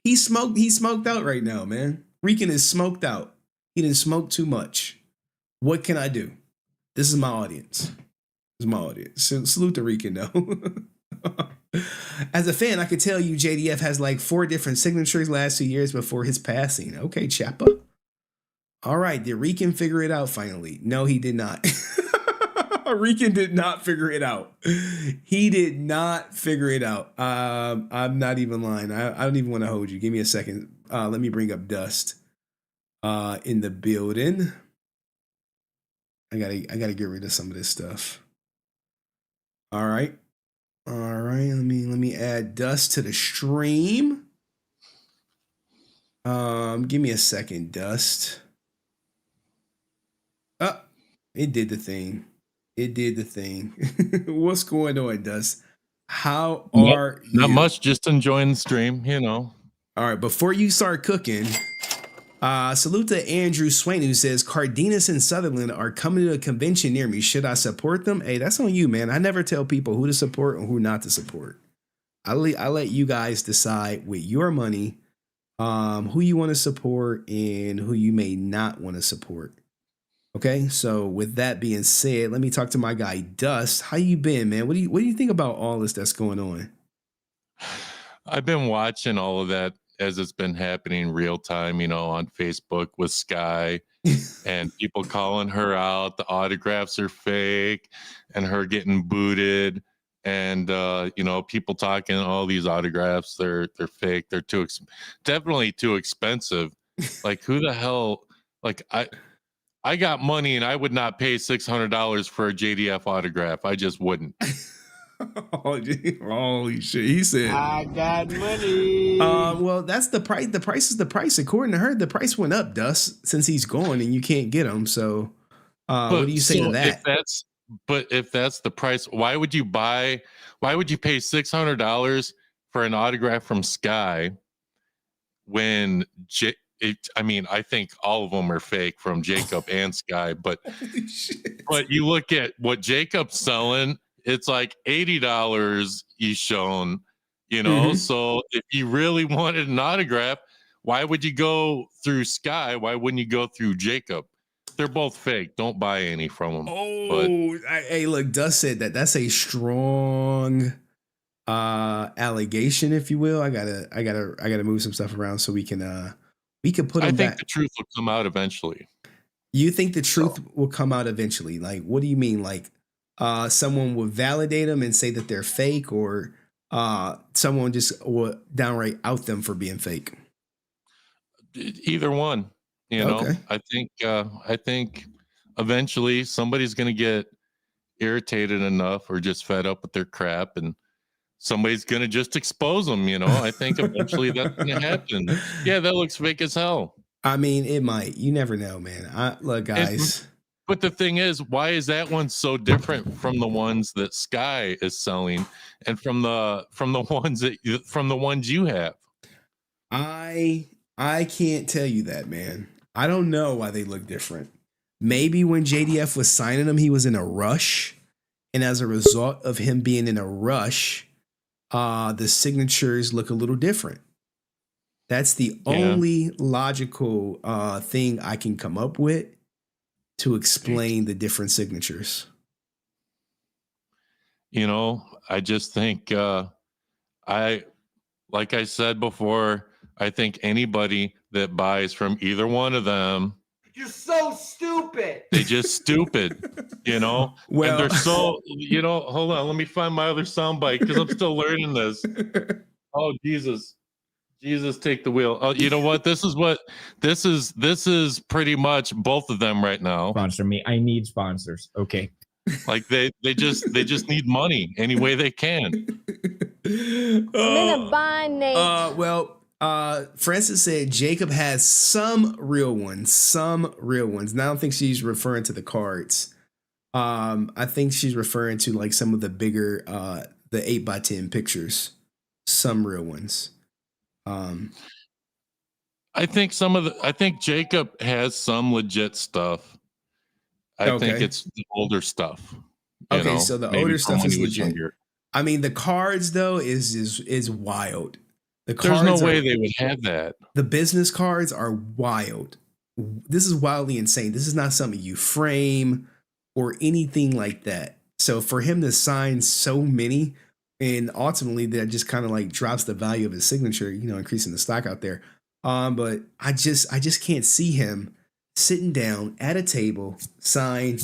Speaker 6: He's smoked out right now, man. Rican is smoked out. He didn't smoke too much. What can I do? This is my audience. This is my audience. Salute to Rican, though. As a fan, I could tell you JDF has like 4 different signatures last 2 years before his passing. Okay, Chappa. All right, did Rican figure it out finally? No, he did not. Rican did not figure it out. He did not figure it out. I'm not even lying. I don't even want to hold you. Give me a second. Let me bring up Dust in the building. I gotta get rid of some of this stuff. All right. Let me add Dust to the stream. Give me a second, Dust. Oh, it did the thing. It did the thing. What's going on, Dust? How are you?
Speaker 9: Not much, just enjoying the stream, you know.
Speaker 6: All right, before you start cooking, salute to Andrew Swain, who says Cardenas and Sutherland are coming to a convention near me. Should I support them? Hey, that's on you, man. I never tell people who to support and who not to support. I let you guys decide with your money who you want to support and who you may not want to support. Okay, so with that being said, let me talk to my guy Dust. How you been, man? What do you think about all this that's going on?
Speaker 9: I've been watching all of that as it's been happening real time, you know, on Facebook with Skye and people calling her out. The autographs are fake and her getting booted. And, you know, people talking all these autographs, they're fake. They're definitely too expensive. Like, who the hell, like, I got money and I would not pay $600 for a JDF autograph. I just wouldn't.
Speaker 6: Holy shit. He said,
Speaker 1: I got money.
Speaker 6: Well, that's the price. The price is the price. According to her, the price went up, Dust, since he's gone and you can't get him. So what do you say to that?
Speaker 9: If that's the price, why would you pay $600 for an autograph from Skye when I think all of them are fake from Jacob and Skye, but you look at what Jacob's selling, it's like $80 he's shown, you know.
Speaker 6: Mhm.
Speaker 9: So if you really wanted an autograph, why would you go through Skye? Why wouldn't you go through Jacob? They're both fake. Don't buy any from them.
Speaker 6: Oh, hey, look, Dust said that. That's a strong allegation, if you will. I gotta move some stuff around so we can put
Speaker 9: I
Speaker 6: them
Speaker 9: think
Speaker 6: back.
Speaker 9: the truth will come out eventually.
Speaker 6: You think the truth will come out eventually? Like, what do you mean? Like, someone will validate them and say that they're fake, or someone just will downright out them for being fake?
Speaker 9: Either one, you know.
Speaker 6: Okay.
Speaker 9: I think eventually somebody's going to get irritated enough or just fed up with their crap, and somebody's going to just expose them, you know. I think eventually that's going to happen. Yeah, that looks fake as hell.
Speaker 6: I mean, it might. You never know, man. Look, guys.
Speaker 9: But the thing is, why is that one so different from the ones that Skye is selling, and from the ones you have?
Speaker 6: I can't tell you that, man. I don't know why they look different. Maybe when JDF was signing them, he was in a rush, and as a result of him being in a rush, the signatures look a little different. That's the only logical thing I can come up with to explain the different signatures.
Speaker 9: You know, I just think like I said before, I think anybody that buys from either one of them,
Speaker 12: You're so stupid.
Speaker 9: they just stupid, you know.
Speaker 6: Well,
Speaker 9: and they're so, you know. Hold on, let me find my other soundbite because I'm still learning this. Oh Jesus, take the wheel. Oh, you know what? This is pretty much both of them right now.
Speaker 10: Sponsor me. I need sponsors. Okay.
Speaker 9: Like they just need money any way they can.
Speaker 6: Francis said Jacob has some real ones. And I don't think she's referring to the cards. I think she's referring to like some of the bigger, the 8x10 pictures. Some real ones.
Speaker 9: I think Jacob has some legit stuff. I think it's the older stuff.
Speaker 6: Okay, so the older stuff is legit. I mean, the cards though is wild.
Speaker 9: There's no way they would have that.
Speaker 6: The business cards are wild. This is wildly insane. This is not something you frame or anything like that. So for him to sign so many, and ultimately that just kind of like drops the value of his signature, you know, increasing the stock out there. But I just can't see him sitting down at a table, sign,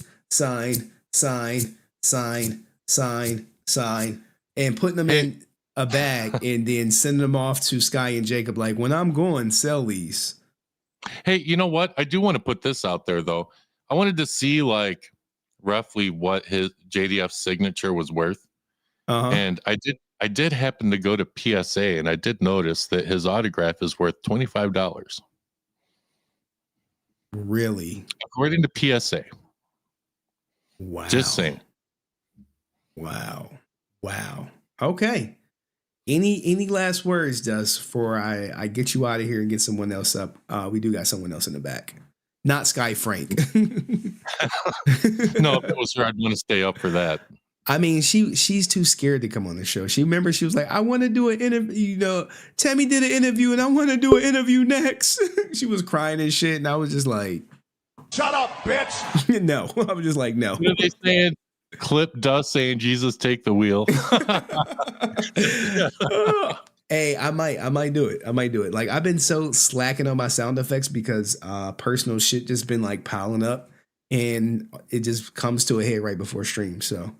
Speaker 6: and putting them in a bag and then sending them off to Skye and Jacob. Like, when I'm going, sell these.
Speaker 9: Hey, you know what? I do want to put this out there though. I wanted to see like roughly what his JDF signature was worth. And I did happen to go to PSA, and I did notice that his autograph is worth $25.
Speaker 6: Really?
Speaker 9: According to PSA.
Speaker 6: Wow.
Speaker 9: Just saying.
Speaker 6: Wow. Okay. Any last words, Dust, before I get you out of here and get someone else up? We do got someone else in the back. Not Skye Frank.
Speaker 9: No, if it was her, I'd want to stay up for that.
Speaker 6: I mean, she's too scared to come on the show. She was like, I want to do an interview. You know, Tammy did an interview and I want to do an interview next. She was crying and shit. And I was just like,
Speaker 12: shut up, bitch.
Speaker 6: No, I was just like, no.
Speaker 9: What are they saying? Clip Dust saying, Jesus, take the wheel.
Speaker 6: Hey, I might do it. Like, I've been so slacking on my sound effects because personal shit just been like piling up, and it just comes to a head right before stream. So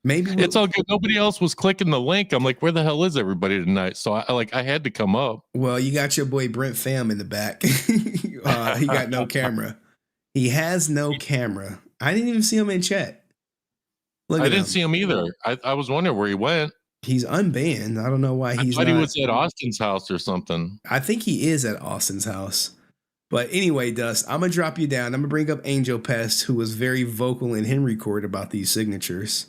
Speaker 6: maybe
Speaker 9: it's all good. Nobody else was clicking the link. I'm like, where the hell is everybody tonight? So I had to come up.
Speaker 6: Well, you got your boy Brent Pham in the back. He got no camera. He has no camera. I didn't even see him in chat.
Speaker 9: I didn't see him either. I was wondering where he went.
Speaker 6: He's unbanned. I don't know why he's
Speaker 9: I thought he was at Austin's house or something.
Speaker 6: I think he is at Austin's house. But anyway, Dust, I'm going to drop you down. I'm going to bring up Angel Pest, who was very vocal in Henry Court about these signatures.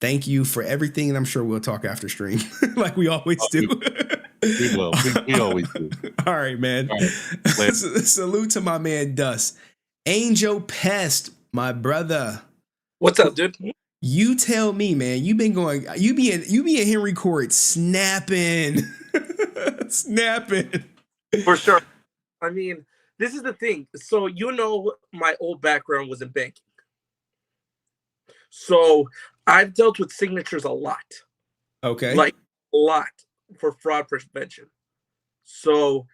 Speaker 6: Thank you for everything, and I'm sure we'll talk after stream, like we always do.
Speaker 9: We will. We always do.
Speaker 6: All right, man.
Speaker 9: All right.
Speaker 6: Salute to my man Dust. Angel Pest, my brother.
Speaker 17: What's up, dude?
Speaker 6: You tell me, man. You be in Henry Court snapping. Snapping.
Speaker 17: For sure. I mean, this is the thing. So my old background was in banking. So I've dealt with signatures a lot.
Speaker 6: Okay.
Speaker 17: Like a lot for fraud prevention. So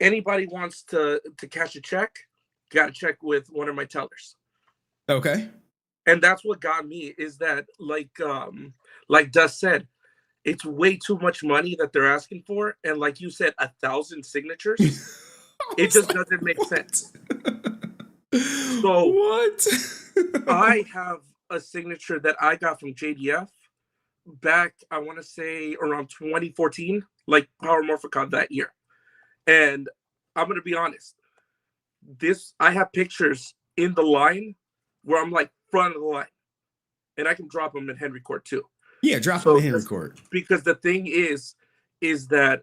Speaker 17: anybody wants to cash a check, got to check with one of my tellers.
Speaker 6: Okay.
Speaker 17: And that's what got me is that like Dust said, it's way too much money that they're asking for. And like you said, 1,000 signatures. It just doesn't make sense. So
Speaker 6: what?
Speaker 17: I have a signature that I got from JDF back, I want to say around 2014, like Power Morphicon that year. And I'm going to be honest. I have pictures in the line where I'm like front of the line. And I can drop them in Henry Court too.
Speaker 6: Yeah, drop them in Henry Court.
Speaker 17: Because the thing is that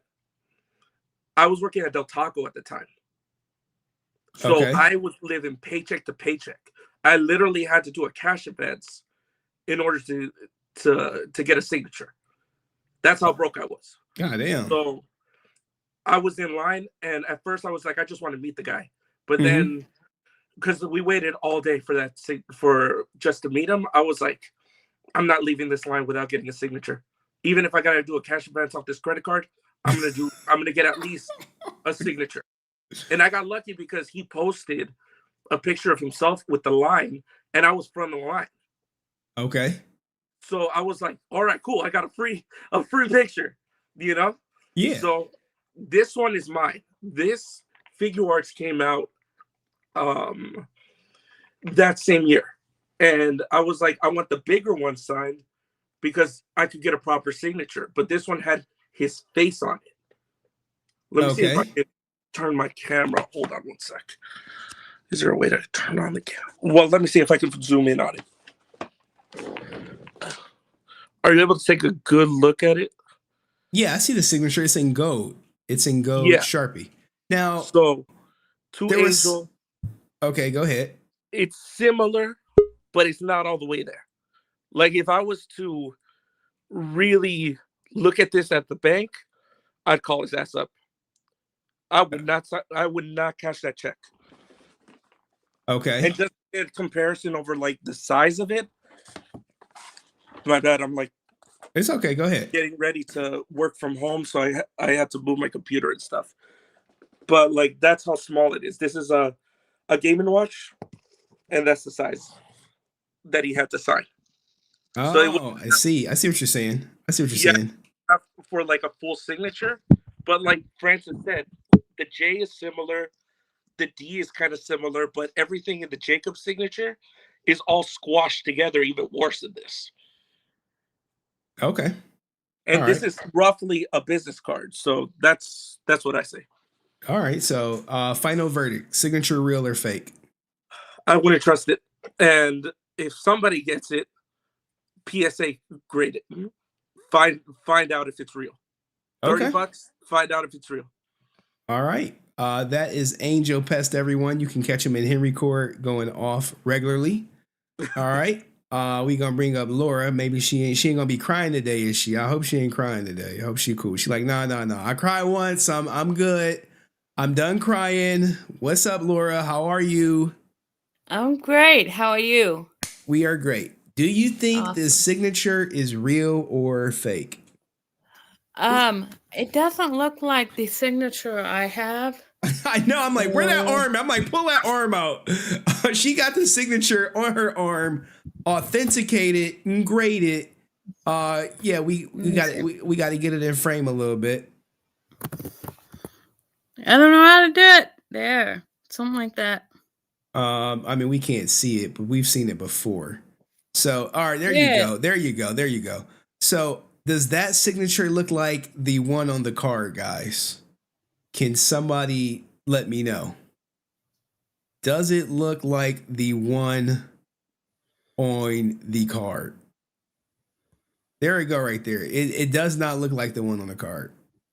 Speaker 17: I was working at Del Taco at the time. So I was living paycheck to paycheck. I literally had to do a cash advance in order to get a signature. That's how broke I was.
Speaker 6: God damn.
Speaker 17: So I was in line, and at first I was like, I just want to meet the guy. But then, because we waited all day for just to meet him, I was like, I'm not leaving this line without getting a signature. Even if I gotta do a cash advance off this credit card, I'm gonna get at least a signature. And I got lucky because he posted a picture of himself with the line, and I was from the line.
Speaker 6: Okay.
Speaker 17: So I was like, all right, cool. I got a free picture, Yeah. So this one is mine. This Figure Arts came out that same year. And I was like, I want the bigger one signed because I could get a proper signature. But this one had his face on it. Let me see if I can turn my camera. Hold on one sec. Is there a way to turn on the camera? Well, let me see if I can zoom in on it. Are you able to take a good look at it?
Speaker 6: Yeah, I see the signature. It's in gold. It's in gold Sharpie. Now,
Speaker 17: so to Angel.
Speaker 6: Okay, go ahead.
Speaker 17: It's similar, but it's not all the way there. Like if I was to really look at this at the bank, I'd call his ass up. I would not cash that check.
Speaker 6: Okay.
Speaker 17: And just in comparison over like the size of it, my bad. I'm like,
Speaker 6: it's okay. Go ahead.
Speaker 17: Getting ready to work from home, so I had to move my computer and stuff. But like that's how small it is. This is a Game & Watch, and that's the size that he had to sign.
Speaker 6: Oh, so I see what you're saying. Saying.
Speaker 17: For like a full signature, but like Francis said, the J is similar, the D is kind of similar, but everything in the Jacob signature is all squashed together, even worse than this.
Speaker 6: Okay.
Speaker 17: And this is roughly a business card, so that's what I say.
Speaker 6: All right. So, final verdict: signature, real or fake?
Speaker 17: I wouldn't trust it, and if somebody gets it, PSA grade it. Find out if it's real. $30. Find out if it's real.
Speaker 6: All right. That is Angel Pest, everyone. You can catch him in Henry Court going off regularly. All right. We gonna bring up Laura. Maybe she ain't gonna be crying today, is she? I hope she ain't crying today. I hope she cool. She like, no. I cried once. I'm good. I'm done crying. What's up, Laura? How are you?
Speaker 18: I'm great. How are you?
Speaker 6: We are great. Do you think this signature is real or fake?
Speaker 18: It doesn't look like the signature I have.
Speaker 6: I know. I'm like, where that arm? I'm like, pull that arm out. She got the signature on her arm, authenticated and graded. Yeah, we got to get it in frame a little bit.
Speaker 18: I don't know how to do it. There, something like that.
Speaker 6: I mean, we can't see it, but we've seen it before. So, all right, there you go. So, does that signature look like the one on the card, guys? Can somebody let me know? Does it look like the one on the card? There we go, right there. It does not look like the one on the card.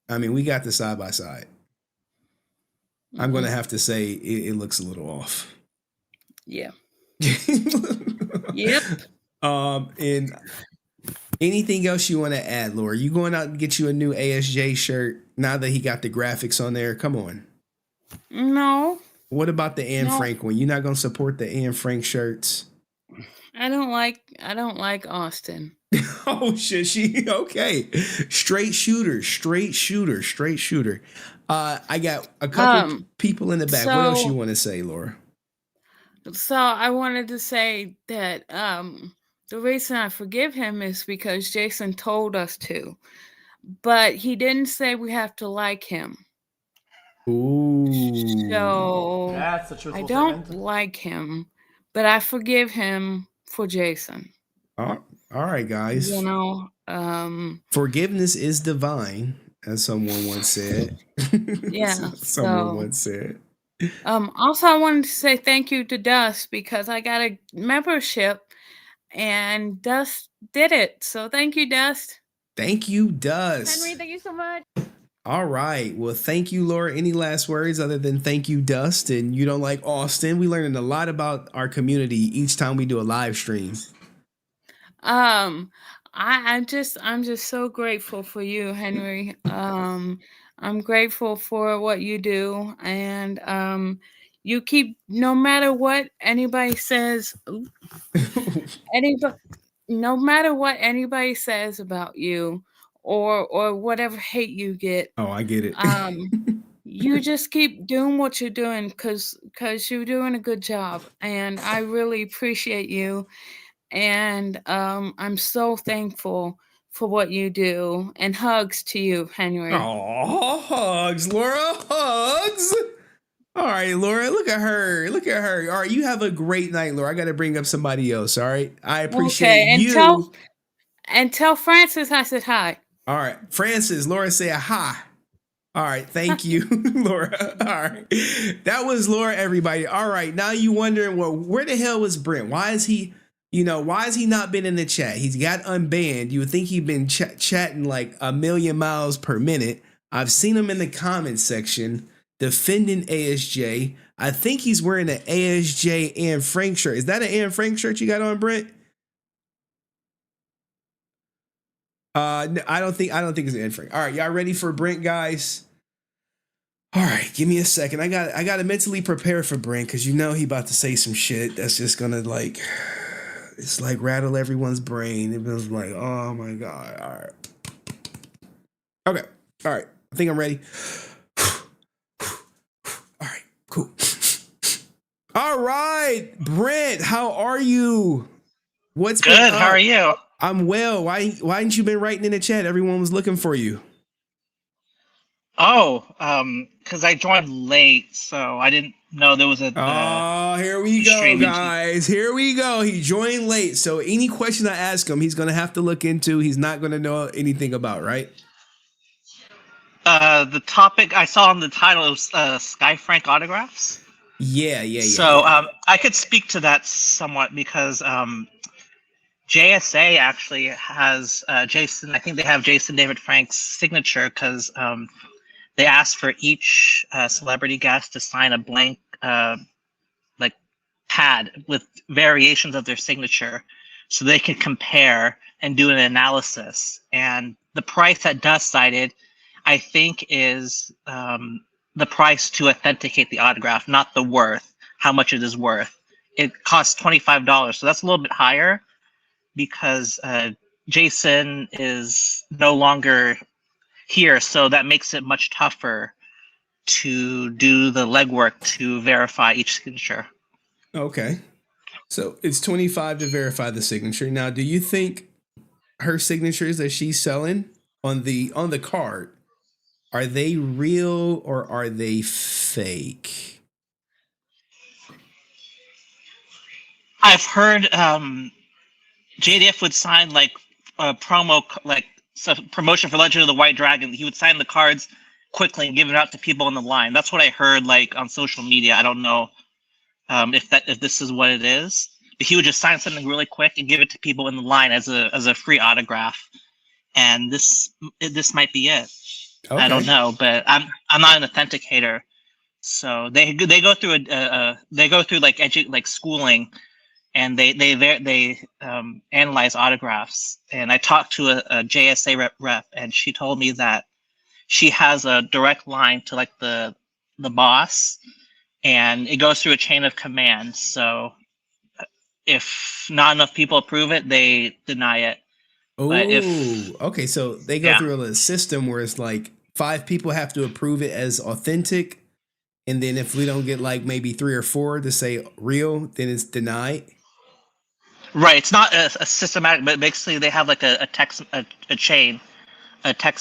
Speaker 6: I mean, we got the side by side. I'm going to have to say it looks a little off.
Speaker 18: Yeah. Yep.
Speaker 6: And anything else you want to add, Laura? You going out and get you a new ASJ shirt now that he got the graphics on there? Come on.
Speaker 18: No.
Speaker 6: What about the Anne Frank one? You're not going to support the Anne Frank shirts?
Speaker 18: I don't like Austin.
Speaker 6: Oh shit, she okay. Straight shooter. I got a couple people in the back. What else you want to say, Laura?
Speaker 18: So I wanted to say that the reason I forgive him is because Jason told us to, but he didn't say we have to like him.
Speaker 6: Ooh.
Speaker 18: So
Speaker 20: That's a truthful
Speaker 18: I don't
Speaker 20: statement.
Speaker 18: like him, but I forgive him for Jason.
Speaker 6: All right, guys.
Speaker 18: You know,
Speaker 6: forgiveness is divine, as someone once said.
Speaker 18: Yeah.
Speaker 6: Someone once said.
Speaker 18: Also, I wanted to say thank you to Dust because I got a membership and Dust did it. So thank you, Dust.
Speaker 6: Thank you, Dust.
Speaker 13: Henry, thank you so much.
Speaker 6: All right. Well, thank you, Laura. Any last words other than thank you, Dust? And you don't like Austin? We learning a lot about our community each time we do a live stream.
Speaker 18: I'm just so grateful for you, Henry. I'm grateful for what you do, and you keep, no matter what anybody says, no matter what anybody says about you, or whatever hate you get.
Speaker 6: Oh, I get it.
Speaker 18: You just keep doing what you're doing because you're doing a good job, and I really appreciate you. And I'm so thankful for what you do. And hugs to you, Henry.
Speaker 6: Oh, hugs, Laura, hugs. All right, Laura, look at her. Look at her. All right, you have a great night, Laura. I got to bring up somebody else. All right, I appreciate you.
Speaker 18: Tell Francis I said hi.
Speaker 6: All right, Francis, Laura, say a hi. All right, thank you, Laura. All right, that was Laura, everybody. All right, now you wondering, well, where the hell was Brent? Why is he? Why has he not been in the chat? He's got unbanned. You would think he'd been chatting like a million miles per minute. I've seen him in the comments section defending ASJ. I think he's wearing an ASJ Anne Frank shirt. Is that an Anne Frank shirt you got on, Brent? No, I don't think it's an Anne Frank. All right, y'all ready for Brent, guys? All right, give me a second. I got to mentally prepare for Brent because he about to say some shit that's just gonna it's like rattle everyone's brain. It was like, oh my God. All right. Okay. All right. I think I'm ready. All right. Cool. All right. Brent, how are you? What's
Speaker 21: good? How are you?
Speaker 6: I'm well. Why hadn't you been writing in the chat? Everyone was looking for you.
Speaker 21: Oh, because I joined late, so I didn't know there was a.
Speaker 6: Here we go, guys. Here we go. He joined late, so any question I ask him, he's gonna have to look into. He's not gonna know anything about, right?
Speaker 21: The topic I saw on the title was Skye Frank autographs.
Speaker 6: Yeah.
Speaker 21: So I could speak to that somewhat because JSA actually has Jason. I think they have Jason David Frank's signature because they asked for each celebrity guest to sign a blank pad with variations of their signature so they can compare and do an analysis. And the price that Dust cited, I think, is the price to authenticate the autograph, not the worth, how much it is worth. It costs $25, so that's a little bit higher because Jason is no longer here, so that makes it much tougher to do the legwork to verify each signature.
Speaker 6: Okay. So it's $25 to verify the signature. Now, do you think her signatures that she's selling on the card, are they real or are they fake?
Speaker 21: I've heard JDF would sign promotion for Legend of the White Dragon. He would sign the cards quickly and give it out to people on the line. That's what I heard on social media. I don't know if this is what it is. but he would just sign something really quick and give it to people in the line as a free autograph. And this might be it.
Speaker 6: Okay.
Speaker 21: I don't know, but I'm not an authenticator, so they go through like schooling, and they analyze autographs. And I talked to a JSA rep, and she told me that she has a direct line to like the boss, and it goes through a chain of command. So if not enough people approve it, they deny it. But
Speaker 6: okay, so they go through a system where it's like 5 people have to approve it as authentic, and then if we don't get like maybe 3 or 4 to say real, then it's denied.
Speaker 21: Right, it's not a systematic, but basically they have like a text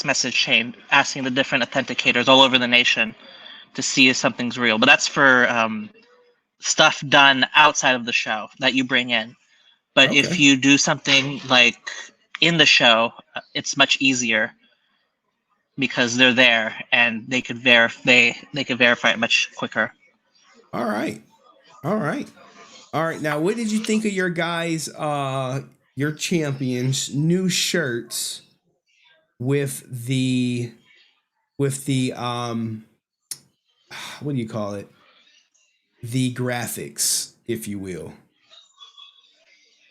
Speaker 21: message chain asking the different authenticators all over the nation to see if something's real. But that's for stuff done outside of the show that you bring in. But if you do something like in the show, it's much easier because they're there and they could verify it much quicker.
Speaker 6: All right. Now, what did you think of your guys, your champions' new shirts with the what do you call it? The graphics, if you will.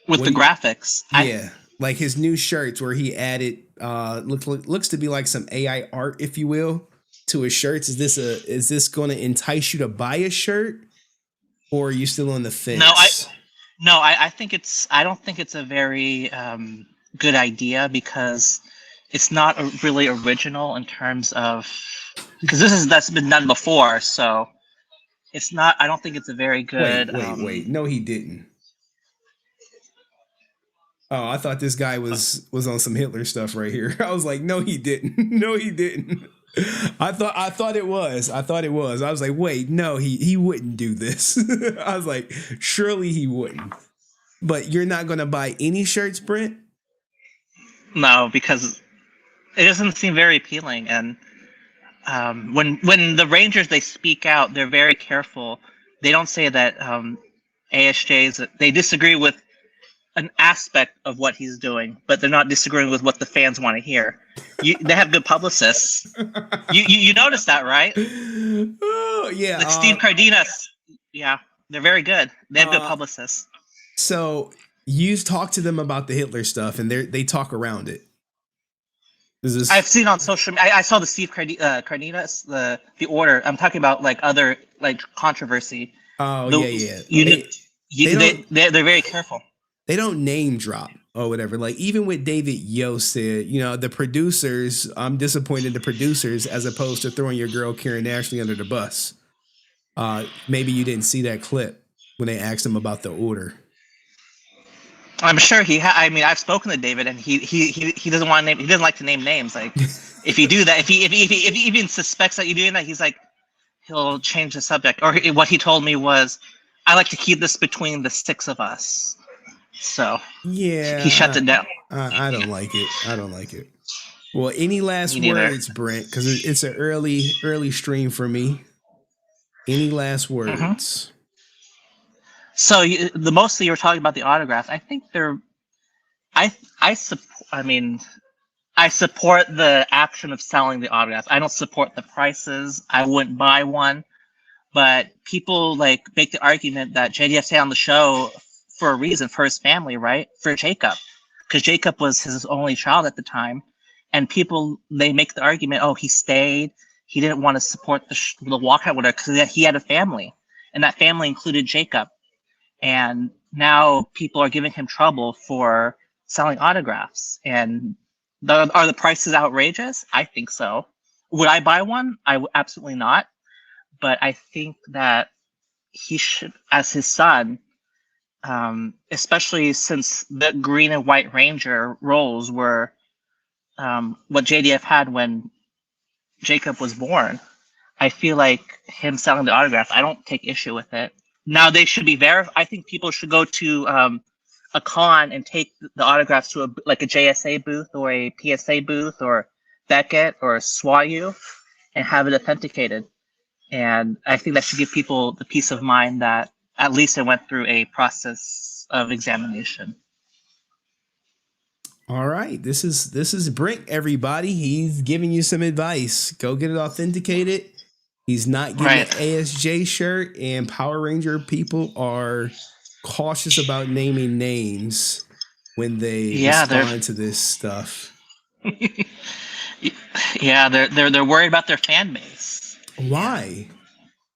Speaker 21: With the graphics,
Speaker 6: yeah, like his new shirts where he added looks to be like some AI art, if you will, to his shirts. Is this going to entice you to buy a shirt, or are you still on the fence?
Speaker 21: I think I don't think it's a very good idea, because it's not really original in terms of, because that's been done before, so it's not. I don't think it's a very good.
Speaker 6: Wait! No, he didn't. Oh, I thought this guy was on some Hitler stuff right here. I was like, no, he didn't. No, he didn't. I thought it was. I was like, wait, no, he wouldn't do this. I was like, surely he wouldn't. But you're not gonna buy any shirts, Brent?
Speaker 21: No, because it doesn't seem very appealing. And when the Rangers, they speak out, they're very careful. They don't say that ASJs, they disagree with an aspect of what he's doing, but they're not disagreeing with what the fans want to hear. They have good publicists. You noticed that, right?
Speaker 6: Oh, yeah.
Speaker 21: Like Steve Cardenas. Yeah, they're very good. They have good publicists.
Speaker 6: So you've talked to them about the Hitler stuff, and they talk around it.
Speaker 21: I've seen on social media. I saw the Steve Cardenas, the order. I'm talking about like other like controversy.
Speaker 6: Oh, yeah.
Speaker 21: They're very careful.
Speaker 6: They don't name drop or whatever. Like even with David Yost said, the producers, I'm disappointed in the producers as opposed to throwing your girl Karen Ashley under the bus. Maybe you didn't see that clip when they asked him about the order.
Speaker 21: I'm sure I've spoken to David, and he doesn't want to name. He doesn't like to name names. Like if you do that, if he even suspects that you're doing that, he's like, he'll change the subject. Or what he told me was, I like to keep this between the 6 of us. So
Speaker 6: yeah,
Speaker 21: he shut it down.
Speaker 6: I don't like it. Well, any last words, Brent? Because it's an early stream for me. Any last words?
Speaker 21: Mm-hmm. So mostly you were talking about the autographs. I think I support the action of selling the autographs. I don't support the prices. I wouldn't buy one, but people like make the argument that JDF stayed on the show for a reason, for his family, right? For Jacob, because Jacob was his only child at the time, and people, they make the argument, oh, he stayed. He didn't want to support the walkout with her because he had a family, and that family included Jacob. And now people are giving him trouble for selling autographs. And are the prices outrageous? I think so. Would I buy one? Absolutely not. But I think that he should, as his son, especially since the green and white Ranger roles were what JDF had when Jacob was born, I feel like him selling the autograph, I don't take issue with it. Now they should be verified. I think people should go to a con and take the autographs to a JSA booth or a PSA booth or Beckett or SWAU and have it authenticated. And I think that should give people the peace of mind that at least it went through a process of examination.
Speaker 6: All right, this is Brent, everybody. He's giving you some advice. Go get it authenticated. He's not getting
Speaker 21: Right.
Speaker 6: an ASJ shirt, and Power Ranger people are cautious about naming names when they respond to this stuff.
Speaker 21: Yeah, they're worried about their fan base.
Speaker 6: Why?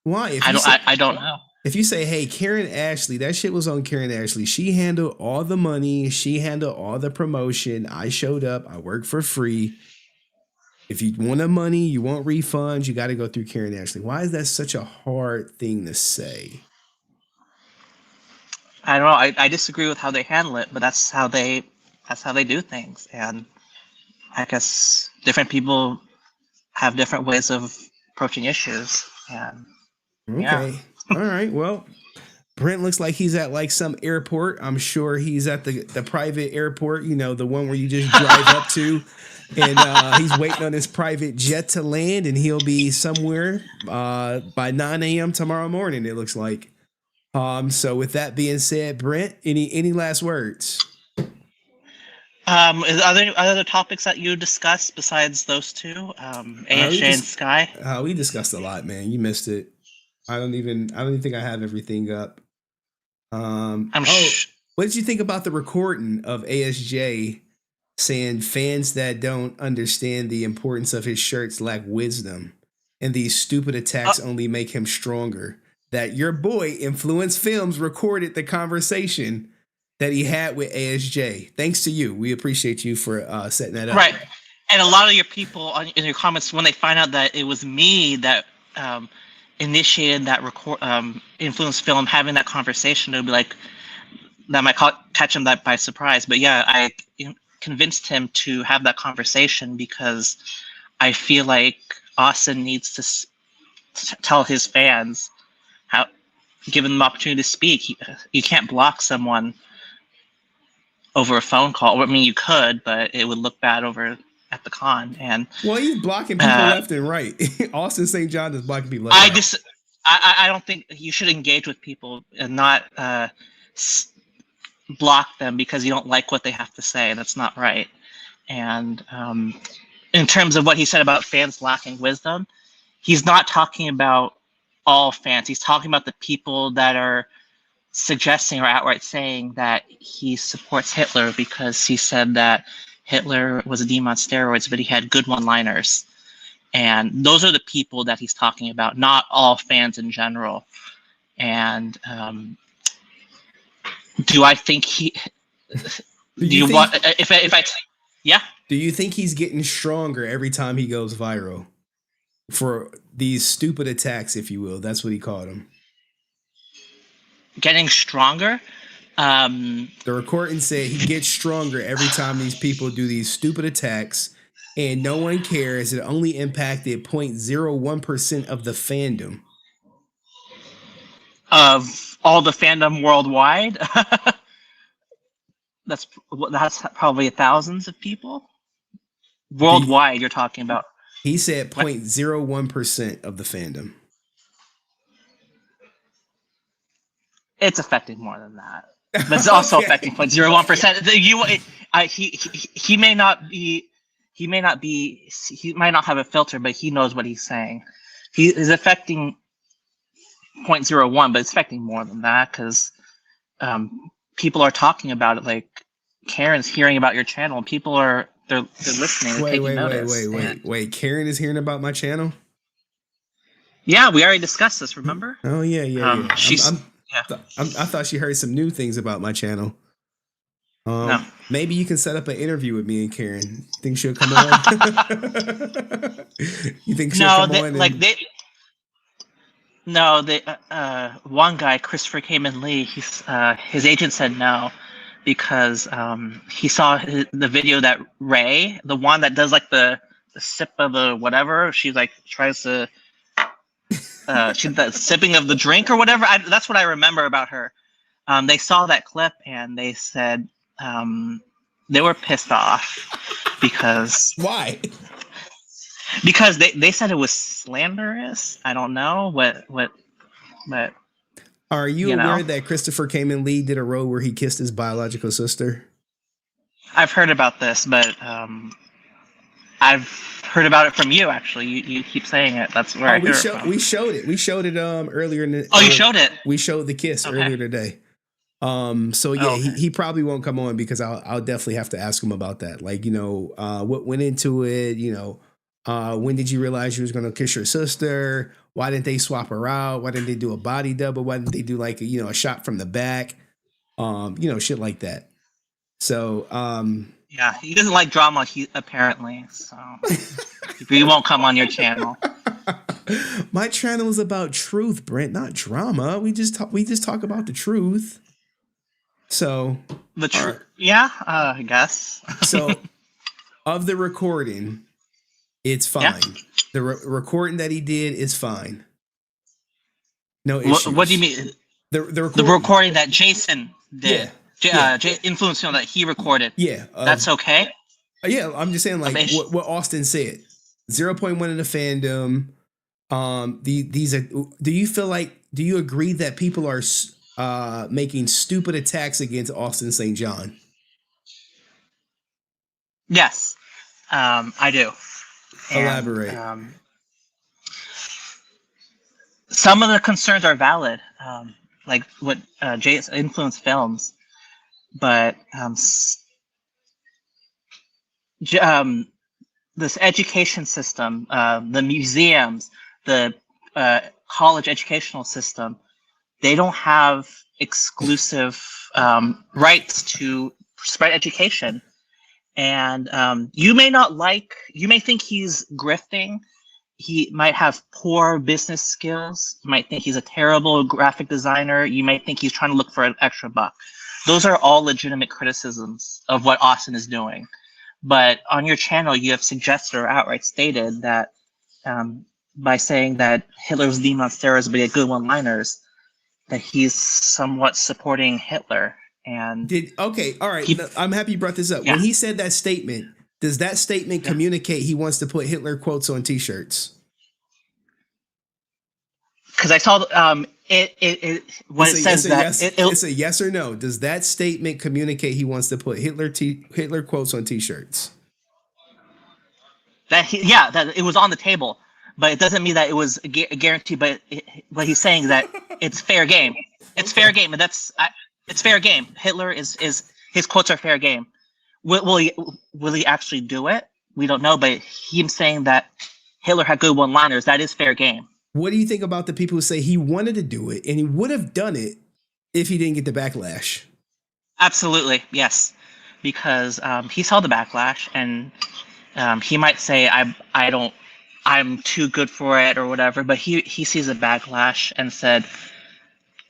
Speaker 6: Why? If
Speaker 21: I don't know.
Speaker 6: If you say, hey, Karen Ashley, that shit was on Karen Ashley. She handled all the money. She handled all the promotion. I showed up. I worked for free. If you want the money, you want refunds, you got to go through Karen Ashley. Why is that such a hard thing to say?
Speaker 21: I don't know. I disagree with how they handle it, but that's how they do things. And I guess different people have different ways of approaching issues. And
Speaker 6: okay. All right. Well, Brent looks like he's at like some airport. I'm sure he's at the private airport, you know, the one where you just drive up to, and he's waiting on his private jet to land, and he'll be somewhere by 9 a.m. tomorrow morning, it looks like. So with that being said, Brent, any last words?
Speaker 21: Are there other topics that you discussed besides those two? ASJ and Skye?
Speaker 6: We discussed a lot, man. You missed it. I don't even think I have everything up. What did you think about the recording of ASJ saying fans that don't understand the importance of his shirts lack wisdom, and these stupid attacks only make him stronger? That your boy Influence Films recorded the conversation that he had with ASJ. Thanks to you. We appreciate you for setting that up.
Speaker 21: Right. And a lot of your people in your comments, when they find out that it was me that initiated that Influence Film having that conversation, it'll be like, that might catch him by surprise. But yeah, I convinced him to have that conversation because I feel like Austin needs to tell his fans how, give them the opportunity to speak. You can't block someone over a phone call. I mean, you could, but it would look bad over at the con. And
Speaker 6: well, he's blocking people left and right. Austin St. John is blocking people left and right.
Speaker 21: I don't think you should engage with people and not block them because you don't like what they have to say. That's not right. And in terms of what he said about fans lacking wisdom, he's not talking about all fans. He's talking about the people that are suggesting or outright saying that he supports Hitler because he said that Hitler was a demon on steroids, but he had good one-liners. And those are the people that he's talking about, not all fans in general. And do I think he... Do you
Speaker 6: think he's getting stronger every time he goes viral for these stupid attacks, if you will? That's what he called them.
Speaker 21: Getting stronger?
Speaker 6: The recording said he gets stronger every time these people do these stupid attacks, and no one cares. It only impacted 0.01% of the fandom.
Speaker 21: Of all the fandom worldwide? That's probably thousands of people. Worldwide, you're talking about.
Speaker 6: He said 0.01% of the fandom.
Speaker 21: It's affecting more than that, but it's also affecting 0.01%. He may not be. He might not have a filter, but he knows what he's saying. He is affecting 0.01, but it's affecting more than that because people are talking about it. Like Karen's hearing about your channel. People are they're listening. They're taking notice.
Speaker 6: Wait. Karen is hearing about my channel?
Speaker 21: Yeah, we already discussed this. Remember?
Speaker 6: Oh yeah.
Speaker 21: I
Speaker 6: thought she heard some new things about my channel.
Speaker 21: No.
Speaker 6: Maybe you can set up an interview with me and Karen. Think she'll come on? You think she'll come on?
Speaker 21: One guy, Christopher Kamen Lee, his agent said no because he saw the video that Ray, the one that does like the sip of the whatever, she like tries to she's the sipping of the drink or whatever. That's what I remember about her. They saw that clip and they said they were pissed off because
Speaker 6: why?
Speaker 21: Because they said it was slanderous. I don't know what.
Speaker 6: Are you
Speaker 21: You know?
Speaker 6: aware that Christopher Kamen Lee did a role where he kissed his biological sister?
Speaker 21: I've heard about this, but I've heard about it from you. Actually, you keep saying it. That's where I hear it from.
Speaker 6: We showed it. We showed it earlier in the.
Speaker 21: Oh, you showed it.
Speaker 6: We showed the kiss earlier today. So yeah, he probably won't come on because I'll definitely have to ask him about that. Like, you know, what went into it, you know, when did you realize you was going to kiss your sister? Why didn't they swap her out? Why didn't they do a body double? Why didn't they do like, you know, a shot from the back? You know, shit like that. So,
Speaker 21: yeah, he doesn't like drama, apparently. So he won't come on your channel.
Speaker 6: My channel is about truth, Brent, not drama. We just talk about the truth. So
Speaker 21: the truth, yeah, I guess.
Speaker 6: So, of the recording, it's fine. Yeah. The recording that he did is fine. No issues.
Speaker 21: What do you mean?
Speaker 6: The
Speaker 21: recording that Jason did.
Speaker 6: Yeah.
Speaker 21: Influence that he recorded.
Speaker 6: Yeah,
Speaker 21: that's okay.
Speaker 6: Yeah, I'm just saying, like what Austin said. 0.1 in the fandom. These are. Do you feel like? Do you agree that people are making stupid attacks against Austin St. John?
Speaker 21: Yes, I do.
Speaker 6: Elaborate.
Speaker 21: Some of the concerns are valid, like what Jay's influence films, but this education system, the museums, the college educational system, they don't have exclusive rights to spread education. And you may think he's grifting. He might have poor business skills. You might think he's a terrible graphic designer. You might think he's trying to look for an extra buck. Those are all legitimate criticisms of what Austin is doing. But on your channel, you have suggested or outright stated that by saying that Hitler was deemed on steroids but he had good one-liners, that he's somewhat supporting Hitler. And
Speaker 6: all right. I'm happy you brought this up. Yeah. When he said that statement, does that statement communicate he wants to put Hitler quotes on T-shirts?
Speaker 21: Because I saw it's
Speaker 6: a yes or no. Does that statement communicate he wants to put Hitler quotes on T-shirts?
Speaker 21: That it was on the table, but it doesn't mean that it was a guarantee. But what he's saying that it's fair game. It's fair game, and it's fair game. Hitler is his quotes are fair game. Will he actually do it? We don't know, but him saying that Hitler had good one-liners, that is fair game.
Speaker 6: What do you think about the people who say he wanted to do it and he would have done it if he didn't get the backlash?
Speaker 21: Absolutely, yes, because he saw the backlash, and he might say I'm too good for it or whatever, but he sees a backlash and said,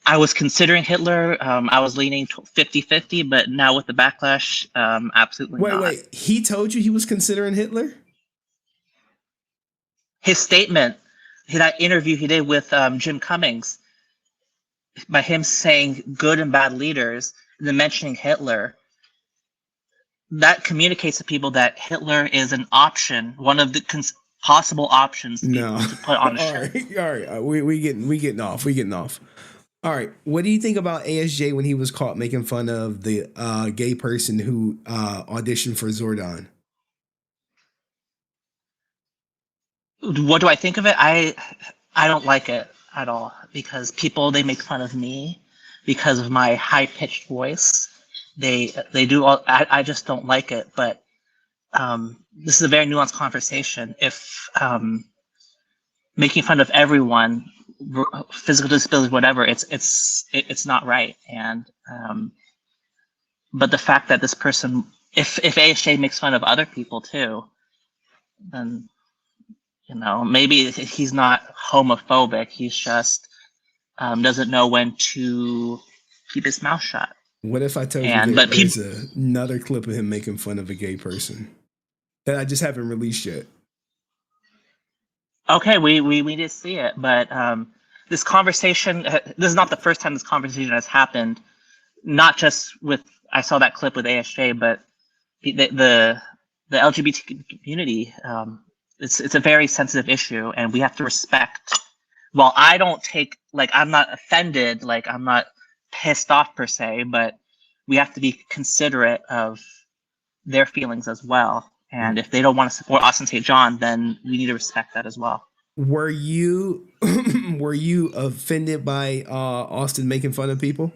Speaker 21: I was considering Hitler. I was leaning 50-50, but now with the backlash, absolutely not.
Speaker 6: Wait. He told you he was considering Hitler?
Speaker 21: His statement, that interview he did with Jim Cummings, by him saying good and bad leaders, and then mentioning Hitler, that communicates to people that Hitler is an option, one of the possible options to put on a shirt.
Speaker 6: All right. We getting off. All right. What do you think about ASJ when he was caught making fun of the gay person who auditioned for Zordon?
Speaker 21: What do I think of it? I don't like it at all, because they make fun of me because of my high-pitched voice. They do all. I just don't like it. But this is a very nuanced conversation. If making fun of everyone, physical disability, whatever, it's not right. And but the fact that this person, if ASJ makes fun of other people too, then maybe he's not homophobic. He's just doesn't know when to keep his mouth shut.
Speaker 6: What if I told you there's another clip of him making fun of a gay person that I just haven't released yet?
Speaker 21: Okay, we need to see it, but this conversation, this is not the first time this conversation has happened. Not just with, I saw that clip with ASJ, but the LGBT community. It's a very sensitive issue, and we have to respect Well, I don't take, like, I'm not offended, like, I'm not pissed off per se, but we have to be considerate of their feelings as well. And if they don't want to support Austin St. John, then we need to respect that as well.
Speaker 6: Were you were you offended by Austin making fun of people?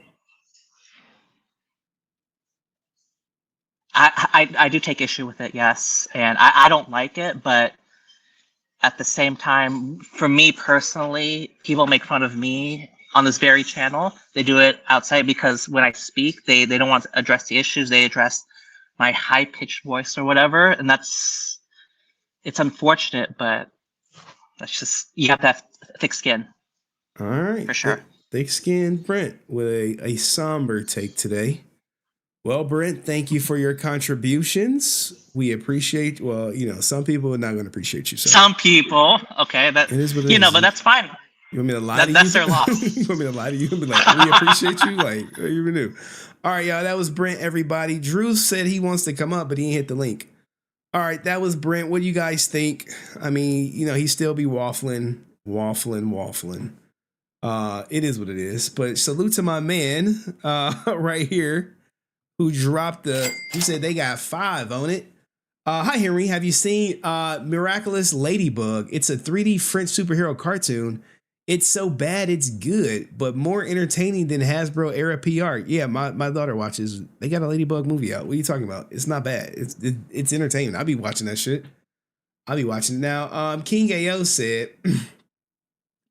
Speaker 21: I do take issue with it, yes. And I don't like it, but at the same time, for me personally, people make fun of me on this very channel. They do it outside because when I speak, they don't want to address the issues. They address my high-pitched voice or whatever. And it's unfortunate, but that's just, you have to have thick skin.
Speaker 6: All right.
Speaker 21: For sure.
Speaker 6: Thick-skinned Brent with a somber take today. Well, Brent, thank you for your contributions. We appreciate, well, you know, some people are not going to appreciate you. So.
Speaker 21: Some people, okay, that,
Speaker 6: it is what it
Speaker 21: you know,
Speaker 6: is.
Speaker 21: but that's fine.
Speaker 6: You want me to lie to you?
Speaker 21: That's their loss.
Speaker 6: You want me to lie to you and be like, we appreciate you? Like, what you even do? All right, y'all, that was Brent, everybody. Drew said he wants to come up, but he ain't hit the link. All right, that was Brent. What do you guys think? I mean, you know, he still be waffling. It is what it is. But salute to my man right here who dropped he said they got 5 on it. Hi, Henry. Have you seen Miraculous Ladybug? It's a 3D French superhero cartoon. It's so bad it's good, but more entertaining than Hasbro era PR. Yeah, my daughter watches. They got a Ladybug movie out. What are you talking about? It's not bad. It's entertaining. I'll be watching that shit. I'll be watching it now. King AO said,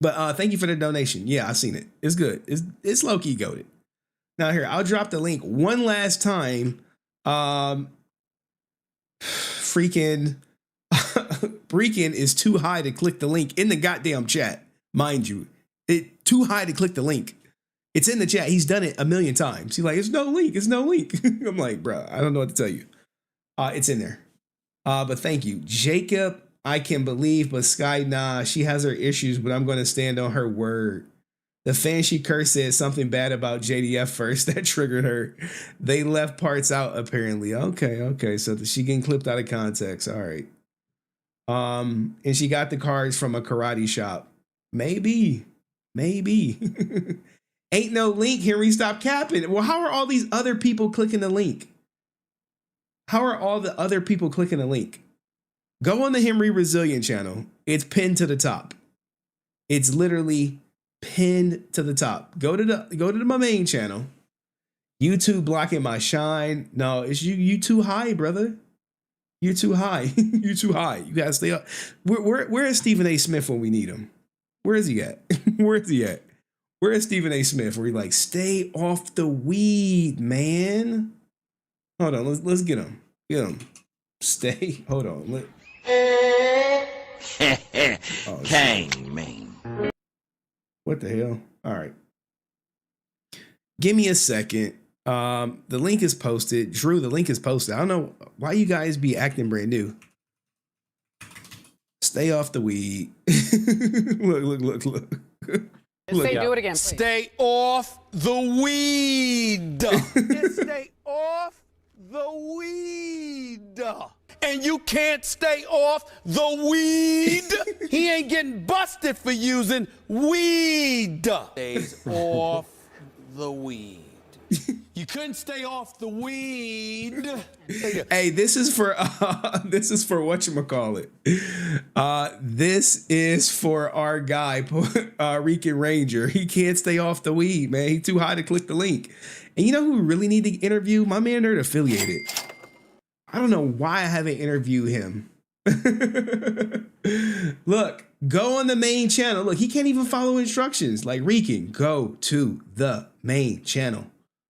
Speaker 6: but thank you for the donation. Yeah, I've seen it. It's good. It's low key goated. Now here, I'll drop the link one last time. Freaking Breakin is too high to click the link in the goddamn chat. Mind you, it too high to click the link. It's in the chat. He's done it a million times. He's like, it's no link. It's no link. I'm like, bro, I don't know what to tell you. It's in there. But thank you. Jacob, I can believe, but Skye, nah, she has her issues, but I'm going to stand on her word. The fan she cursed said something bad about JDF first. That triggered her. They left parts out, apparently. Okay. So she getting clipped out of context. All right. And she got the cards from a karate shop. Maybe. Ain't no link, Henry. Stop capping. Well, how are all these other people clicking the link? How are all the other people clicking the link? Go on the Henry Resilient channel. It's pinned to the top. It's literally pinned to the top. Go to my main channel. YouTube blocking my shine. No, it's you too high, brother. You're too high. You're too high. You gotta stay up. Where is Stephen A. Smith when we need him? Where is he at? Where is he at? Where is Stephen A. Smith? Where he like, stay off the weed, man. Hold on, let's get him. Get him. Stay. Hold on.
Speaker 23: Kang, man.
Speaker 6: What the hell? All right. Give me a second. The link is posted. Drew, the link is posted. I don't know why you guys be acting brand new. Stay off the weed. Look.
Speaker 4: Say, do it again, please. Stay off the weed. Stay off the weed. And you can't stay off the weed. He ain't getting busted for using weed. Stays off the weed. You couldn't stay off the weed.
Speaker 6: Hey, this is for whatchamacallit. This is for our guy, Rican Ranger. He can't stay off the weed, man. He's too high to click the link. And you know who we really need to interview? My man Nerd Affiliated. I don't know why I haven't interviewed him. Look, go on the main channel. Look, he can't even follow instructions. Like Rican, go to the main channel.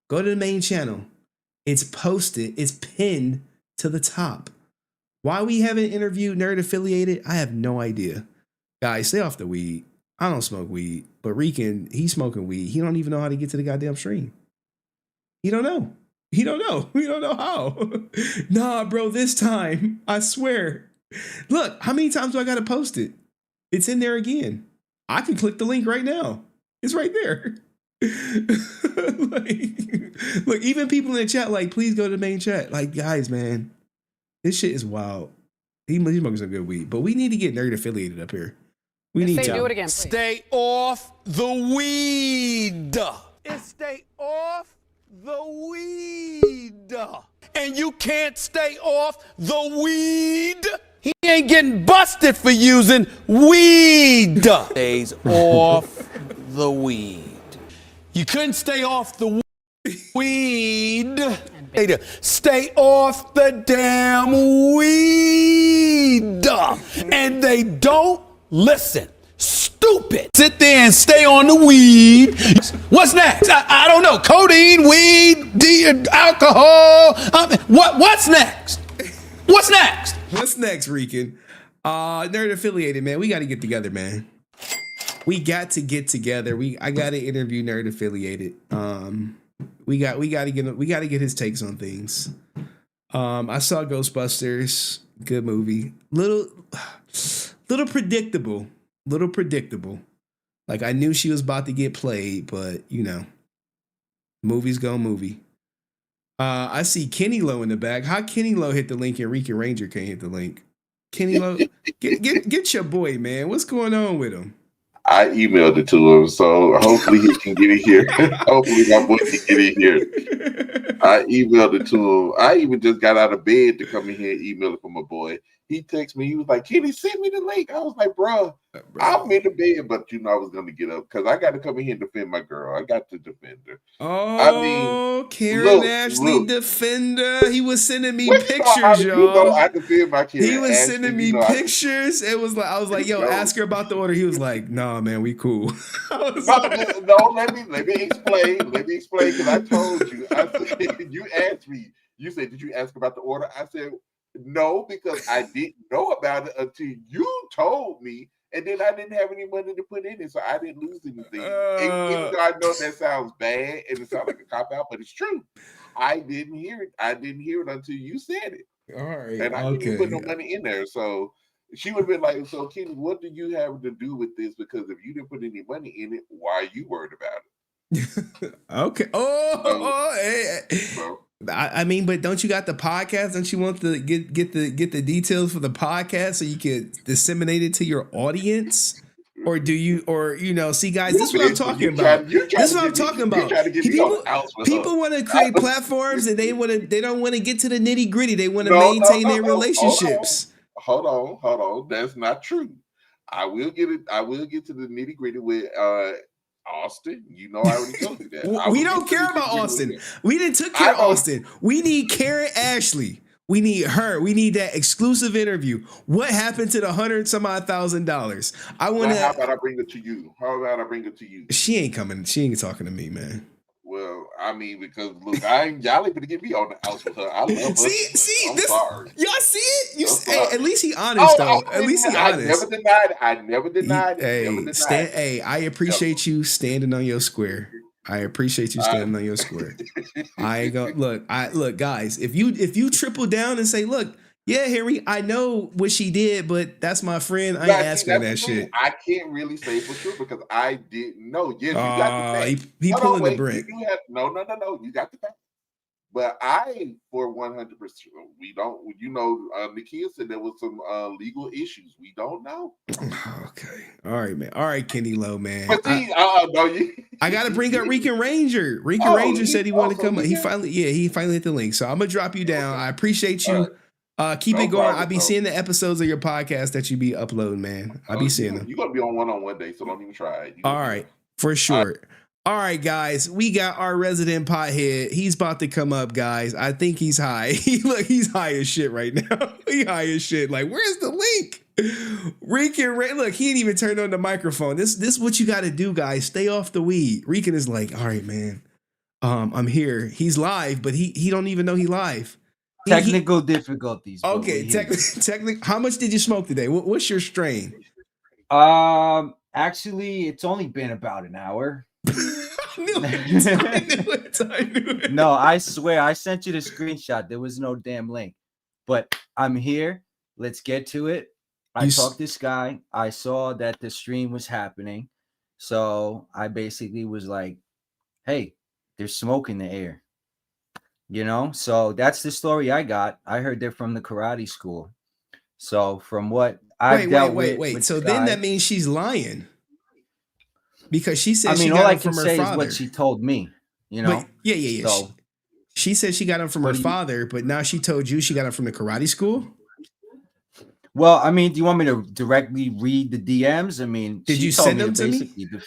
Speaker 6: Go to the main channel. It's posted. It's pinned to the top. Why we haven't interviewed Nerd Affiliated, I have no idea. Guys, stay off the weed. I don't smoke weed. But Rican, he's smoking weed. He don't even know how to get to the goddamn stream. He don't know. He don't know how. Nah, bro, this time, I swear. Look, how many times do I got to post it? It's in there again. I can click the link right now. It's right there. Look, even people in the chat, like, please go to the main chat. Like, guys, man, this shit is wild. He's smoking some good weed, but we need to get Nerd Affiliated up here. We need
Speaker 4: Say
Speaker 6: to
Speaker 4: do it again. Stay off the weed. Stay off the weed. And you can't stay off the weed. He ain't getting busted for using weed. Stays off the weed. You couldn't stay off the weed. Stay off the damn weed. And they don't listen. Stupid. Sit there and stay on the weed. What's next? I don't know. Codeine, weed, alcohol. What's next? What's next?
Speaker 6: What's next, Rican? Nerd affiliated, man. We got to get together, man. We got to get together. I got to interview Nerd affiliated. We got to get his takes on things. I saw Ghostbusters. Good movie. Little predictable. Like, I knew she was about to get played, but you know, movie's gonna movie. I see Kenny Lowe in the back. How Kenny Lowe hit the link and Rican Ranger can't hit the link? Kenny Lowe, get your boy, man. What's going on with him?
Speaker 3: I emailed it to him, so hopefully he can get it here. Hopefully my boy can get it here. I emailed it to him. I even just got out of bed to come in here and email it for my boy. He texted me. He was like, "Kenny, send me the link." I was like, "Bro, I'm in the bed, but you know I was gonna get up because I got to come in here and defend my girl. I got to defend her."
Speaker 6: Oh, Karen Ashley defender. He was sending me pictures, y'all.
Speaker 3: You know I defend my kid.
Speaker 6: He was sending me pictures. It was like I was like, "Yo, ask her about the order." He was like, "Nah, man, we cool."
Speaker 3: No, let me explain. Let me explain because I told you. I said, you asked me. You said, "Did you ask about the order?" I said, "No, because I didn't know about it until you told me, and then I didn't have any money to put in it, so I didn't lose anything." Even though I know that sounds bad and it sounds like a cop out, but it's true. I didn't hear it. I didn't hear it until you said it.
Speaker 6: All right,
Speaker 3: and I didn't put no money in there. So she would have been like, "So, Kenny, what do you have to do with this? Because if you didn't put any money in it, why are you worried about it?"
Speaker 6: Okay. Hey. I mean, but don't you got the podcast? Don't you want to get the details for the podcast so you can disseminate it to your audience? Or do you, see, guys, this is what I'm talking about. This is what I'm talking about. People want to create platforms and they don't want to get to the nitty gritty. They want to maintain their relationships.
Speaker 3: Hold on. That's not true. I will get to the nitty gritty with Austin. You know I already told you that.
Speaker 6: We don't care about Austin. We didn't took care of Austin. We need Karen Ashley. We need her. We need that exclusive interview. What happened to the $100,000? I want to.
Speaker 3: How about I bring it to you?
Speaker 6: She ain't coming. She ain't talking to me, man.
Speaker 3: Well, I mean, because look, y'all ain't gonna get me on the house with her. I love her.
Speaker 6: See,
Speaker 3: sorry.
Speaker 6: Y'all see it? Hey, at least he honest though. At least he honest.
Speaker 3: I never denied it.
Speaker 6: I appreciate you standing on your square. I appreciate you standing on your square. I ain't gonna look, guys. If you triple down and say, "Look, yeah, Henry, I know what she did, but that's my friend. I ain't asking that shit."
Speaker 3: I can't really say for sure because I didn't know. Yes, you got the fact.
Speaker 6: He pulling the brick.
Speaker 3: No. You got the fact. But I, for 100%, we don't. Nikia said there was some legal issues. We don't know.
Speaker 6: Okay, all right, man. All right, Kenny Lowe, man.
Speaker 3: But see,
Speaker 6: I got to bring up Rican Ranger. Ranger said he wanted to come. He finally hit the link. So I'm gonna drop you down. I appreciate you. Keep it going. I'll be seeing the episodes of your podcast that you be uploading, man. I'll be seeing them.
Speaker 3: You're gonna be on one day, so don't even try it.
Speaker 6: All right, for sure. All right, guys, we got our resident pothead. He's about to come up, guys. I think he's high. He's high as shit right now. He high as shit. Like, where's the link? Rican, look, he ain't even turned on the microphone. This is what you got to do, guys. Stay off the weed. Rican is like, all right, man. I'm here. He's live, but he don't even know he live.
Speaker 20: Technical difficulties.
Speaker 6: Okay, technically. How much did you smoke today? What's your strain?
Speaker 20: Actually, it's only been about an hour.
Speaker 6: I knew it.
Speaker 20: No, I swear, I sent you the screenshot. There was no damn link. But I'm here. Let's get to it. I talked to Skye. I saw that the stream was happening. So I basically was like, hey, there's smoke in the air. So that's the story I got. I heard they're from the karate school. So from what I've dealt with
Speaker 6: So
Speaker 20: Skye.
Speaker 6: then that means she's lying. Because she said
Speaker 20: I mean,
Speaker 6: she
Speaker 20: all
Speaker 6: got
Speaker 20: I
Speaker 6: him
Speaker 20: can
Speaker 6: from her
Speaker 20: say is
Speaker 6: father.
Speaker 20: what she told me, you know?
Speaker 6: But yeah.
Speaker 20: So,
Speaker 6: she said she got him from her father, but now she told you she got him from the karate school?
Speaker 20: well, I mean, do you want me to directly read the DMs? I mean,
Speaker 6: Did
Speaker 20: she
Speaker 6: you
Speaker 20: told
Speaker 6: send
Speaker 20: me
Speaker 6: them
Speaker 20: to
Speaker 6: to me?
Speaker 20: basically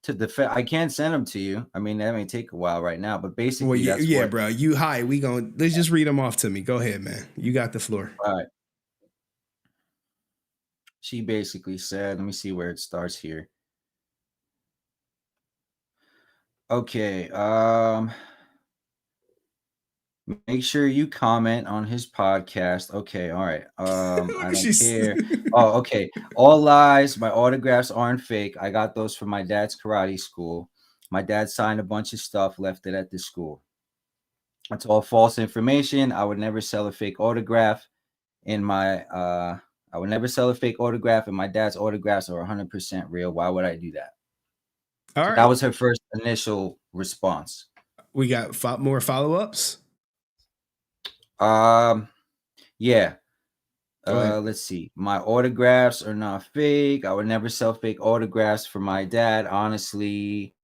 Speaker 20: to defend. I can't send them to you. I mean, that may take a while right now, but basically
Speaker 6: Well,
Speaker 20: that's
Speaker 6: yeah,
Speaker 20: what.
Speaker 6: bro. Let's just read them off to me. Go ahead, man. You got the floor.
Speaker 20: All right. She basically said, let me see where it starts here. Okay. Make sure you comment on his podcast. Okay, all right. I don't care. Oh, okay. All lies. My autographs aren't fake. I got those from my dad's karate school. My dad signed a bunch of stuff, left it at the school. That's all false information. I would never sell a fake autograph. I would never sell a fake autograph, and my dad's autographs are 100% real. Why would I do that?
Speaker 6: All right.
Speaker 20: That was her first initial response.
Speaker 6: We got more follow-ups?
Speaker 20: Yeah. Let's see. My autographs are not fake. I would never sell fake autographs for my dad. Honestly,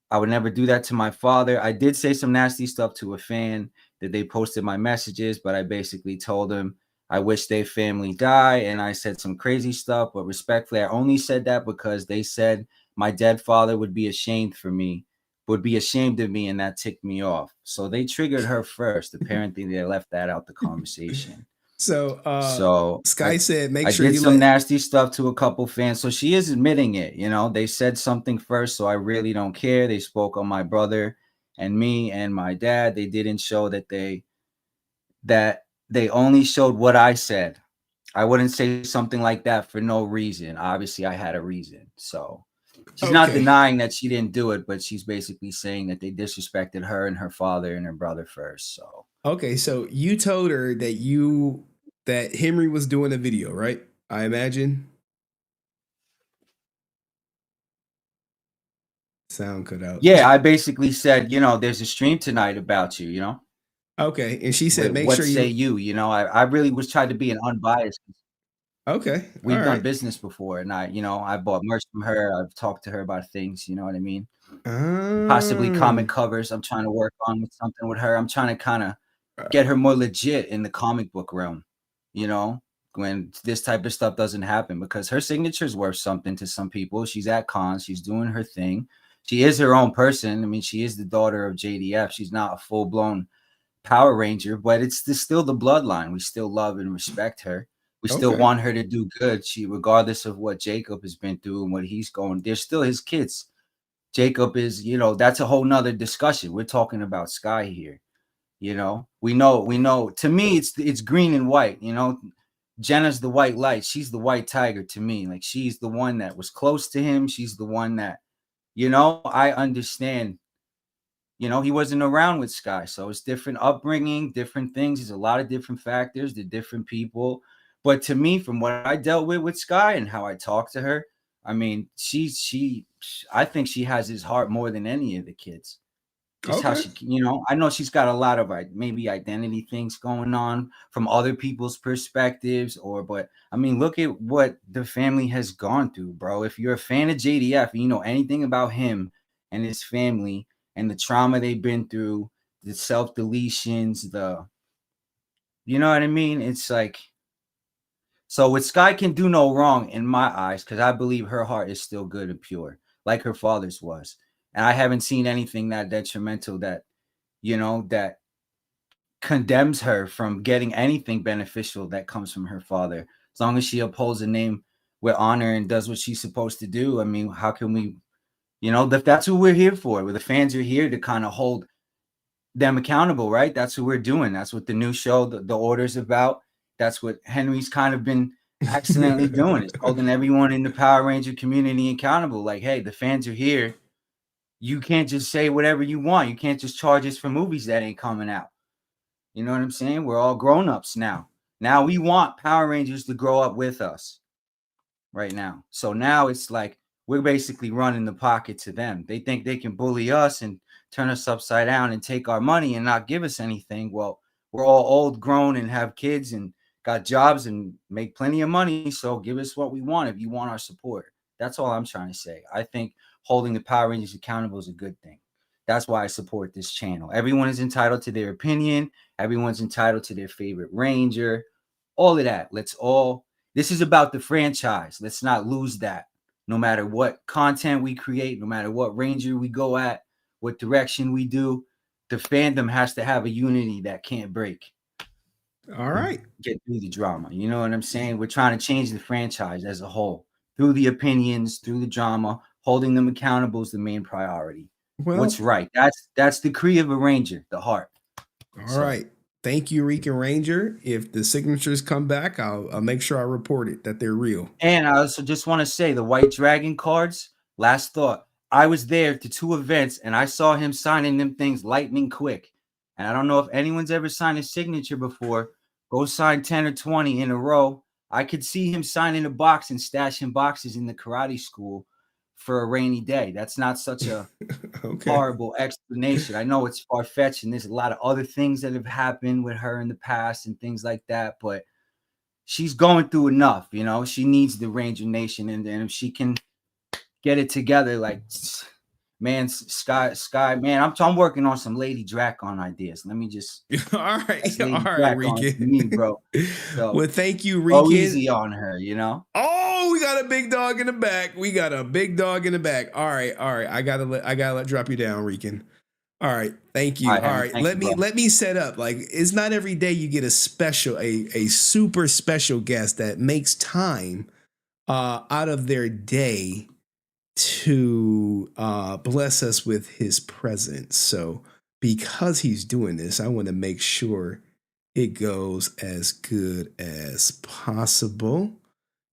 Speaker 20: I would never do that to my father. I did say some nasty stuff to a fan that they posted my messages, but I basically told them I wish their family die, and I said some crazy stuff, but respectfully, I only said that because they said my dead father would be ashamed of me, and that ticked me off. So they triggered her first. Apparently, they left that out the conversation.
Speaker 6: So Skye said, make sure
Speaker 20: I did
Speaker 6: you
Speaker 20: some
Speaker 6: let
Speaker 20: nasty stuff to a couple fans. So she is admitting it. You know, they said something first, so I really don't care. They spoke on my brother and me and my dad. They didn't show that they only showed what I said. I wouldn't say something like that for no reason. Obviously, I had a reason. So she's not denying that she didn't do it, but she's basically saying that they disrespected her and her father and her brother first. So
Speaker 6: okay, so you told her that Henry was doing a video, right? I imagine. Sound cut out.
Speaker 20: yeah, I basically said, you know, there's a stream tonight about you, you know.
Speaker 6: Okay, and she said, make
Speaker 20: what
Speaker 6: sure
Speaker 20: say you know, I really was trying to be an unbiased.
Speaker 6: Okay,
Speaker 20: we've done business before, and I bought merch from her. I've talked to her about things, you know what I mean? Possibly comic covers. I'm trying to work on something with her. I'm trying to kind of get her more legit in the comic book realm, you know, when this type of stuff doesn't happen, because her signature is worth something to some people. She's at cons, she's doing her thing. She is her own person. I mean, she is the daughter of JDF. She's not a full-blown Power Ranger, but it's still the bloodline. We still love and respect her. We still want her to do good. Regardless of what Jacob has been through and what he's going, they're still his kids. Jacob is, you know, that's a whole nother discussion. We're talking about Skye here. You know, we know. To me, it's green and white. You know, Jenna's the white light. She's the white tiger to me. Like, she's the one that was close to him. She's the one that, you know, I understand. You know, he wasn't around with Skye, so it's different upbringing, different things. There's a lot of different factors, the different people. But to me, from what I dealt with Skye and how I talked to her, I mean, I think she has his heart more than any of the kids. Just how she, you know, I know she's got a lot of maybe identity things going on from other people's perspectives, but I mean, look at what the family has gone through, bro. If you're a fan of JDF and you know anything about him and his family and the trauma they've been through, the self-deletions, you know what I mean? It's like, so what Skye can do no wrong in my eyes, because I believe her heart is still good and pure, like her father's was. And I haven't seen anything that detrimental that, you know, that condemns her from getting anything beneficial that comes from her father. As long as she upholds the name with honor and does what she's supposed to do. I mean, how can we, you know, that's what we're here for. Where the fans are here to kind of hold them accountable, right? That's what we're doing. That's what the new show, the Order's about. That's what Henry's kind of been accidentally doing. It's holding everyone in the Power Ranger community accountable. Like, hey, the fans are here. You can't just say whatever you want. You can't just charge us for movies that ain't coming out. You know what I'm saying? We're all grown-ups now. Now we want Power Rangers to grow up with us right now. So now it's like we're basically running the pocket to them. They think they can bully us and turn us upside down and take our money and not give us anything. Well, we're all old, grown, and have kids and got jobs and make plenty of money. So give us what we want if you want our support. That's all I'm trying to say. I think holding the Power Rangers accountable is a good thing. That's why I support this channel. Everyone is entitled to their opinion. Everyone's entitled to their favorite Ranger. All of that. This is about the franchise. Let's not lose that. No matter what content we create, no matter what Ranger we go at, what direction we do, the fandom has to have a unity that can't break.
Speaker 6: All right.
Speaker 20: Get through the drama. You know what I'm saying? We're trying to change the franchise as a whole through the opinions, through the drama. Holding them accountable is the main priority.
Speaker 6: Well,
Speaker 20: what's right? That's the creed of a Ranger, the heart.
Speaker 6: All right. Thank you, Rican Ranger. If the signatures come back, I'll make sure I report it that they're real.
Speaker 20: And I also just want to say the White Dragon cards. Last thought. I was there to 2 events and I saw him signing them things lightning quick. And I don't know if anyone's ever signed a signature before. Go sign 10 or 20 in a row. I could see him signing a box and stashing boxes in the karate school for a rainy day. That's not such a horrible explanation. I know it's far-fetched and there's a lot of other things that have happened with her in the past and things like that, but she's going through enough, you know. She needs the Ranger Nation, and if she can get it together, like, man, Skye, man, I'm working on some Lady Dracon ideas. Let me just
Speaker 6: all right, Rican.
Speaker 20: Me, bro. So,
Speaker 6: well, thank you, Rican.
Speaker 20: Go easy on her, you know.
Speaker 6: Oh, we got a big dog in the back. All right. I gotta drop you down, Rican. All right, thank you. All right, let me set up. Like, it's not every day you get a super special guest that makes time out of their day to bless us with his presence. So because he's doing this, I want to make sure it goes as good as possible.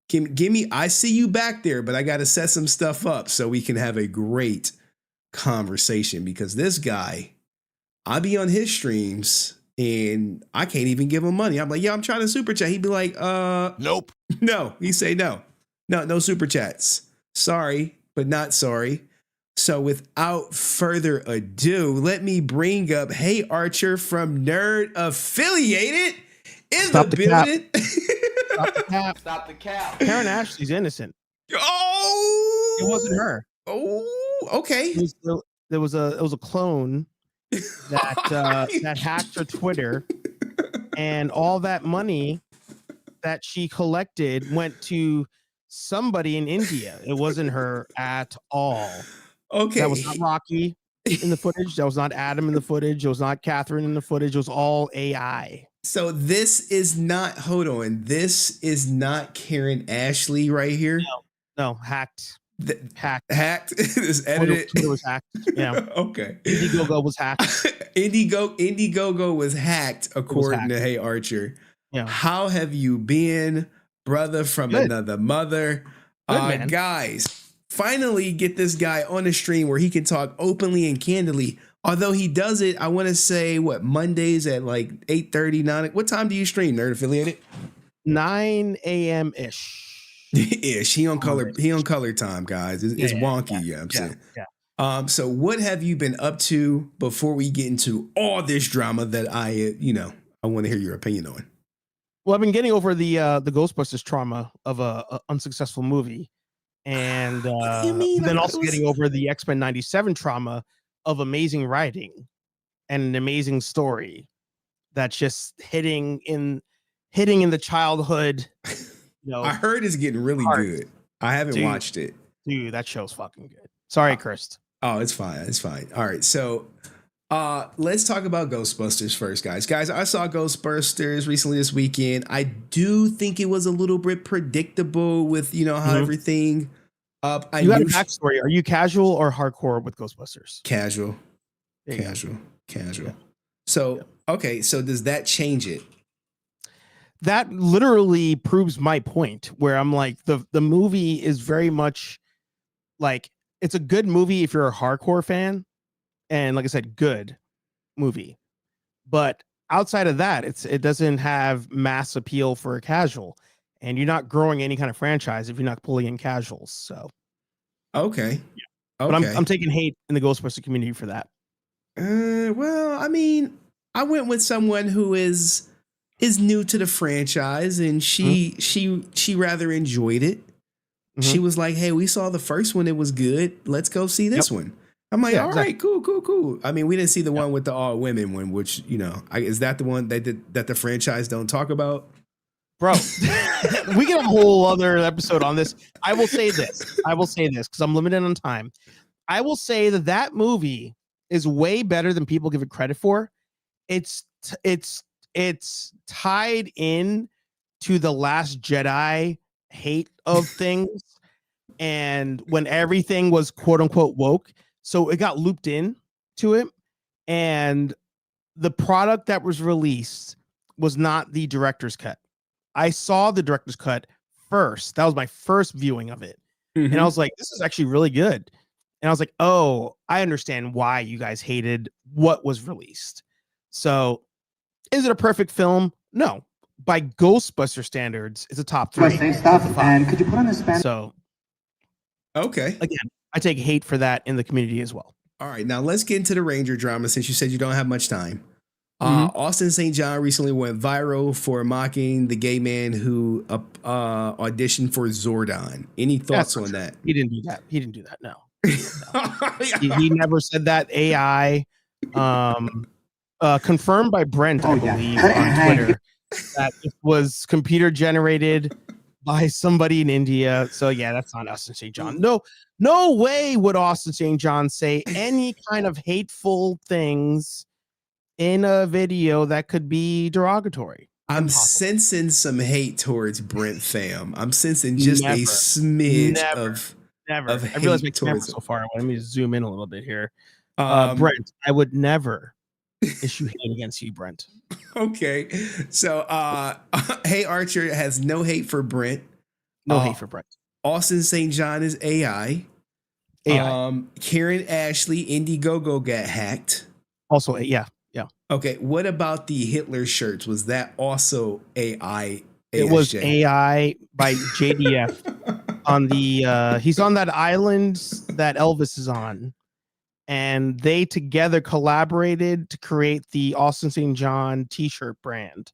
Speaker 6: Give me, I see you back there, but I got to set some stuff up so we can have a great conversation, because this guy, I be on his streams and I can't even give him money. I'm like, yeah, I'm trying to super chat. He'd be like, nope. No, he say no super chats. Sorry, but not sorry. So without further ado, let me bring up Hey Archer from Nerd Affiliated in the building.
Speaker 11: Stop the cap.
Speaker 20: Stop the cap.
Speaker 11: Karen Ashley's innocent.
Speaker 6: Oh,
Speaker 11: it wasn't her.
Speaker 6: Oh, okay.
Speaker 11: It was a clone that that hacked her Twitter, and all that money that she collected went to somebody in India. It wasn't her at all.
Speaker 6: Okay.
Speaker 11: That was not Rocky in the footage. That was not Adam in the footage. It was not Catherine in the footage. It was all AI.
Speaker 6: So this is not, hold on. This is not Karen Ashley right here.
Speaker 11: No, hacked.
Speaker 6: Hacked. It's edited.
Speaker 11: Twitter was hacked. Yeah.
Speaker 6: Okay.
Speaker 11: Indiegogo was hacked.
Speaker 6: Indiegogo was hacked, according to Hey Archer.
Speaker 11: Yeah.
Speaker 6: How have you been, brother from another mother?
Speaker 11: Good,
Speaker 6: guys, finally get this guy on a stream where he can talk openly and candidly. Although he does it, I want to say, Mondays at like 8:30, 9. What time do you stream, Nerd Affiliated?
Speaker 11: 9 a.m. ish.
Speaker 6: Ish. He on color time, guys. It's wonky, yeah. I'm saying. Yeah. So what have you been up to before we get into all this drama that I want to hear your opinion on?
Speaker 11: Well, I've been getting over the Ghostbusters trauma of a unsuccessful movie, and then also getting over the X-Men '97 trauma of amazing writing and an amazing story that's just hitting in the childhood.
Speaker 6: I heard it's getting really good. I haven't watched it.
Speaker 11: Dude, that show's fucking good. Sorry, Chris.
Speaker 6: Oh, it's fine. It's fine. All right. So let's talk about Ghostbusters first, guys. Guys, I saw Ghostbusters recently this weekend. I do think it was a little bit predictable with, how everything up.
Speaker 11: You had a backstory. Are you casual or hardcore with Ghostbusters?
Speaker 6: Casual. Yeah. So, okay. So does that change it?
Speaker 11: That literally proves my point, where I'm like, the movie is very much like, it's a good movie if you're a hardcore fan, and like I said, good movie. But outside of that, it doesn't have mass appeal for a casual, and you're not growing any kind of franchise if you're not pulling in casuals. So
Speaker 6: okay.
Speaker 11: But I'm taking hate in the Ghostbuster community for that.
Speaker 6: Well, I mean, I went with someone who is is new to the franchise, and she rather enjoyed it. She was like, "Hey, we saw the first one; it was good. Let's go see this one." I'm like, "All right, cool." I mean, we didn't see the one with the all women one, which is that the one that the franchise don't talk about?
Speaker 11: Bro, we get a whole other episode on this. I will say this because I'm limited on time. I will say that movie is way better than people give it credit for. It's tied in to the Last Jedi hate of things, and when everything was quote unquote woke, so it got looped in to it, and the product that was released was not the director's cut. I saw the director's cut first. That was my first viewing of it. And I was like, this is actually really good. And I was like, oh, I understand why you guys hated what was released. So is it a perfect film? No. By Ghostbuster standards, it's a top 3.
Speaker 15: Same stuff. And could you put on the Spanish?
Speaker 6: So, okay.
Speaker 11: Again, I take hate for that in the community as well.
Speaker 6: All right. Now let's get into the Ranger drama since you said you don't have much time. Austin St. John recently went viral for mocking the gay man who auditioned for Zordon. Any thoughts on that?
Speaker 11: He didn't do that. No. He never said that. AI confirmed by Brent, I believe, on Twitter that it was computer generated by somebody in India. So yeah, that's not Austin St. John. No way would Austin St. John say any kind of hateful things in a video that could be derogatory.
Speaker 6: I'm sensing some hate towards Brent fam. I'm sensing just a smidge of
Speaker 11: I realize my camera's so far away. Let me zoom in a little bit here. Brent, I would never issue hate against you, Brent.
Speaker 6: Okay. So Hey Archer has no hate for Brent.
Speaker 11: No hate for Brent.
Speaker 6: Austin St. John is AI. Karen Ashley, Indiegogo got hacked.
Speaker 11: Also, yeah.
Speaker 6: Okay, what about the Hitler shirts? Was that also AI?
Speaker 11: It was AI by JDF on the he's on that island that Elvis is on, and they together collaborated to create the Austin St. John t-shirt brand.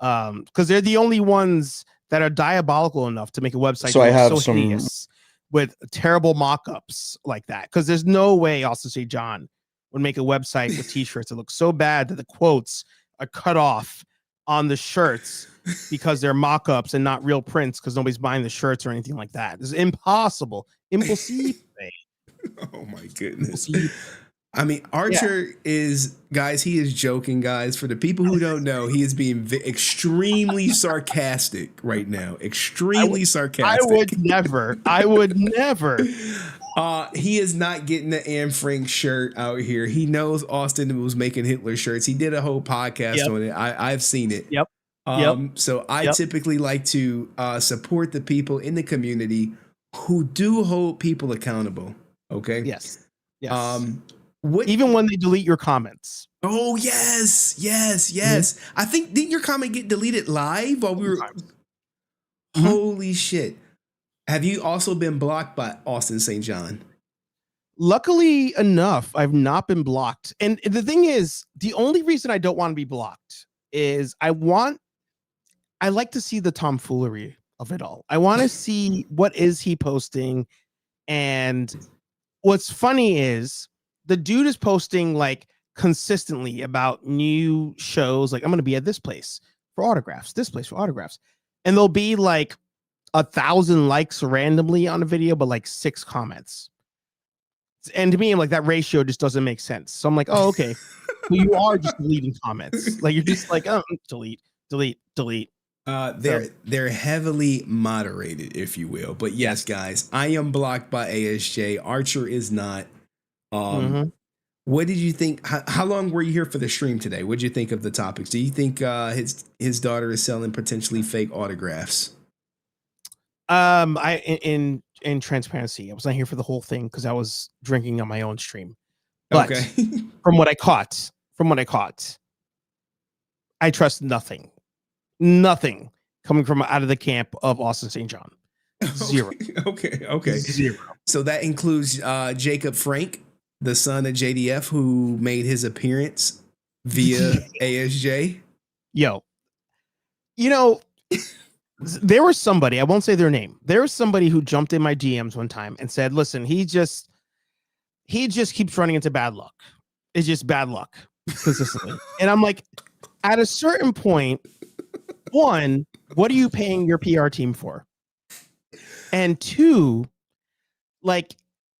Speaker 11: Because they're the only ones that are diabolical enough to make a website
Speaker 14: so I have
Speaker 11: so hideous with terrible mock-ups like that. Because there's no way Austin St. John would make a website with t-shirts that look so bad that the quotes are cut off on the shirts because they're mock-ups and not real prints because nobody's buying the shirts or anything like that. It's impossible. Impossible.
Speaker 6: Oh my goodness. I mean, Archer is, guys, he is joking, guys. For the people who don't know, he is being extremely sarcastic right now. Extremely sarcastic.
Speaker 11: I would never.
Speaker 6: He is not getting the Anne Frank shirt out here. He knows Austin was making Hitler shirts. He did a whole podcast on it. I've seen it. So I typically like to support the people in the community who do hold people accountable. Okay.
Speaker 11: Yes. Even when they delete your comments.
Speaker 6: Oh yes. I think didn't your comment get deleted live while we were? Holy shit. Have you also been blocked by Austin St. John?
Speaker 11: Luckily enough, I've not been blocked. And the thing is, the only reason I don't want to be blocked is I like to see the tomfoolery of it all. I want to see what is he posting. And what's funny is the dude is posting like consistently about new shows. Like, I'm going to be at this place for autographs, this place for autographs. And there'll be like 1,000 likes randomly on a video, but like 6 comments. And to me, I'm like, that ratio just doesn't make sense. So I'm like, oh, okay. Well, you are just deleting comments. Like, you're just like, oh, delete.
Speaker 6: They're heavily moderated, if you will. But yes, guys, I am blocked by ASJ. Archer is not. What did you think? How long were you here for the stream today? What did you think of the topics? Do you think his daughter is selling potentially fake autographs?
Speaker 11: In transparency, I was not here for the whole thing because I was drinking on my own stream. But from what I caught, I trust nothing coming from out of the camp of Austin St. John. Zero.
Speaker 6: Okay.
Speaker 11: Zero.
Speaker 6: So that includes Jacob Frank, the son of JDF, who made his appearance via ASJ.
Speaker 11: Yo, You know, there was somebody, I won't say their name. There was somebody who jumped in my DMs one time and said, listen, he just keeps running into bad luck. It's just bad luck consistently. And I'm like, at a certain point, one, what are you paying your PR team for? And two, like,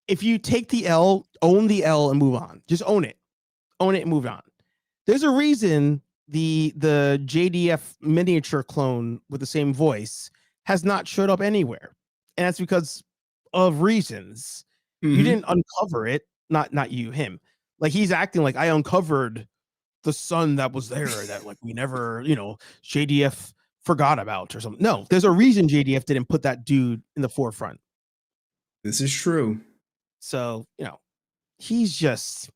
Speaker 11: if you take the L, own the L and move on. Just own it. Own it and move on. There's a reason the JDF miniature clone with the same voice has not showed up anywhere. And that's because of reasons.
Speaker 6: Mm-hmm.
Speaker 11: You didn't uncover it. Not you, him. Like, he's acting like I uncovered the son that was there that like we never, JDF forgot about or something. No, there's a reason JDF didn't put that dude in the forefront.
Speaker 6: This is true.
Speaker 11: So, he's just,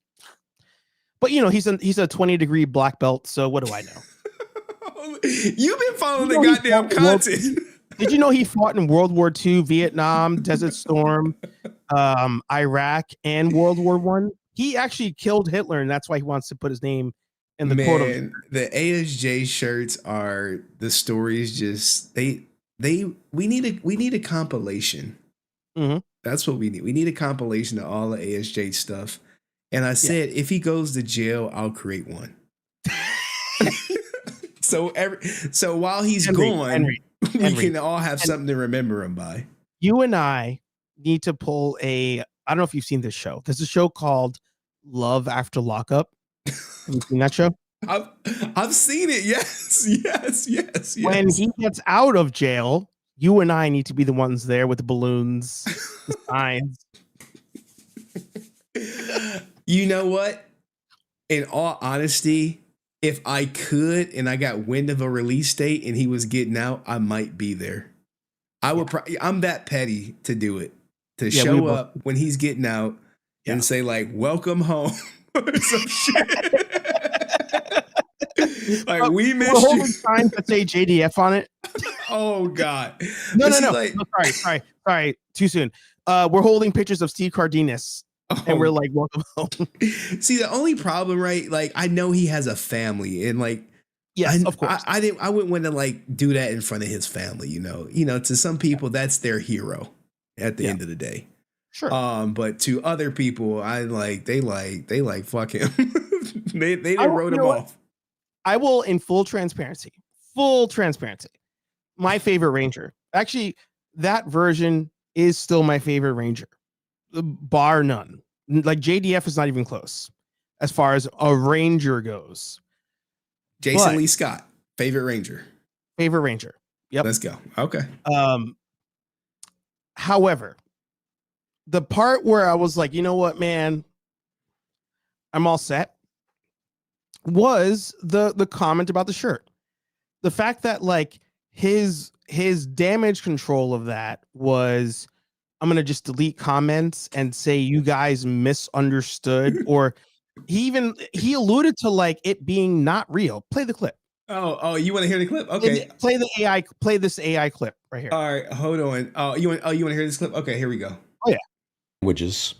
Speaker 11: but he's a 20-degree black belt. So what do I know?
Speaker 6: You've been following the goddamn content.
Speaker 11: Did you know he fought in World War II, Vietnam, Desert Storm, Iraq, and World War I? He actually killed Hitler, and that's why he wants to put his name in the court of.
Speaker 6: The ASJ shirts are the stories. Just we need a compilation.
Speaker 11: Mm-hmm.
Speaker 6: That's what we need. We need a compilation of all the ASJ stuff. And I said, if he goes to jail, I'll create one. So while he's gone, we can all have something to remember him by.
Speaker 11: You and I need to pull I don't know if you've seen this show. There's a show called Love After Lockup. Have you seen that show?
Speaker 6: I've seen it. Yes.
Speaker 11: When he gets out of jail, you and I need to be the ones there with the balloons, the signs.
Speaker 6: You know what? In all honesty, if I could and I got wind of a release date and he was getting out, I might be there. I would. I'm that petty to do it. To show up when he's getting out and say like, "Welcome home," or some shit. Like, we missed you.
Speaker 11: Holding signs that say JDF on it.
Speaker 6: Oh God!
Speaker 11: No. Sorry. Too soon. We're holding pictures of Steve Cardenas. And we're like, welcome home.
Speaker 6: See, the only problem, right? Like, I know he has a family, and like,
Speaker 11: yes, of course,
Speaker 6: I wouldn't want to like do that in front of his family. To some people, that's their hero at the end of the day.
Speaker 11: Sure.
Speaker 6: But to other people, they fuck him. they wrote him off.
Speaker 11: I will, in full transparency, my favorite Ranger. Actually, that version is still my favorite Ranger, bar none. Like, JDF is not even close as far as a Ranger goes.
Speaker 6: Jason Lee Scott, favorite Ranger.
Speaker 11: Yep.
Speaker 6: Let's go. Okay.
Speaker 11: However, the part where I was like, you know what, man, I'm all set, was the comment about the shirt. The fact that like his damage control of that was, I'm going to just delete comments and say you guys misunderstood, or he alluded to like it being not real. Play the clip.
Speaker 6: Oh, you want to hear the clip? Okay.
Speaker 11: Play this AI clip right here.
Speaker 6: All right, hold on. You want to hear this clip? Okay, here we go.
Speaker 11: Oh yeah.
Speaker 14: Languages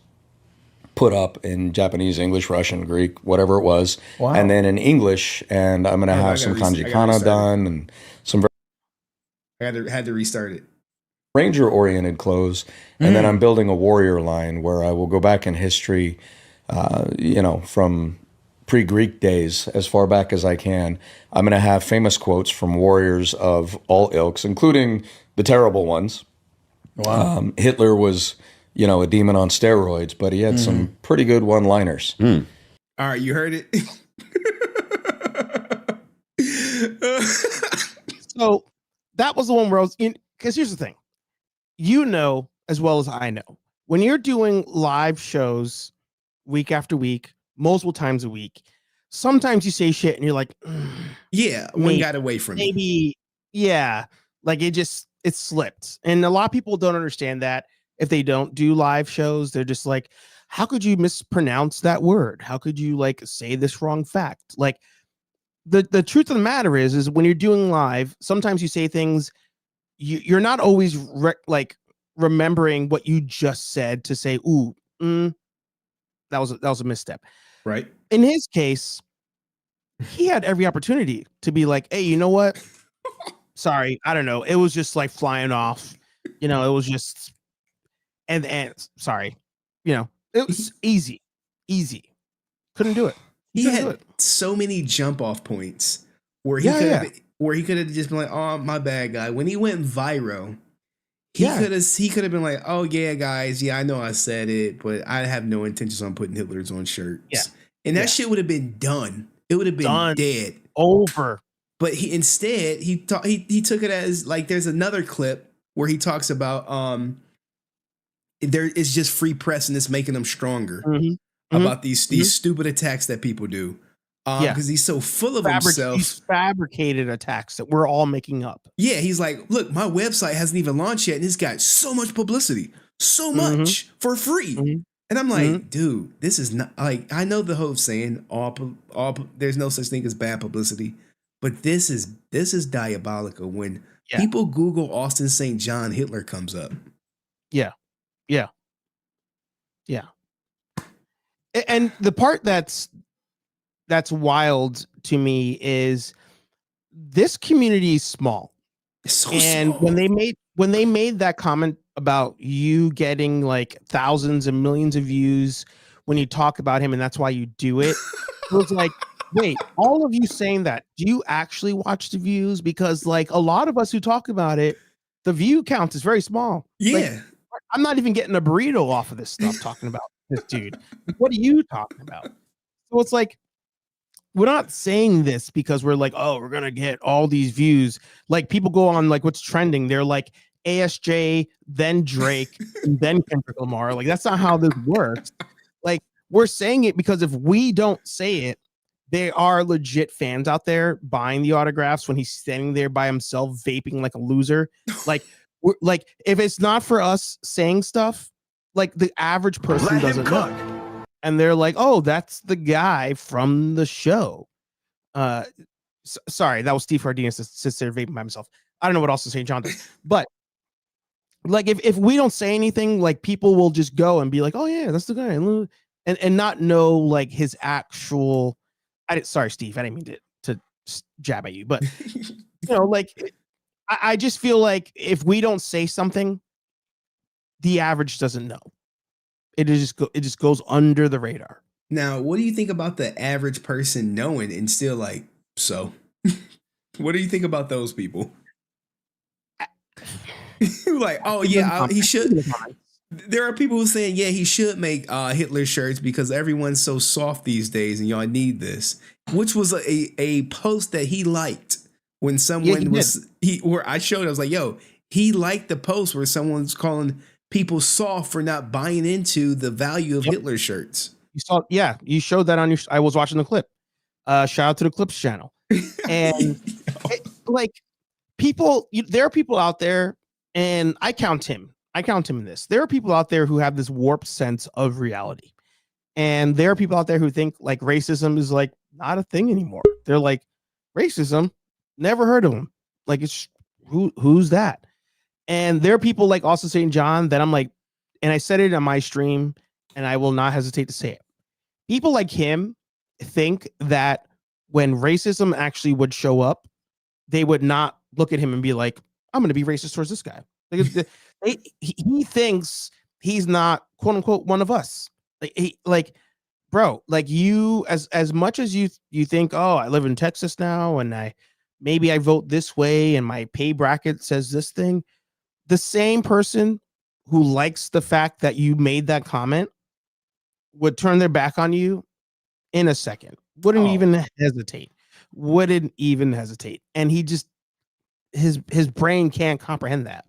Speaker 14: put up in Japanese, English, Russian, Greek, whatever it was. Wow. And then in English, and I'm going to have some kanji kana done and some.
Speaker 6: I had to restart it.
Speaker 14: Ranger-oriented clothes, and then I'm building a warrior line where I will go back in history, from pre-Greek days as far back as I can. I'm going to have famous quotes from warriors of all ilks, including the terrible ones. Wow. Hitler was, a demon on steroids, but he had some pretty good one-liners.
Speaker 6: All right, you heard it.
Speaker 11: So that was the one where I was in, because here's the thing. As well as I know, when you're doing live shows week after week, multiple times a week, sometimes you say shit and you're like,
Speaker 6: one got away from
Speaker 11: maybe, like it slipped. And a lot of people don't understand that. If they don't do live shows, they're just like, how could you mispronounce that word? How could you like say this wrong fact? Like, the truth of the matter is when you're doing live, sometimes you say things you're not always remembering what you just said to say, that was a misstep.
Speaker 6: Right.
Speaker 11: In his case, he had every opportunity to be like, hey, you know what? Sorry, I don't know. It was just like flying off. It was just and sorry, it was easy. Couldn't do it.
Speaker 6: He had so many jump off points where he could have just been like, "Oh, my bad, guy." When he went viral, he could have been like, "Oh yeah, guys, yeah, I know I said it, but I have no intentions on putting Hitler's on shirts."
Speaker 11: Yeah.
Speaker 6: And that shit would have been done. It would have been dead.
Speaker 11: Over.
Speaker 6: But he instead he took it as like there's another clip where he talks about there is just free press and it's making them stronger about these stupid attacks that people do. Because he's so full of himself.
Speaker 11: These fabricated attacks that we're all making up.
Speaker 6: Yeah, he's like, look, my website hasn't even launched yet, and it's got so much publicity, so much for free. And I'm like, dude, this is not like I know the whole saying all there's no such thing as bad publicity, but this is diabolical when people Google Austin St. John, Hitler comes up.
Speaker 11: Yeah. And the part that's wild to me is this community is small.
Speaker 6: Small.
Speaker 11: When they made that comment about you getting like thousands and millions of views when you talk about him and that's why you do it, it was like, wait, all of you saying that, do you actually watch the views? Because like a lot of us who talk about it, the view count is very small.
Speaker 6: Yeah.
Speaker 11: Like, I'm not even getting a burrito off of this stuff talking about this dude. What are you talking about? So it's like, we're not saying this because we're like, oh, we're going to get all these views. Like people go on like what's trending. They're like ASJ, then Drake, and then Kendrick Lamar. Like that's not how this works. Like we're saying it because if we don't say it, there are legit fans out there buying the autographs when he's standing there by himself, vaping like a loser. Like, like if it's not for us saying stuff, like the average person doesn't know. And they're like, oh, that's the guy from the show. Sorry, that was Steve Hardinus that sits there vaping by himself. I don't know what else to say, John does. But like if we don't say anything, like people will just go and be like, oh yeah, that's the guy. And not know like his actual sorry, Steve, I didn't mean to jab at you, but like I just feel like if we don't say something, the average doesn't know. It just goes under the radar.
Speaker 6: Now, what do you think about the average person knowing and still like, so? What do you think about those people? Like, oh yeah, he should. There are people who saying, yeah, he should make Hitler shirts because everyone's so soft these days and y'all need this. Which was a post that he liked when someone where I showed, I was like, yo, he liked the post where someone's calling people soft for not buying into the value of Hitler shirts.
Speaker 11: You showed that on your. I was watching the clip. Shout out to the Clips channel. And like people, there are people out there, and I count him in this. There are people out there who have this warped sense of reality, and there are people out there who think like racism is like not a thing anymore. They're like, racism, never heard of him. Like it's who's that? And there are people like Austin St. John that I'm like, and I said it on my stream, and I will not hesitate to say it. People like him think that when racism actually would show up, they would not look at him and be like, I'm going to be racist towards this guy. He thinks he's not, quote unquote, one of us. Bro, like you, as much as you think, oh, I live in Texas now, and maybe I vote this way, and my pay bracket says this thing. The same person who likes the fact that you made that comment would turn their back on you in a second. Wouldn't even hesitate. And he just, his brain can't comprehend that.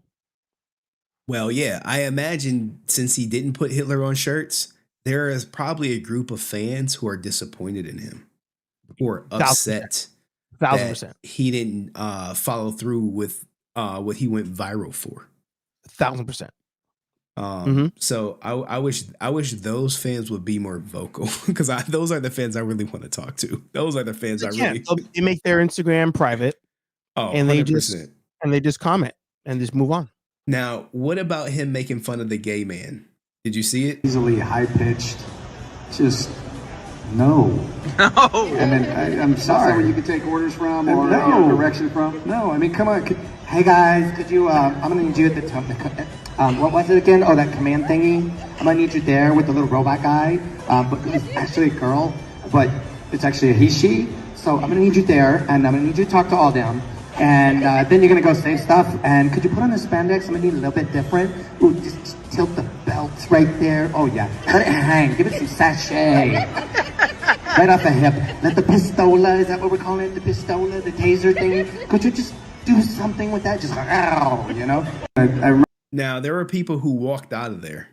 Speaker 6: Well, yeah, I imagine since he didn't put Hitler on shirts, there is probably a group of fans who are disappointed in him or upset
Speaker 11: 1,000%.
Speaker 6: that he didn't follow through with what he went viral for.
Speaker 11: 1,000%.
Speaker 6: So I wish those fans would be more vocal because those are the fans I really want to talk to. Those are the fans
Speaker 11: they make their Instagram private. And 100%. they just comment and just move on.
Speaker 6: Now, what about him making fun of the gay man? Did you see it?
Speaker 5: Easily high pitched, just
Speaker 15: No.
Speaker 12: No.
Speaker 15: And then I'm sorry.
Speaker 12: Someone you can take orders from or direction from?
Speaker 15: No, I mean, come on. Hey guys, could you? I'm gonna need you at the top. What was it again? Oh, that command thingy. I'm gonna need you there with the little robot guy. But it's actually a girl, but it's actually a he/she. So I'm gonna need you there, and I'm gonna need you to talk to All Down. And then you're gonna go say stuff. And could you put on the spandex? I'm gonna need a little bit different. Ooh, just tilt the belts right there. Oh yeah, let it hang. Give it some sachet. Right off the hip. Let the pistola, is that what we're calling it? The pistola, the taser thing? Could you just do something with that? Just like, ow, you know?
Speaker 6: Now, there were people who walked out of there.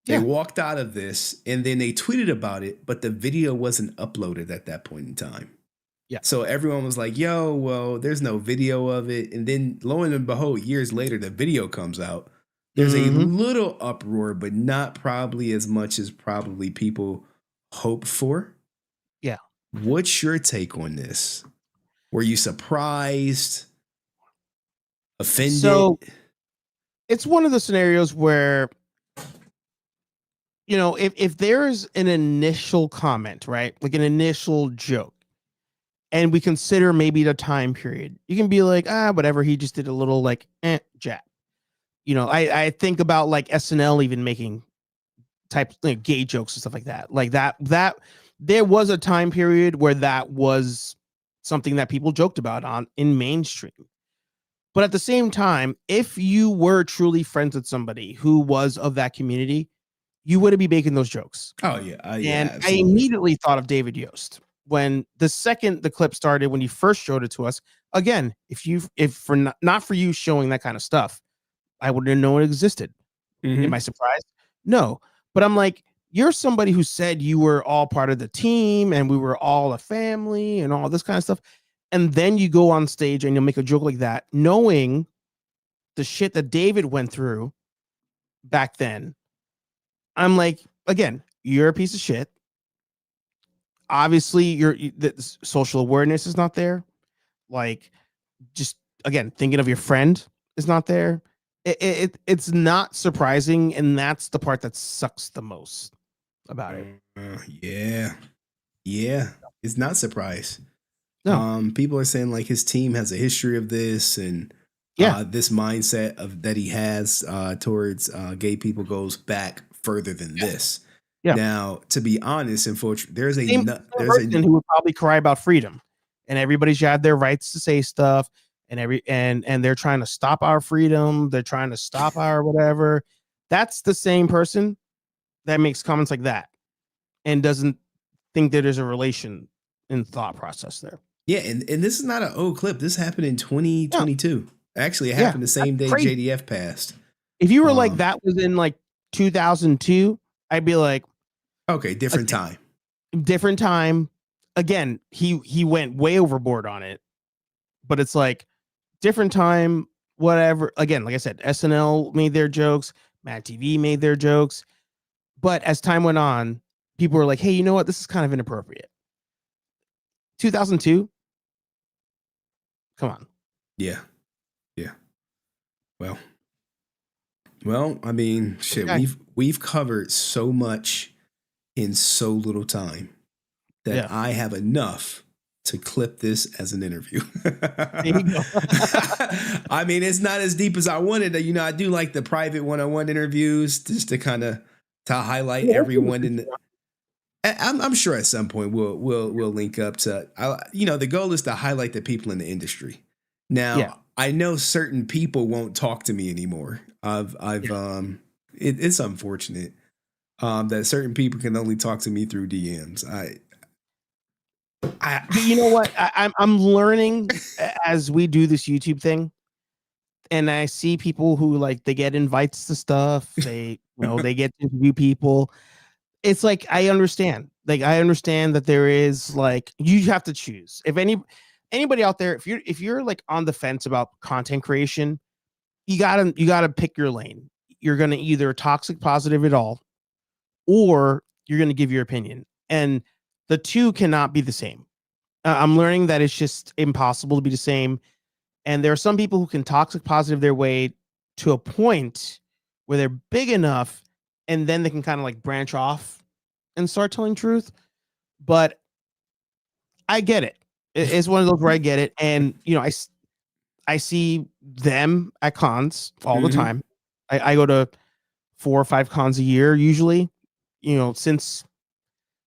Speaker 6: They walked out of this and then they tweeted about it, but the video wasn't uploaded at that point in time.
Speaker 11: Yeah.
Speaker 6: So everyone was like, yo, well, there's no video of it. And then lo and behold, years later, the video comes out. There's a little uproar, but not probably as much as probably people hoped for.
Speaker 11: Yeah.
Speaker 6: What's your take on this? Were you surprised? Offended?
Speaker 11: So it's one of the scenarios where, you know, if there's an initial comment, right? Like an initial joke, and we consider maybe the time period, you can be like, whatever, he just did a little like jab. You know, I think about like SNL even making type like gay jokes and stuff like that. Like that there was a time period where that was something that people joked about in mainstream. But at the same time, if you were truly friends with somebody who was of that community, you wouldn't be making those jokes.
Speaker 6: Oh yeah,
Speaker 11: and
Speaker 6: absolutely.
Speaker 11: I immediately thought of David Yost when the second the clip started, when you first showed it to us. Again, if not for you showing that kind of stuff, I wouldn't know it existed. Am I surprised? No, but I'm like, you're somebody who said you were all part of the team and we were all a family and all this kind of stuff. And then you go on stage and you'll make a joke like that, knowing the shit that David went through back then. I'm like, again, you're a piece of shit. Obviously, the social awareness is not there. Like, just again, thinking of your friend is not there. It's not surprising, and that's the part that sucks the most about it.
Speaker 6: Yeah, it's not surprise.
Speaker 11: No.
Speaker 6: People are saying like his team has a history of this, and this mindset of that he has towards gay people goes back further than this.
Speaker 11: Yeah.
Speaker 6: Now, to be honest, unfortunately, there's a
Speaker 11: person who would probably cry about freedom, and everybody should have their rights to say stuff, and they're trying to stop our freedom. They're trying to stop our whatever. That's the same person that makes comments like that and doesn't think that there's a relation in thought process there.
Speaker 6: Yeah, and this is not an old clip. This happened in 2022. Actually, it happened the same day
Speaker 11: crazy.
Speaker 6: JDF passed.
Speaker 11: If you were like that was in like 2002, I'd be like,
Speaker 6: okay, different time.
Speaker 11: Different time. Again, he went way overboard on it, but it's like different time, whatever. Again, like I said, SNL made their jokes, Mad TV made their jokes, but as time went on, people were like, hey, you know what? This is kind of inappropriate. 2002. Come on.
Speaker 6: Yeah. Well, I mean, shit, we've covered so much in so little time that I have enough to clip this as an interview.
Speaker 11: There you go.
Speaker 6: I mean, it's not as deep as I wanted. You know, I do like the private one-on-one interviews just to kind of highlight everyone in the. I'm sure at some point we'll link up to. The goal is to highlight the people in the industry. Now, I know certain people won't talk to me anymore. It's unfortunate that certain people can only talk to me through DMs.
Speaker 11: You know what? I'm learning as we do this YouTube thing, and I see people who like they get invites to stuff. They they get to interview people. It's like I understand. Like I understand that there is like you have to choose. If anybody out there, if you're like on the fence about content creation, you gotta pick your lane. You're gonna either toxic positive it all, or you're gonna give your opinion, and the two cannot be the same. I'm learning that it's just impossible to be the same, and there are some people who can toxic positive their way to a point where they're big enough, and then they can kind of like branch off and start telling truth. but I get it. It's one of those where I get it. And, I see them at cons all the time. I go to 4 or 5 cons a year, usually, since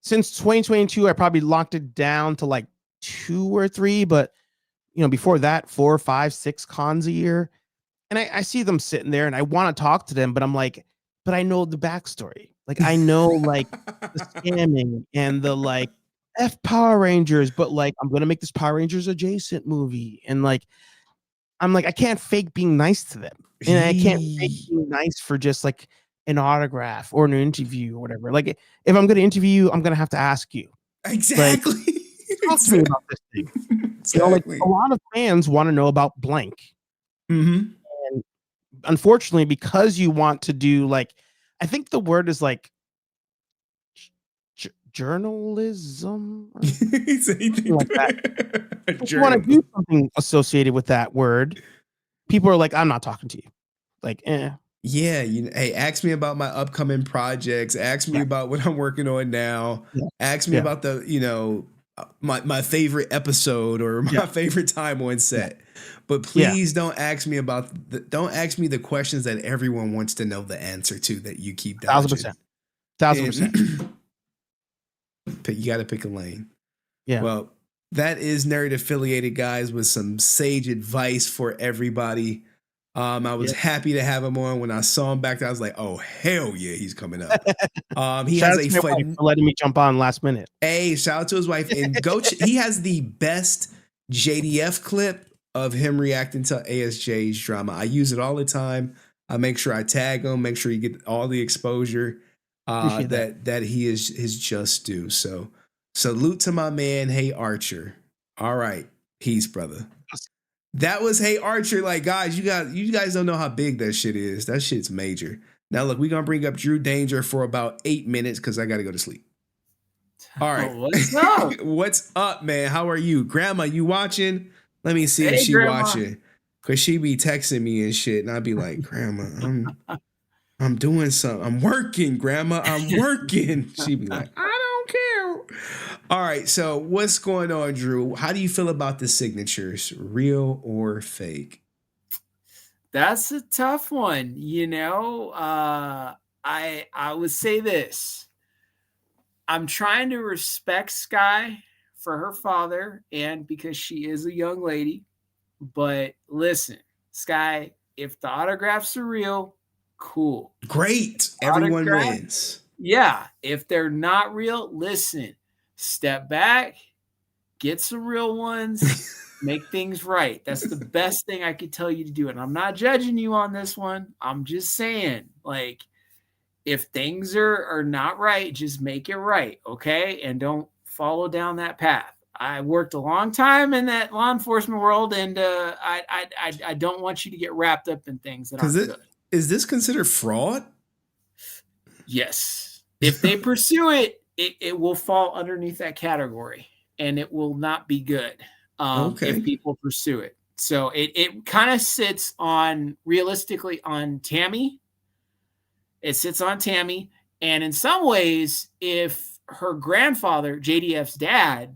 Speaker 11: 2022, I probably locked it down to like 2 or 3, but before that, 4, 5, 6 cons a year. And I see them sitting there and I want to talk to them, but I'm like, but I know the backstory. Like, I know like the scamming and the like F Power Rangers, but like, I'm going to make this Power Rangers adjacent movie. And like, I'm like, I can't fake being nice to them. And I can't fake being nice for just like an autograph or an interview or whatever. Like, if I'm going to interview you, I'm going to have to ask you.
Speaker 6: Exactly.
Speaker 11: Like, talk to me about this thing. Like, a lot of fans want to know about blank. And unfortunately, because you want to do like, I think the word is like journalism or something like that. If you want to do something associated with that word, people are like, I'm not talking to you. Like,
Speaker 6: yeah, hey, ask me about my upcoming projects. Ask me about what I'm working on now. Ask me about the, my favorite episode or my favorite time on set. But please don't ask me about don't ask me the questions that everyone wants to know the answer to that you keep dodging.
Speaker 11: 1000%.
Speaker 6: You got to pick a lane.
Speaker 11: Yeah.
Speaker 6: Well, that is Nerd Affiliated, guys, with some sage advice for everybody. I was happy to have him on. When I saw him back there, I was like, "Oh hell yeah, he's coming up." He
Speaker 11: shout
Speaker 6: has
Speaker 11: out
Speaker 6: a
Speaker 11: to my wife for letting me jump on last minute.
Speaker 6: Hey, shout out to his wife and he has the best JDF clip of him reacting to ASJ's drama. I use it all the time. I make sure I tag him, make sure you get all the exposure that he is his just due. So salute to my man, Hey Archer. All right, peace, brother. That was Hey Archer. Like, guys, you guys don't know how big that shit is. That shit's major. Now, look, we're gonna bring up Drew Danger for about 8 minutes because I gotta go to sleep. All right.
Speaker 5: What's up?
Speaker 6: What's up, man? How are you? Grandma, you watching? Let me see if she
Speaker 5: Grandma.
Speaker 6: watching. Cause she be texting me and shit. And I'd be like, Grandma, I'm doing something. I'm working, Grandma. I'm working. She'd be like, I don't care. All right. So what's going on, Drew? How do you feel about the signatures? Real or fake?
Speaker 5: That's a tough one. I would say this. I'm trying to respect Skye for her father and because she is a young lady. But listen, Skye, if the autographs are real, cool.
Speaker 6: Great. Everyone wins.
Speaker 5: Yeah. If they're not real, listen, step back, get some real ones, make things right. That's the best thing I could tell you to do. And I'm not judging you on this one. I'm just saying, like, if things are not right, just make it right, okay? And don't follow down that path. I worked a long time in that law enforcement world, and I don't want you to get wrapped up in things that aren't good.
Speaker 6: Is this considered fraud?
Speaker 5: Yes. If they pursue it, it will fall underneath that category, and it will not be good if people pursue it. So it kind of sits on, realistically, on Tammy. It sits on Tammy. And in some ways, if her grandfather, JDF's dad,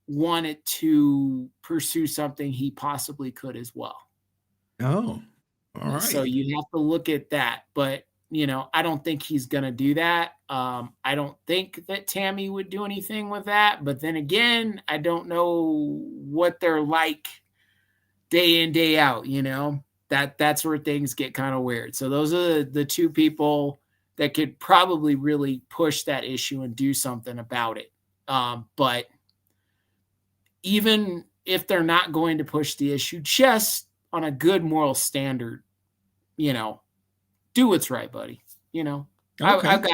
Speaker 5: wanted to pursue something, he possibly could as well.
Speaker 6: Oh, all right.
Speaker 5: So you have to look at that. But, I don't think he's going to do that. I don't think that Tammy would do anything with that. But then again, I don't know what they're like day in, day out, that's where things get kind of weird. So those are the two people that could probably really push that issue and do something about it. But even if they're not going to push the issue, just on a good moral standard, do what's right, buddy.
Speaker 6: Okay.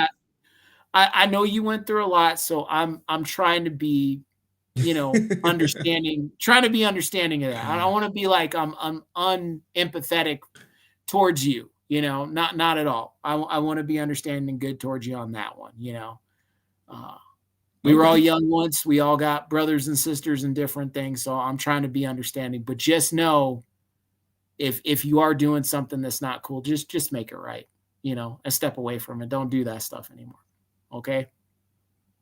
Speaker 5: I know you went through a lot, so I'm trying to be, understanding, trying to be understanding of that. I don't want to be like I'm unempathetic towards you, not at all. I want to be understanding and good towards you on that one. We were all young once. We all got brothers and sisters and different things. So I'm trying to be understanding, but just know if you are doing something that's not cool, just make it right, and step away from it. Don't do that stuff anymore. Okay.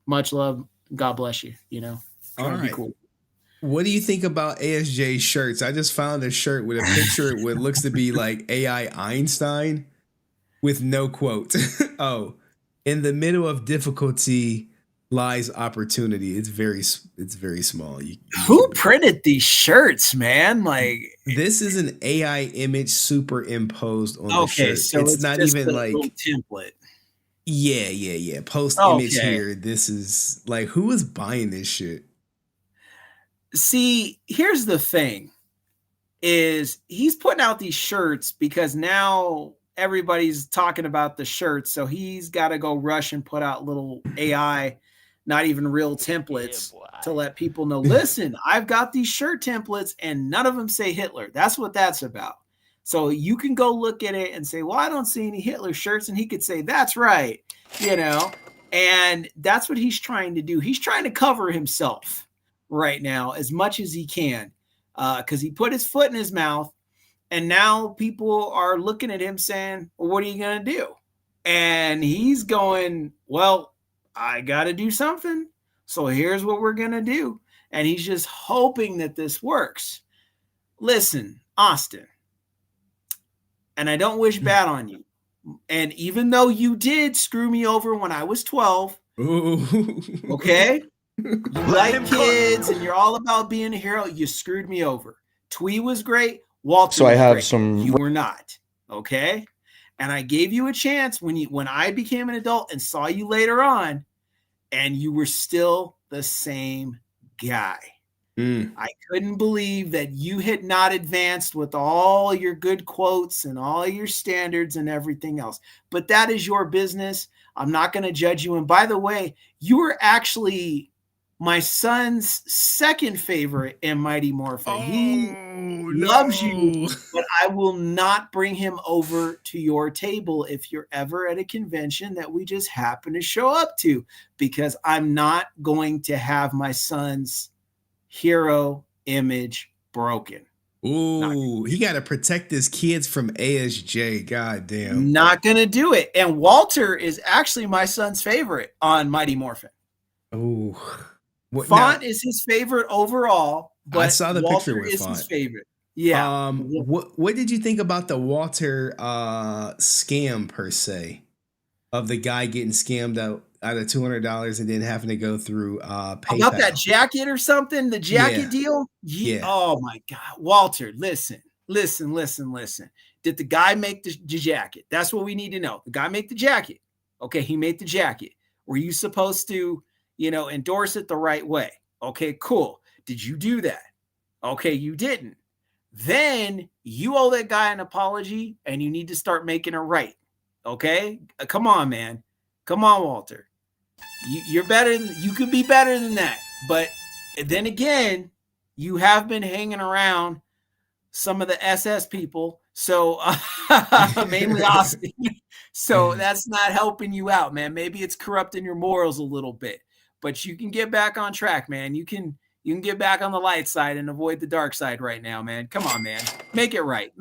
Speaker 5: Much love. God bless you. You know, trying to be cool.
Speaker 6: What do you think about ASJ shirts? I just found a shirt with a picture what looks to be like AI Einstein with no quote. Oh, in the middle of difficulty lies opportunity. It's very small.
Speaker 5: Who printed these shirts, man? Like,
Speaker 6: this is an AI image superimposed on the shirt.
Speaker 5: So
Speaker 6: it's not
Speaker 5: just
Speaker 6: even
Speaker 5: a
Speaker 6: like
Speaker 5: little template.
Speaker 6: Yeah. Post image here. This is like, who is buying this shit?
Speaker 5: See, here's the thing: is he's putting out these shirts because now everybody's talking about the shirts, so he's got to go rush and put out little AI, not even real templates to let people know. Listen, I've got these shirt templates, and none of them say Hitler. That's what that's about. So you can go look at it and say, well, I don't see any Hitler shirts. And he could say, that's right. You know, and that's what he's trying to do. He's trying to cover himself right now as much as he can, because he put his foot in his mouth, and now people are looking at him saying, well, what are you going to do? And he's going, well, I got to do something. So here's what we're going to do. And he's just hoping that this works. Listen, Austin, and I don't wish bad on you. And even though you did screw me over when I was 12, okay? You like kids and you're all about being a hero. You screwed me over. Twee was great. Walter
Speaker 14: So I
Speaker 5: was
Speaker 14: have
Speaker 5: great.
Speaker 14: some.
Speaker 5: You were not. Okay? And I gave you a chance when I became an adult and saw you later on, and you were still the same guy. I couldn't believe that you had not advanced with all your good quotes and all your standards and everything else. But that is your business. I'm not going to judge you. And by the way, you were actually my son's second favorite in Mighty Morphin. He loves you, but I will not bring him over to your table if you're ever at a convention that we just happen to show up to, because I'm not going to have my son's hero image broken.
Speaker 6: Ooh, he got to protect his kids from ASJ. God damn.
Speaker 5: Not going to do it. And Walter is actually my son's favorite on Mighty Morphin.
Speaker 6: Ooh.
Speaker 5: Font is his favorite overall, but
Speaker 6: I saw the
Speaker 5: Walter
Speaker 6: picture with
Speaker 5: is
Speaker 6: Font.
Speaker 5: his favorite. Yeah.
Speaker 6: What did you think about the Walter scam per se, of the guy getting scammed out of $200 and then having to go through PayPal?
Speaker 5: About that jacket or something, the jacket deal?
Speaker 6: Yeah.
Speaker 5: Oh my God. Walter, listen. Did the guy make the jacket? That's what we need to know. The guy make the jacket. Okay, he made the jacket. Were you supposed to, endorse it the right way? Okay, cool. Did you do that? Okay, you didn't. Then you owe that guy an apology, and you need to start making it right. Okay? Come on, man. Come on, Walter. You're better. You could be better than that. But then again, you have been hanging around some of the SS people. So mainly Austin. So that's not helping you out, man. Maybe it's corrupting your morals a little bit, but you can get back on track, man. You can get back on the light side and avoid the dark side right now, man. Come on, man. Make it right.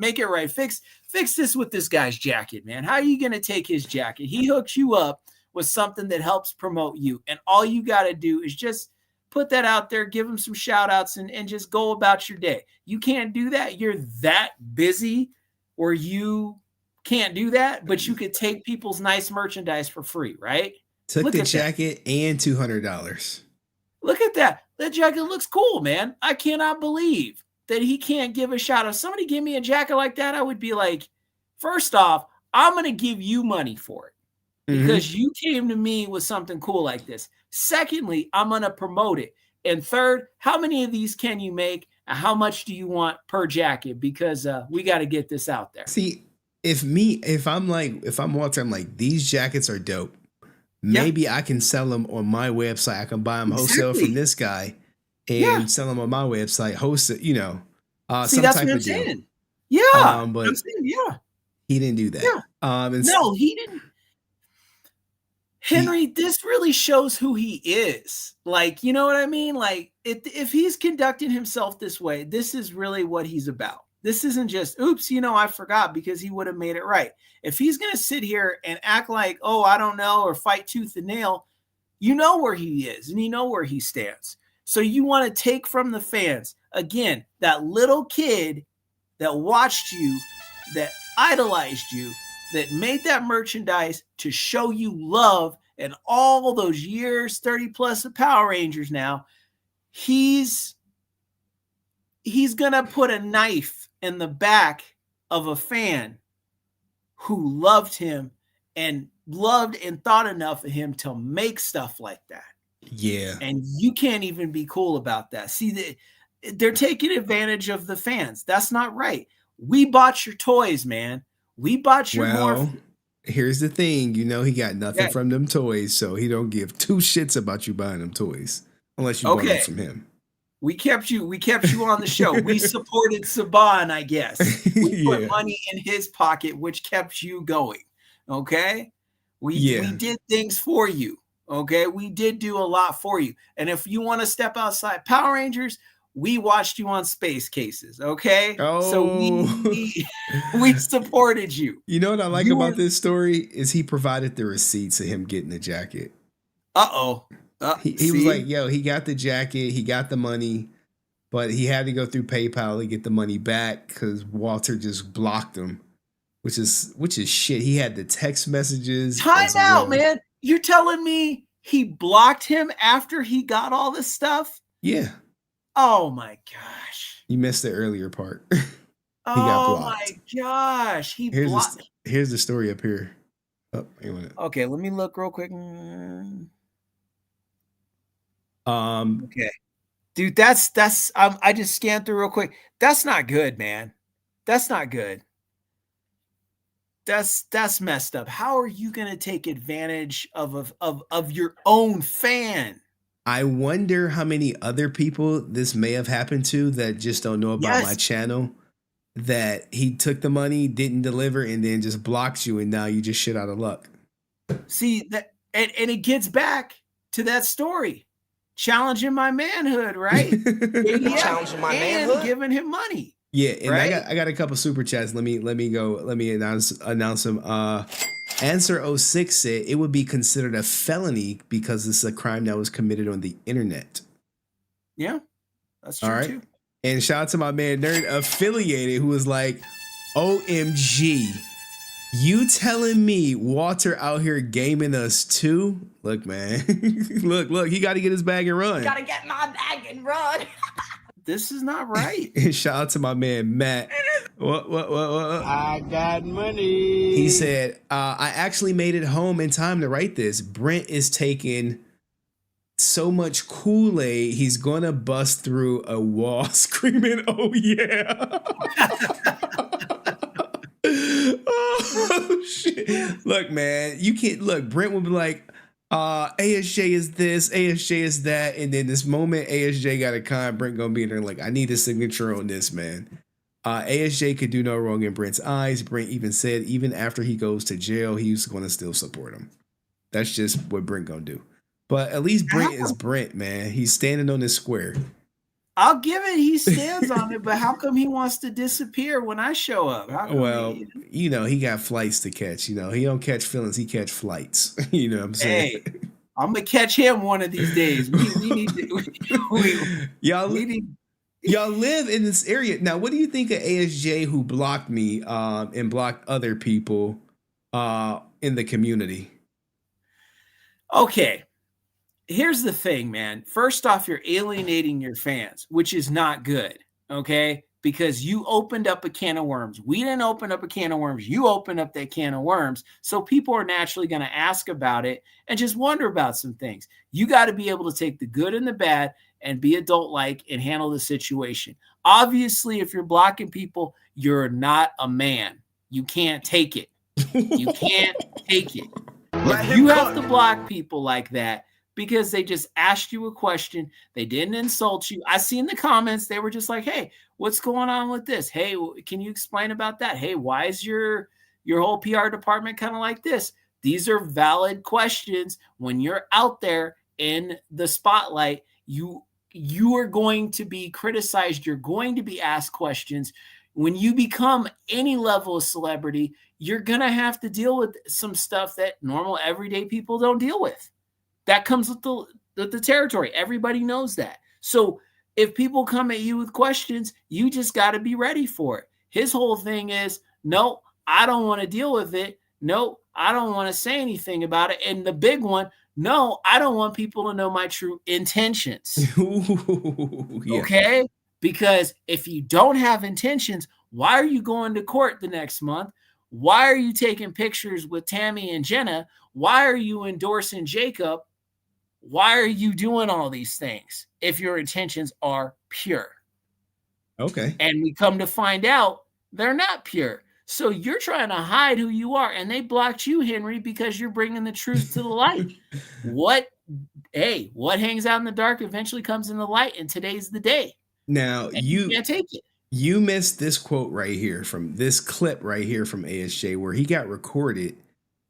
Speaker 5: Fix this with this guy's jacket, man. How are you going to take his jacket? He hooks you up with something that helps promote you. And all you got to do is just put that out there, give him some shout outs, and just go about your day. You can't do that. You're that busy where you can't do that, but you could take people's nice merchandise for free, right?
Speaker 6: Took the jacket and $200.
Speaker 5: Look at that. That jacket looks cool, man. I cannot believe that he can't give a shout out. If somebody gave me a jacket like that, I would be like, first off, I'm going to give you money for it because you came to me with something cool like this. Secondly, I'm going to promote it. And third, how many of these can you make? And how much do you want per jacket? Because we got to get this out there.
Speaker 6: See, if I'm Walter, I'm like, these jackets are dope. Maybe I can sell them on my website. I can buy them wholesale from this guy and sell them on my website. Host it,
Speaker 5: See,
Speaker 6: some
Speaker 5: that's
Speaker 6: type
Speaker 5: what I'm
Speaker 6: of deal.
Speaker 5: saying. Yeah.
Speaker 6: But
Speaker 5: I'm saying,
Speaker 6: he didn't do that.
Speaker 5: No, he didn't. Henry, this really shows who he is. Like, you know what I mean? Like, if he's conducting himself this way, this is really what he's about. This isn't just, oops, I forgot, because he would have made it right. If he's going to sit here and act like, oh, I don't know, or fight tooth and nail, You know where he is and you know where he stands. So you want to take from the fans, again, that little kid that watched you, that idolized you, that made that merchandise to show you love, and all those years, 30 plus of Power Rangers now, he's going to put a knife in the back of a fan who loved him and loved and thought enough of him to make stuff like that.
Speaker 6: Yeah.
Speaker 5: And you can't even be cool about that. See, they're taking advantage of the fans. That's not right. We bought your toys, man. We bought your more.
Speaker 6: Here's the thing. You know, he got nothing from them toys, so he don't give two shits about you buying them toys unless you bought them from him.
Speaker 5: We kept you on the show. We supported Saban, I guess. We put money in his pocket, which kept you going. Okay? We did things for you. Okay? We did do a lot for you. And if you want to step outside Power Rangers, we watched you on Space Cases. Okay? So we supported you.
Speaker 6: You know what I like about this story is he provided the receipts of him getting the jacket. He was like, yo, he got the jacket, he got the money, but he had to go through PayPal to get the money back because Walter just blocked him, which is shit. He had the text messages.
Speaker 5: Time out, man. You're telling me he blocked him after he got all this stuff?
Speaker 6: Yeah.
Speaker 5: Oh my gosh.
Speaker 6: You missed the earlier part. He got blocked.
Speaker 5: My gosh.
Speaker 6: Here's the story up here.
Speaker 5: Okay, let me look real quick. Okay, dude, that's I just scanned through real quick. That's not good, man. That's not good. That's messed up. How are you going to take advantage of your own fan?
Speaker 6: I wonder how many other people this may have happened to that just don't know about my channel, that he took the money, didn't deliver, and then just blocked you, and now you just shit out of luck.
Speaker 5: See that, and it gets back to that story. Challenging my manhood, right?
Speaker 12: Challenging my manhood,
Speaker 5: giving him money.
Speaker 6: Yeah, and right? I got a couple super chats. Let me announce them. Answer 06 said it would be considered a felony because it's a crime that was committed on the internet.
Speaker 5: Yeah, that's true too.
Speaker 6: And shout out to my man Nerd Affiliated, who was like, OMG, you telling me Walter out here gaming us too? Look, man. look, he got to get his bag and run.
Speaker 13: Gotta get my bag and run.
Speaker 5: This is not right.
Speaker 6: And shout out to my man Matt. What?
Speaker 7: I got money.
Speaker 6: He said, I actually made it home in time to write this. Brent is taking so much Kool-Aid, he's gonna bust through a wall screaming, oh yeah. Oh shit. Look, man, you can't look. Brent will be like, ASJ is this, ASJ is that, and then this moment ASJ got a con, Brent gonna be in there like, I need a signature on this, man. ASJ could do no wrong in Brent's eyes. Brent even said even after he goes to jail, he's gonna still support him. That's just what Brent gonna do. But at least Brent is Brent, man. He's standing on this square.
Speaker 5: I'll give it. He stands on it, but how come he wants to disappear when I show up?
Speaker 6: Well, he got flights to catch. He don't catch feelings. He catch flights. You know what I'm saying?
Speaker 5: Hey, I'm gonna catch him one of these days. We need to.
Speaker 6: Y'all live in this area now. What do you think of ASJ who blocked me and blocked other people in the community?
Speaker 5: Okay. Here's the thing, man. First off, you're alienating your fans, which is not good, okay? Because you opened up a can of worms. We didn't open up a can of worms. You opened up that can of worms. So people are naturally going to ask about it and just wonder about some things. You got to be able to take the good and the bad and be adult-like and handle the situation. Obviously, if you're blocking people, you're not a man. You can't take it. You can't take it. You have to block people like that, because they just asked you a question. They didn't insult you. I seen the comments. They were just like, hey, what's going on with this? Hey, can you explain about that? Hey, why is your whole PR department kind of like this? These are valid questions. When you're out there in the spotlight, you are going to be criticized. You're going to be asked questions. When you become any level of celebrity, you're going to have to deal with some stuff that normal everyday people don't deal with. That comes with the territory. Everybody knows that. So if people come at you with questions, you just got to be ready for it. His whole thing is, no, I don't want to deal with it. No, I don't want to say anything about it. And the big one, no, I don't want people to know my true intentions.
Speaker 6: Ooh, yeah.
Speaker 5: Okay? Because if you don't have intentions, why are you going to court the next month? Why are you taking pictures with Tammy and Jenna? Why are you endorsing Jacob? Why are you doing all these things if your intentions are pure?
Speaker 6: Okay.
Speaker 5: And we come to find out they're not pure. So you're trying to hide who you are, and they blocked you, Henry, because you're bringing the truth to the light. What hangs out in the dark eventually comes in the light, and today's the day.
Speaker 6: Now
Speaker 5: And you can't take it.
Speaker 6: You missed this quote right here from this clip right here from ASJ, where he got recorded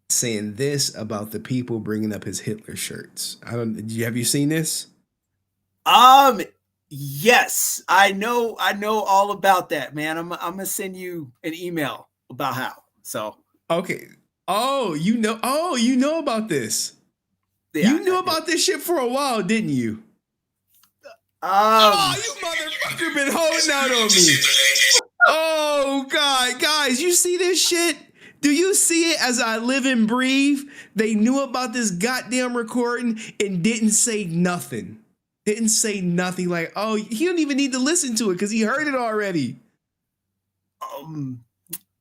Speaker 6: saying this about the people bringing up his Hitler shirts. Have you seen this?
Speaker 5: Yes, I know all about that, man. I'm gonna send you an email about how. So
Speaker 6: okay. You know about this.
Speaker 5: Yeah,
Speaker 6: you knew about this shit for a while, didn't you? You motherfucker been holding out on me. Oh God, guys, you see this shit? Do you see it as I live and breathe? They knew about this goddamn recording and didn't say nothing. Didn't say nothing. Like, oh, he don't even need to listen to it because he heard it already.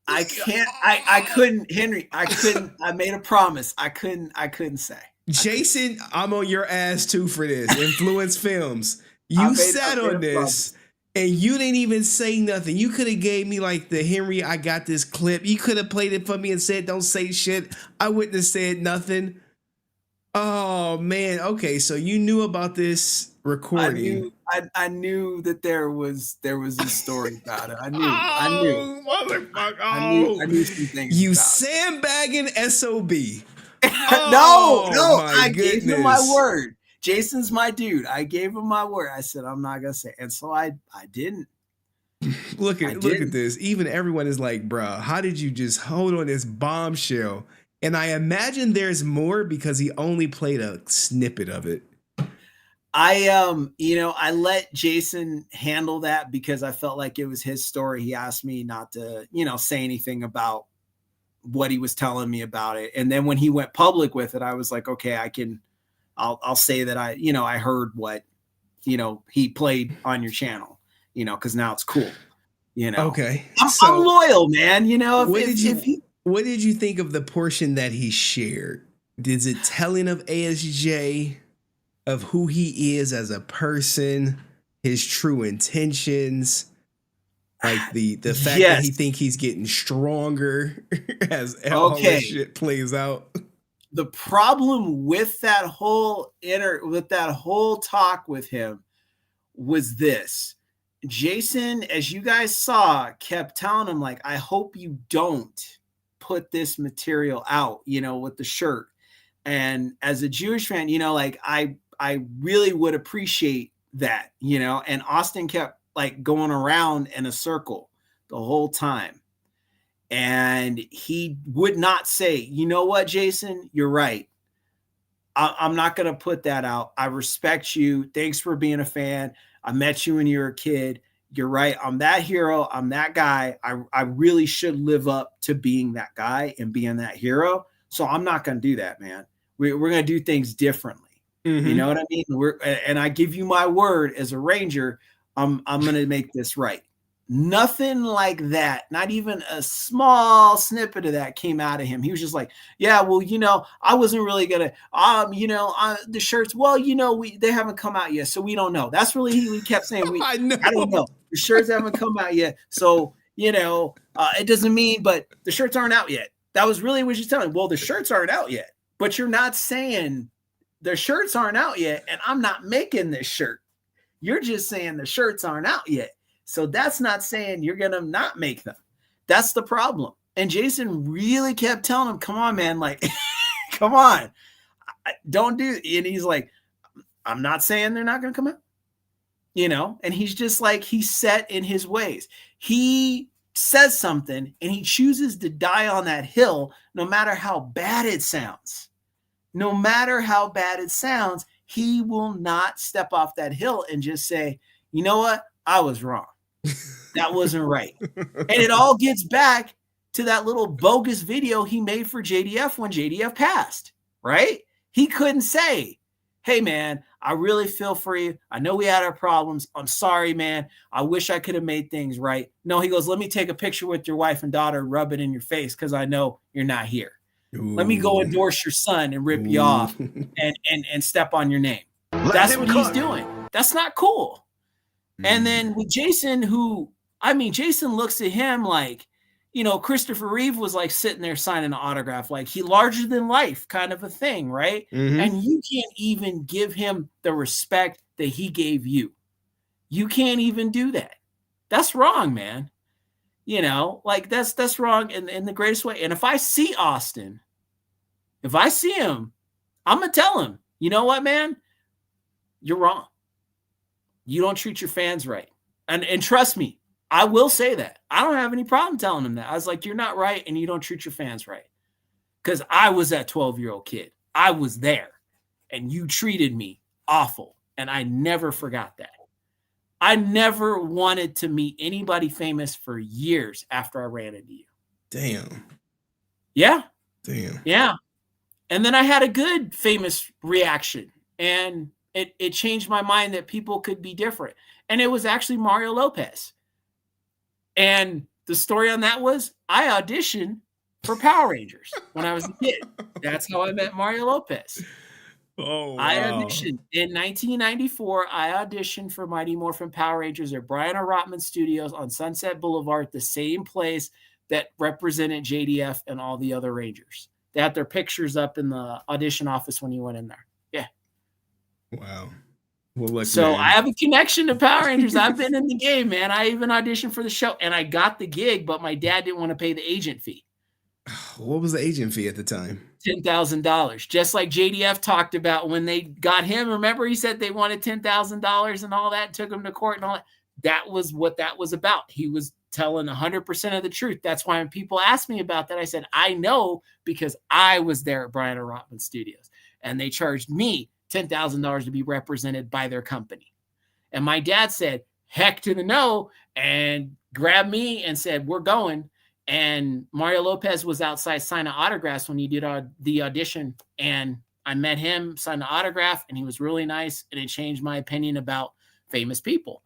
Speaker 5: I can't. I couldn't, Henry. I couldn't. I made a promise. I couldn't say.
Speaker 6: Jason, I'm on your ass too for this. Influence Films. You sat on this. And you didn't even say nothing. You could have gave me like the Henry, I got this clip. You could have played it for me and said, don't say shit. I wouldn't have said nothing. Oh man. Okay. So you knew about this recording.
Speaker 5: I knew that there was a story about it. I knew.
Speaker 6: Motherfucker.
Speaker 5: I knew some things.
Speaker 6: You sandbagging SOB.
Speaker 5: No, I
Speaker 6: goodness.
Speaker 5: gave him my word. Jason's my dude. I gave him my word. I said, I'm not going to say it. And so I didn't.
Speaker 6: Look at this. Even everyone is like, bro, how did you just hold on this bombshell? And I imagine there's more because he only played a snippet of it.
Speaker 5: I let Jason handle that because I felt like it was his story. He asked me not to, say anything about what he was telling me about it. And then when he went public with it, I was like, okay, I'll say that I heard what, he played on your channel, cause now it's cool,
Speaker 6: Okay.
Speaker 5: I'm loyal, man.
Speaker 6: What did you think of the portion that he shared? Is it telling of ASJ, of who he is as a person, his true intentions? Like the fact that he think he's getting stronger as all this shit plays out.
Speaker 5: The problem with that whole talk with him was this. Jason, as you guys saw, kept telling him, like, I hope you don't put this material out, with the shirt. And as a Jewish fan, I really would appreciate that, and Austin kept like going around in a circle the whole time. And he would not say, you know what, Jason, you're right. I'm not going to put that out. I respect you. Thanks for being a fan. I met you when you were a kid. You're right. I'm that hero. I'm that guy. I really should live up to being that guy and being that hero. So I'm not going to do that, man. We're going to do things differently.
Speaker 6: Mm-hmm.
Speaker 5: You know what I mean? And I give you my word as a Ranger, I'm going to make this right. Nothing like that. Not even a small snippet of that came out of him. He was just like, yeah, well, I wasn't really going to, the shirts, well, they haven't come out yet. So we don't know. That's really, he kept saying, I don't know. The shirts haven't come out yet. So, it doesn't mean, but the shirts aren't out yet. That was really what she's telling. Well, the shirts aren't out yet, but you're not saying the shirts aren't out yet. And I'm not making this shirt. You're just saying the shirts aren't out yet. So that's not saying you're going to not make them. That's the problem. And Jason really kept telling him, come on, man, like, come on, don't do it. And he's like, I'm not saying they're not going to come out, and he's just like, he's set in his ways. He says something and he chooses to die on that hill, no matter how bad it sounds. no matter how bad it sounds, he will not step off that hill and just say, you know what? I was wrong. That wasn't right. And it all gets back to that little bogus video he made for JDF when JDF passed, right? He couldn't say, hey, man, I really feel for you. I know we had our problems. I'm sorry, man. I wish I could have made things right. No, he goes, let me take a picture with your wife and daughter, rub it in your face because I know you're not here. Ooh. Let me go endorse your son and rip you off and step on your name. That's what he's doing. That's not cool. And then with Jason, Jason looks at him like, Christopher Reeve was like sitting there signing an autograph, like he larger than life kind of a thing, right? Mm-hmm. And you can't even give him the respect that he gave you. You can't even do that. That's wrong, man. That's wrong in the greatest way. And if I see Austin, if I see him, I'm going to tell him, you know what, man? You're wrong. You don't treat your fans right. And trust me, I will say that. I don't have any problem telling him that. I was like, you're not right and you don't treat your fans right. Because I was that 12-year-old kid. I was there. And you treated me awful. And I never forgot that. I never wanted to meet anybody famous for years after I ran into you.
Speaker 6: Damn.
Speaker 5: Yeah.
Speaker 6: Damn.
Speaker 5: Yeah. And then I had a good famous reaction. And it changed my mind that people could be different. And it was actually Mario Lopez. And the story on that was I auditioned for Power Rangers when I was a kid. That's how I met Mario Lopez.
Speaker 6: Oh, wow.
Speaker 5: I auditioned in 1994. I auditioned for Mighty Morphin Power Rangers at Brian R. Rotman Studios on Sunset Boulevard, the same place that represented JDF and all the other Rangers. They had their pictures up in the audition office when you went in there. Yeah.
Speaker 6: Wow. Well, look,
Speaker 5: so
Speaker 6: man.
Speaker 5: I have a connection to Power Rangers. I've been in the game, man. I even auditioned for the show and I got the gig, but my dad didn't want to pay the agent fee.
Speaker 6: What was the agent fee at the time?
Speaker 5: $10,000. Just like JDF talked about when they got him. Remember, he said they wanted $10,000 and all that, took him to court and all that. That was what that was about. He was telling 100% of the truth. That's why when people ask me about that, I said, I know because I was there at Brian R. Rotman Studios and they charged me $10,000 to be represented by their company. And my dad said, heck to the no, and grabbed me and said, we're going. And Mario Lopez was outside signing autographs when he did the audition. And I met him, signed the autograph, and he was really nice. And it changed my opinion about famous people.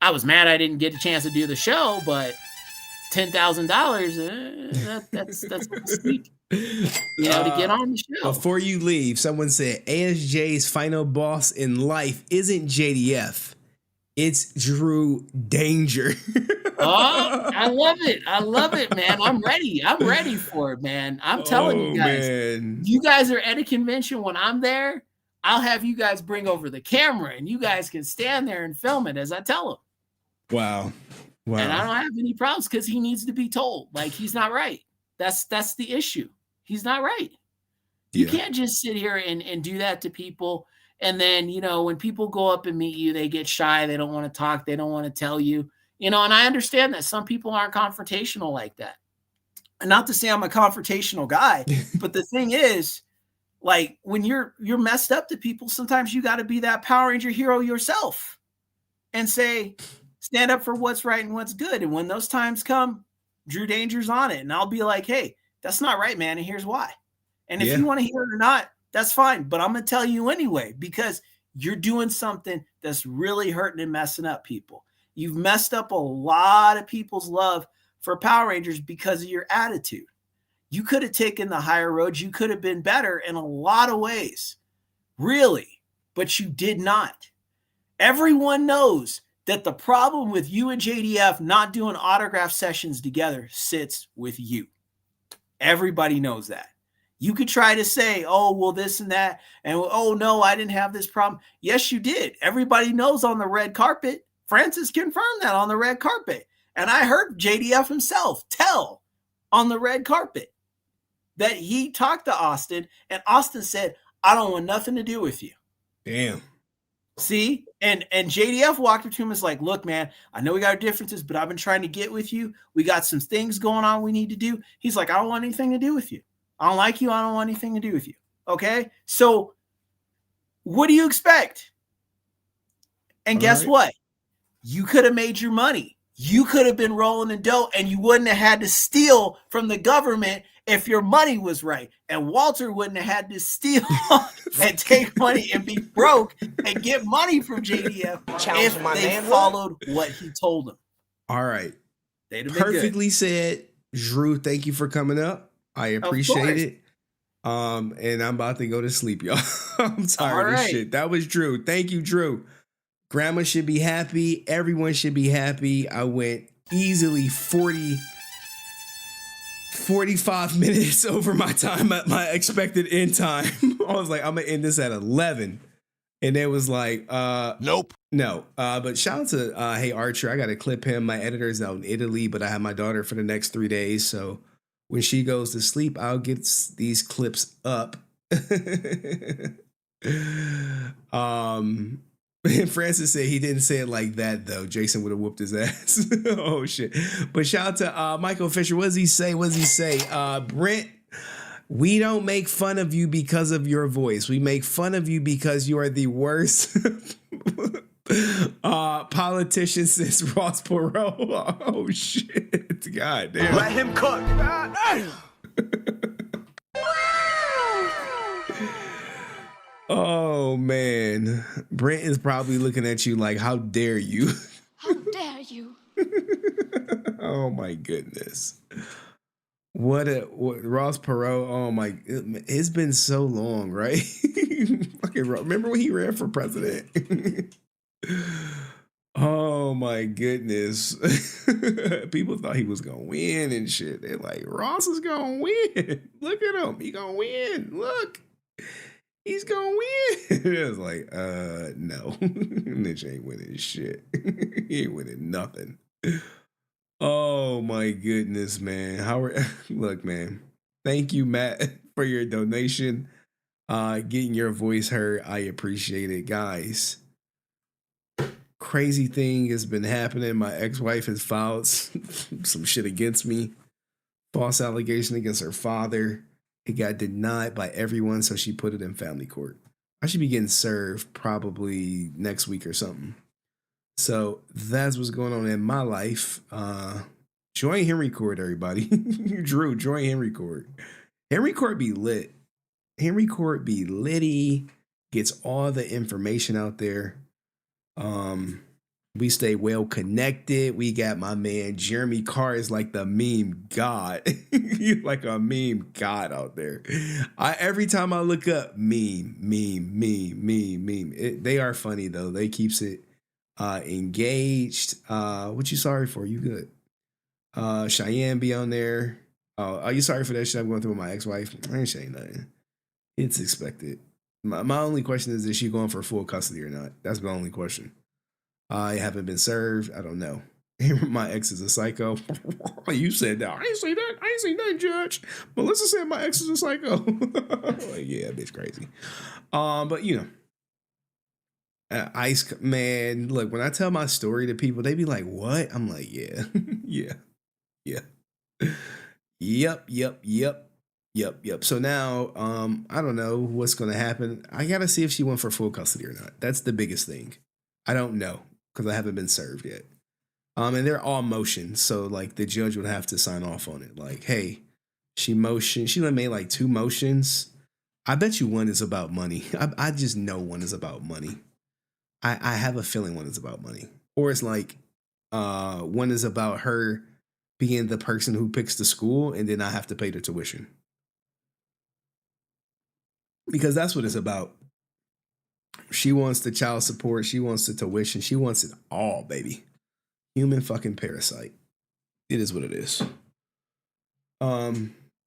Speaker 5: I was mad I didn't get a chance to do the show, but $10,000, that's sweet. To get on the show.
Speaker 6: Before you leave, someone said ASJ's final boss in life isn't JDF. It's Drew Danger.
Speaker 5: Oh, I love it. I love it, man. I'm ready. I'm ready for it, man. I'm telling you guys. Man. You guys are at a convention when I'm there. I'll have you guys bring over the camera and you guys can stand there and film it as I tell them.
Speaker 6: Wow. Wow.
Speaker 5: And I don't have any problems because he needs to be told. Like, he's not right. That's the issue. He's not right. You can't just sit here and do that to people. And then, when people go up and meet you, they get shy. They don't want to talk. They don't want to tell you, and I understand that some people aren't confrontational like that. And not to say I'm a confrontational guy, but the thing is, like, when you're messed up to people, sometimes you got to be that Power Ranger hero yourself and say, stand up for what's right and what's good. And when those times come, Drew Danger's on it. And I'll be like, hey, that's not right, man. And here's why. And if you want to hear it or not, that's fine. But I'm going to tell you anyway, because you're doing something that's really hurting and messing up people. You've messed up a lot of people's love for Power Rangers because of your attitude. You could have taken the higher road. You could have been better in a lot of ways, really, but you did not. Everyone knows that the problem with you and JDF not doing autograph sessions together sits with you. Everybody knows that. You could try to say, oh, well, this and that, and oh, no, I didn't have this problem. Yes, you did. Everybody knows on the red carpet. Francis confirmed that on the red carpet. And I heard JDF himself tell on the red carpet that he talked to Austin, and Austin said, I don't want nothing to do with you.
Speaker 6: Damn.
Speaker 5: See? And JDF walked up to him and was like, look, man, I know we got our differences, but I've been trying to get with you. We got some things going on we need to do. He's like, I don't want anything to do with you. I don't like you. I don't want anything to do with you. Okay, so what do you expect? And guess what? You could have made your money. You could have been rolling in dough, and you wouldn't have had to steal from the government if your money was right. And Walter wouldn't have had to steal and take money and be broke and get money from JDF if they followed what he told them.
Speaker 6: All right.
Speaker 5: They'd have been
Speaker 6: Perfectly
Speaker 5: good.
Speaker 6: said. Drew, thank you for coming up. I appreciate it. And I'm about to go to sleep, y'all. I'm tired of shit. That was Drew. Thank you, Drew. Grandma should be happy. Everyone should be happy. I went easily 45 minutes over my time at my expected end time. I was like, I'm going to end this at 11. And it was like, nope. No. But shout out to Hey Archer. I got to clip him. My editor's out in Italy, but I have my daughter for the next 3 days. So when she goes to sleep, I'll get these clips up. Francis said he didn't say it like that, though. Jason would have whooped his ass. Oh, shit. But shout out to Michael Fisher. What does he say? Brent, we don't make fun of you because of your voice. We make fun of you because you are the worst politician since Ross Perot. Oh, shit. God damn.
Speaker 12: Let him cook.
Speaker 6: Oh, man. Brent is probably looking at you like, how dare you?
Speaker 2: How dare you?
Speaker 6: Oh, my goodness. What Ross Perot, oh my, it's been so long, right? Fucking remember when he ran for president? Oh my goodness. People thought he was gonna win and shit. They're like, Ross is gonna win. Look at him. He gonna win. Look. He's gonna win. It was like, no. Mitch ain't winning shit. He ain't winning nothing. Oh my goodness, man. Look, man. Thank you, Matt, for your donation. Getting your voice heard. I appreciate it, guys. Crazy thing has been happening. My ex-wife has filed some shit against me. False allegation against her father. It got denied by everyone, so she put it in family court. I should be getting served probably next week or something. So that's what's going on in my life. Join Henry Court, everybody. Drew, join Henry Court. Henry Court be lit. Henry Court be litty. Gets all the information out there. We stay well connected. We got my man Jeremy Carr is like the meme god. He's like a meme god out there. Every time I look up meme. They are funny though. They keeps it engaged. What you sorry for? You good? Cheyenne be on there. Are you sorry for that shit I'm going through with my ex-wife? I ain't saying nothing. It's expected. My only question is she going for full custody or not? That's my only question. I haven't been served. I don't know. My ex is a psycho. You said that. I ain't say that. I ain't say that, Judge. Melissa said my ex is a psycho. Like, yeah, bitch crazy. But you know, Ice man. Look, when I tell my story to people, they be like, "What?" I'm like, "Yeah, yeah. Yep. So now, I don't know what's gonna happen. I gotta see if she went for full custody or not. That's the biggest thing. I don't know because I haven't been served yet. And they're all motions, so like the judge would have to sign off on it. Like, hey, she made like 2 motions. I bet you one is about money. I just know one is about money. I have a feeling one is about money, or it's like one is about her being the person who picks the school and then I have to pay the tuition. Because that's what it's about. She wants the child support. She wants the tuition. She wants it all, baby. Human fucking parasite. It is what it is.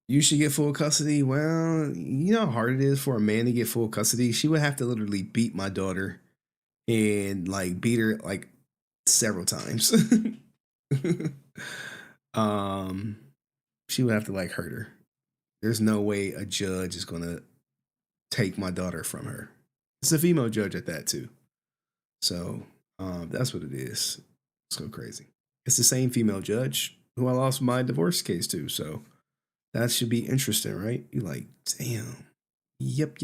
Speaker 6: You should get full custody. Well, you know how hard it is for a man to get full custody. She would have to literally beat my daughter and like beat her like several times. She would have to like hurt her. There's no way a judge is gonna take my daughter from her. It's a female judge at that too. So that's what it is. It's so crazy. It's the same female judge who I lost my divorce case to. So that should be interesting, right? You're like, damn. Yep.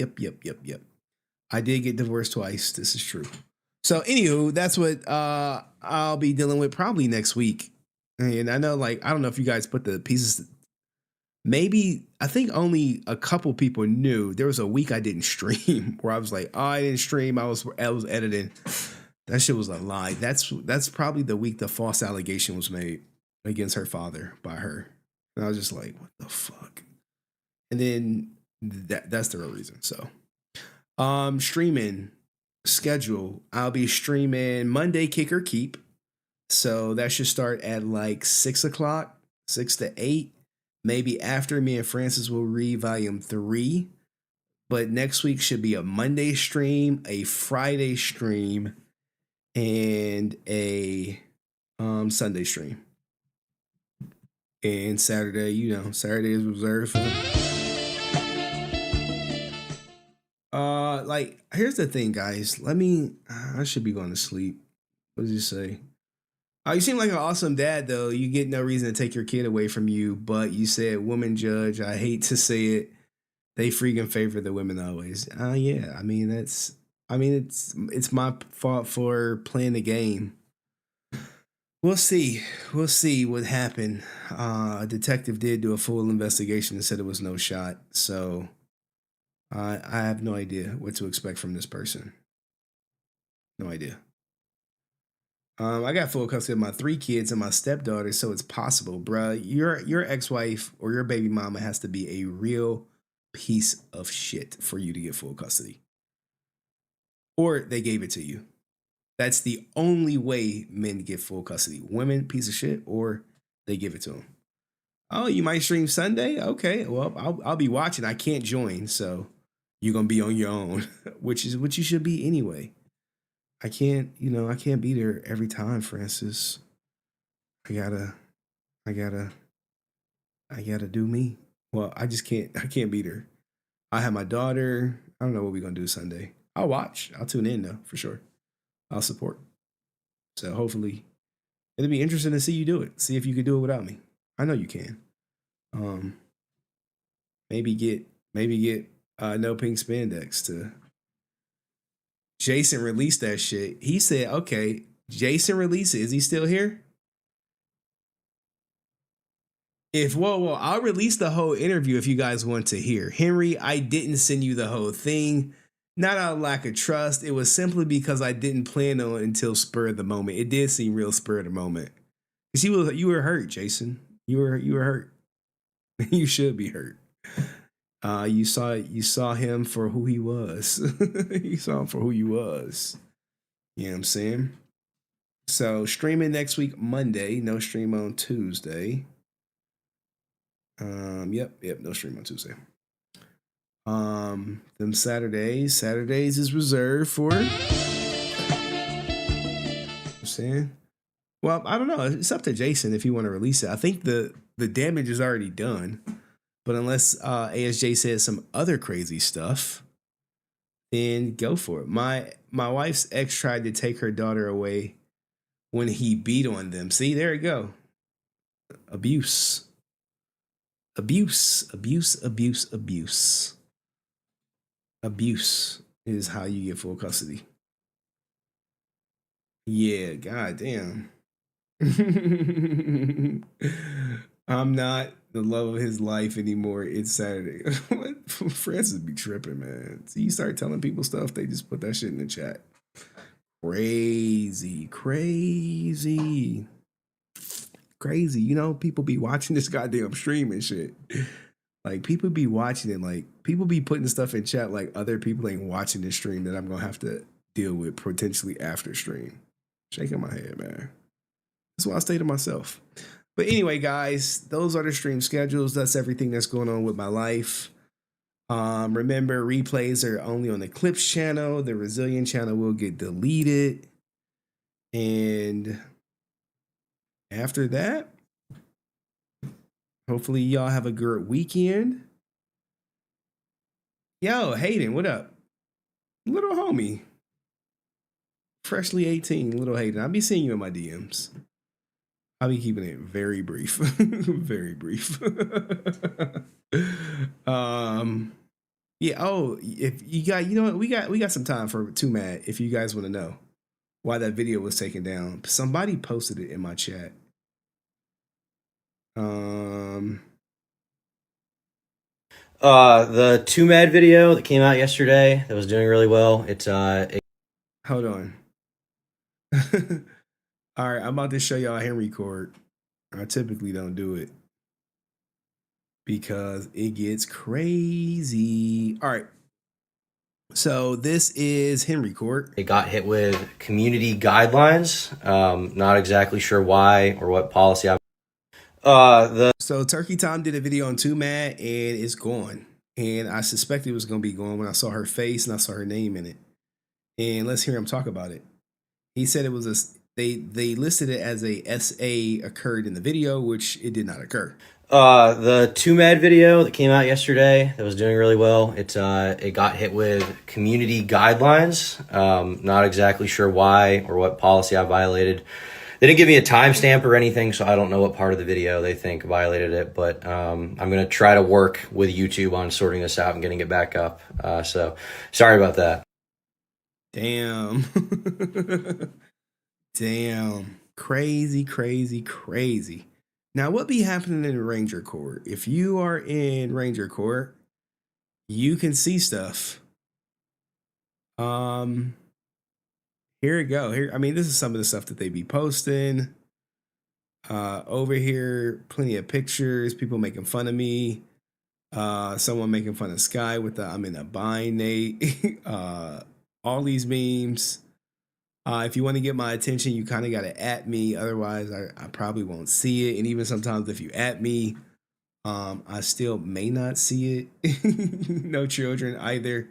Speaker 6: I did get divorced twice. This is true. So, anywho, that's what I'll be dealing with probably next week. And I know, like, I don't know if you guys put the pieces. Maybe I think only a couple people knew. There was a week I didn't stream where I was like, oh, I didn't stream. I was editing. That shit was a lie. That's probably the week the false allegation was made against her father by her. And I was just like, what the fuck? And then that's the real reason. So, streaming schedule. I'll be streaming Monday Kick or Keep. So that should start at like 6 o'clock, 6 to 8. Maybe after me and Francis will read volume 3. But next week should be a Monday stream, a Friday stream, and a Sunday stream. And Saturday, Saturday is reserved for like, here's the thing, guys. I should be going to sleep. What did you say? You seem like an awesome dad, though. You get no reason to take your kid away from you, but you said woman judge. I hate to say it. They freaking favor the women always. Yeah. I mean, it's my fault for playing the game. We'll see. We'll see what happened. A detective did do a full investigation and said it was no shot. So I have no idea what to expect from this person. No idea. I got full custody of my 3 kids and my stepdaughter, so it's possible, bruh. Your ex-wife or your baby mama has to be a real piece of shit for you to get full custody. Or they gave it to you. That's the only way men get full custody. Women, piece of shit, or they give it to them. Oh, you might stream Sunday? Okay, well, I'll be watching. I can't join, so you're going to be on your own, which is what you should be anyway. I can't be there every time, Francis. I gotta do me. Well, I can't be there. I have my daughter. I don't know what we're gonna do Sunday. I'll watch. I'll tune in though, for sure. I'll support. So hopefully it'll be interesting to see you do it. See if you can do it without me. I know you can. Maybe get No Pink Spandex to Jason released that shit. He said, okay, Jason released it. Is he still here? I'll release the whole interview if you guys want to hear. Henry, I didn't send you the whole thing. Not out of lack of trust. It was simply because I didn't plan on it until spur of the moment. It did seem real spur of the moment. Because you were hurt, Jason. You were hurt. You should be hurt. You saw him for who he was. You saw him for who he was. You know what I'm saying? So streaming next week, Monday. No stream on Tuesday. Yep, no stream on Tuesday. Them Saturdays is reserved for. You know what I'm saying? Well, I don't know. It's up to Jason if you want to release it. I think the damage is already done. But unless ASJ says some other crazy stuff, then go for it. My wife's ex tried to take her daughter away when he beat on them. See, there you go. Abuse is how you get full custody. Yeah, goddamn. I'm not the love of his life anymore. It's Saturday. Francis be tripping, man. See, you start telling people stuff, they just put that shit in the chat. Crazy. You know, people be watching this goddamn stream and shit. Like, people be watching it, like, people be putting stuff in chat like other people ain't watching this stream that I'm gonna have to deal with potentially after stream. Shaking my head, man. That's why I stay to myself. But anyway, guys, those are the stream schedules. That's everything that's going on with my life. Remember, replays are only on the Clips channel. The Resilient channel will get deleted. And after that, hopefully y'all have a good weekend. Yo, Hayden, what up? Little homie. Freshly 18, little Hayden. I'll be seeing you in my DMs. I'll be keeping it very brief. Very brief. Yeah. Oh, if you got, you know what, we got some time for Too Mad. If you guys want to know why that video was taken down, somebody posted it in my chat.
Speaker 16: The Too Mad video that came out yesterday that was doing really well.
Speaker 6: Hold on. All right, I'm about to show y'all Henry Court. I typically don't do it because it gets crazy. All right. So this is Henry Court.
Speaker 16: It got hit with community guidelines. Not exactly sure why or what policy.
Speaker 6: So Turkey Tom did a video on Too Mad and it's gone. And I suspected it was going to be gone when I saw her face and I saw her name in it. And let's hear him talk about it. He said it was they listed it as a SA occurred in the video, which it did not occur.
Speaker 16: The Too Mad video that came out yesterday that was doing really well. It got hit with community guidelines. Not exactly sure why or what policy I violated. They didn't give me a timestamp or anything, so I don't know what part of the video they think violated it. But I'm gonna try to work with YouTube on sorting this out and getting it back up. So sorry about that.
Speaker 6: Damn. Damn. Crazy, crazy, crazy. Now, what be happening in Ranger Court? If you are in Ranger Court, you can see stuff. Here we go. Here, I mean, this is some of the stuff that they be posting. Over here, plenty of pictures, people making fun of me. Someone making fun of Skye with the I'm in a bind, Nate. All these memes. If you want to get my attention, you kind of got to at me. Otherwise, I probably won't see it. And even sometimes if you at me, I still may not see it. No children either.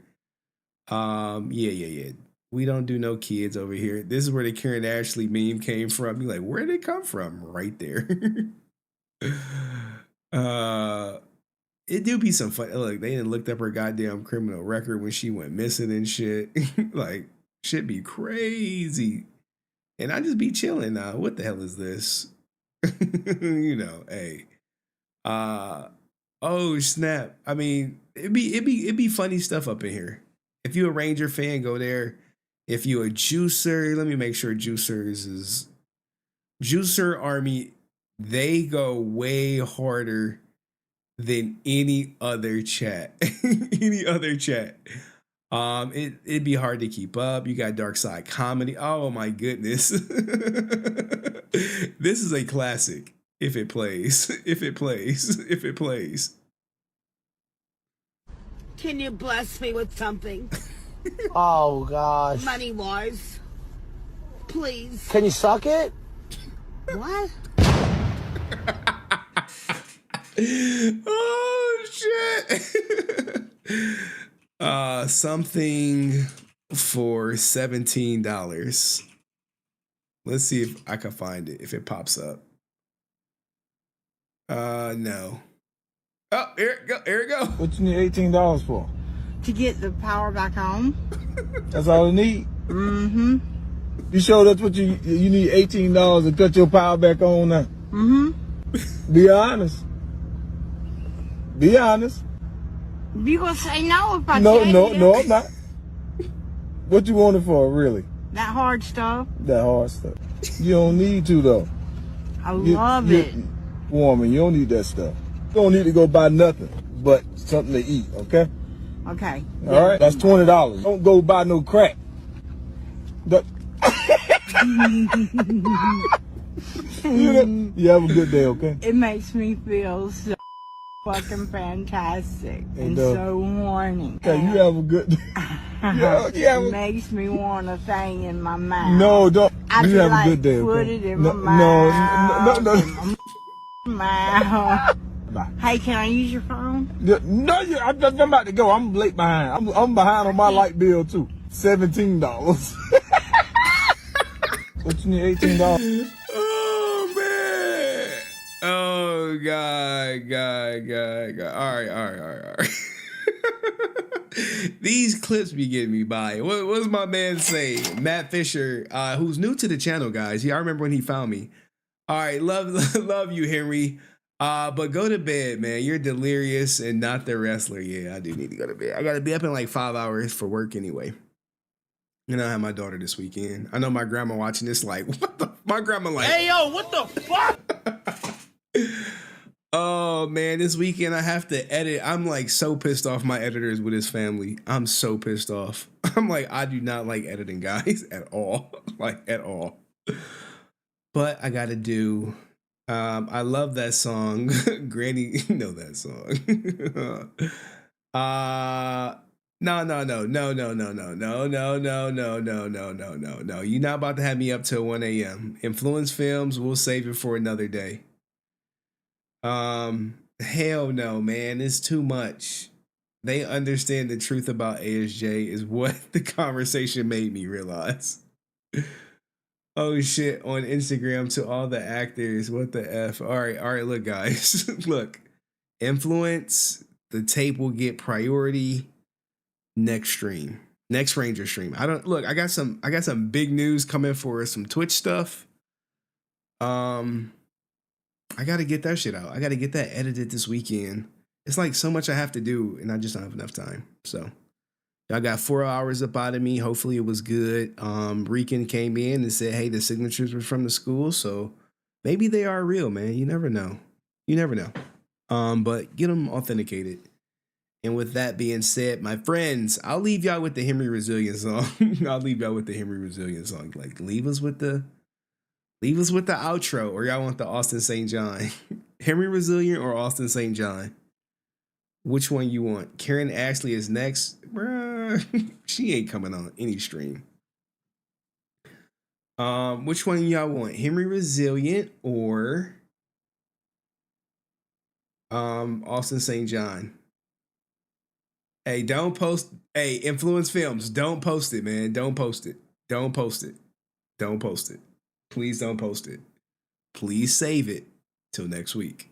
Speaker 6: Yeah. We don't do no kids over here. This is where the Karen Ashley meme came from. You're like, where did it come from? Right there. It do be some fun. Look, they didn't looked up her goddamn criminal record when she went missing and shit. Like, shit be crazy. And I just be chilling now. What the hell is this? You know, hey. Oh snap. I mean, it'd be funny stuff up in here. If you a Ranger fan, go there. If you a juicer, let me make sure juicers is Juicer Army, they go way harder than any other chat. Any other chat. It'd be hard to keep up. You got Dark Side Comedy. Oh my goodness. This is a classic. If it plays. If it plays. If it plays.
Speaker 19: Can you bless me with something?
Speaker 22: Oh gosh.
Speaker 19: Money wise. Please.
Speaker 22: Can you suck it?
Speaker 19: What?
Speaker 6: Oh shit. Something for $17. Let's see if I can find it, if it pops up. No. Oh, here it go.
Speaker 22: What you need $18 for?
Speaker 19: To get the power back on.
Speaker 22: That's all you need?
Speaker 19: Mm-hmm.
Speaker 22: You sure that's what you need $18 to cut your power back on now?
Speaker 19: Mm-hmm.
Speaker 22: Be honest. Be honest.
Speaker 19: You gonna say no if I
Speaker 22: No,
Speaker 19: tell
Speaker 22: no,
Speaker 19: you?
Speaker 22: no, I'm not. What you want it for, really?
Speaker 19: That hard stuff.
Speaker 22: That hard stuff. You don't need to, though.
Speaker 19: I love it.
Speaker 22: Woman, you don't need that stuff. You don't need to go buy nothing but something to eat, okay?
Speaker 19: Okay.
Speaker 22: All right? That's $20. Don't go buy no crack. You have a good day, okay?
Speaker 19: It makes me feel so fucking fantastic and so horny.
Speaker 22: Okay, you have a good day.
Speaker 19: It makes me want a thing in my mouth.
Speaker 22: No, don't.
Speaker 19: I
Speaker 22: You
Speaker 19: feel
Speaker 22: have
Speaker 19: like
Speaker 22: a good day,
Speaker 19: put
Speaker 22: okay?
Speaker 19: it in my mouth.
Speaker 22: No.
Speaker 19: in my mouth. Hey, can I use your phone?
Speaker 22: No, I'm about to go. I'm late behind. I'm behind on my light bill too. $17. What you need $18?
Speaker 6: Oh man. Oh God. All right. These clips be getting me by. What does my man say? Matt Fisher, who's new to the channel, guys. Yeah, I remember when he found me. All right, love you, Henry. But go to bed, man. You're delirious and not the wrestler. Yeah, I do need to go to bed. I got to be up in like 5 hours for work anyway. And I have my daughter this weekend. I know my grandma watching this like, what the? My grandma like,
Speaker 22: Hey, yo, what the fuck?
Speaker 6: oh, man, this weekend I have to edit. I'm like so pissed off my editors with his family. I'm so pissed off. I'm like, I do not like editing, guys, at all. Like, at all. But I got to do... I love that song. Granny, you know that song. No. You're not about to have me up till 1 a.m. Influence Films, we'll save it for another day. Hell no, man. It's too much. They understand the truth about ASJ is what the conversation made me realize. Oh shit, on Instagram to all the actors. What the F? All right, look, guys. Look. Influence, the tape will get priority next stream. Next Ranger stream. I got some big news coming for some Twitch stuff. I gotta get that shit out. I gotta get that edited this weekend. It's like so much I have to do, and I just don't have enough time. So I got 4 hours up out of me. Hopefully it was good. Rican came in and said, hey, the signatures were from the school. So maybe they are real, man. You never know. But get them authenticated. And with that being said, my friends, I'll leave y'all with the Henry Resilient song. Like leave us with the outro, or y'all want the Austin St. John. Henry Resilient or Austin St. John? Which one you want? Karen Ashley is next. Bruh, she ain't coming on any stream. Which one y'all want? Henry Resilient or Austin St. John? Hey, don't post. Hey, Influence Films, don't post it, man. Don't post it. Please don't post it. Please save it till next week.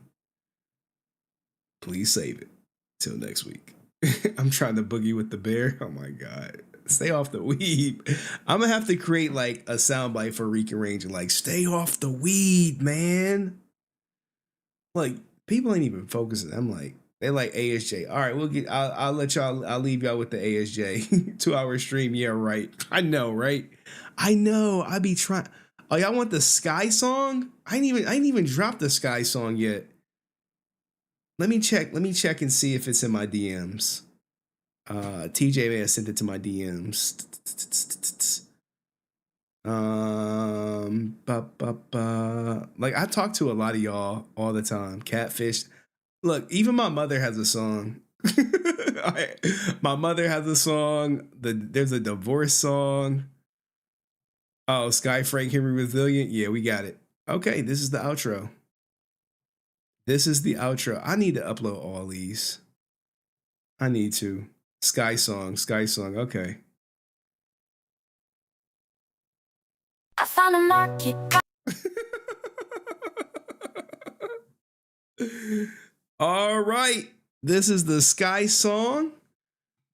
Speaker 6: I'm trying to boogie with the bear. Oh my God. Stay off the weed. I'm gonna have to create like a soundbite for Rican Ranger. Like, stay off the weed, man. Like, people ain't even focusing. I'm like, they like ASJ. All right, I'll leave y'all with the ASJ. 2 hour stream. Yeah, right. I know, right? I be trying. Oh, y'all want the Skye song? I ain't even dropped the Skye song yet. Let me check and see if it's in my DMs. TJ may have sent it to my DMs. Like, I talk to a lot of y'all all the time. Catfish. Look, even my mother has a song. My mother has a song. There's a divorce song. Oh, Skye, Frank, Henry, Resilient. Yeah, we got it. Okay, this is the outro. I need to upload all these. I need to. Skye song. Okay.
Speaker 2: I found a market.
Speaker 6: All right. This is the Skye song.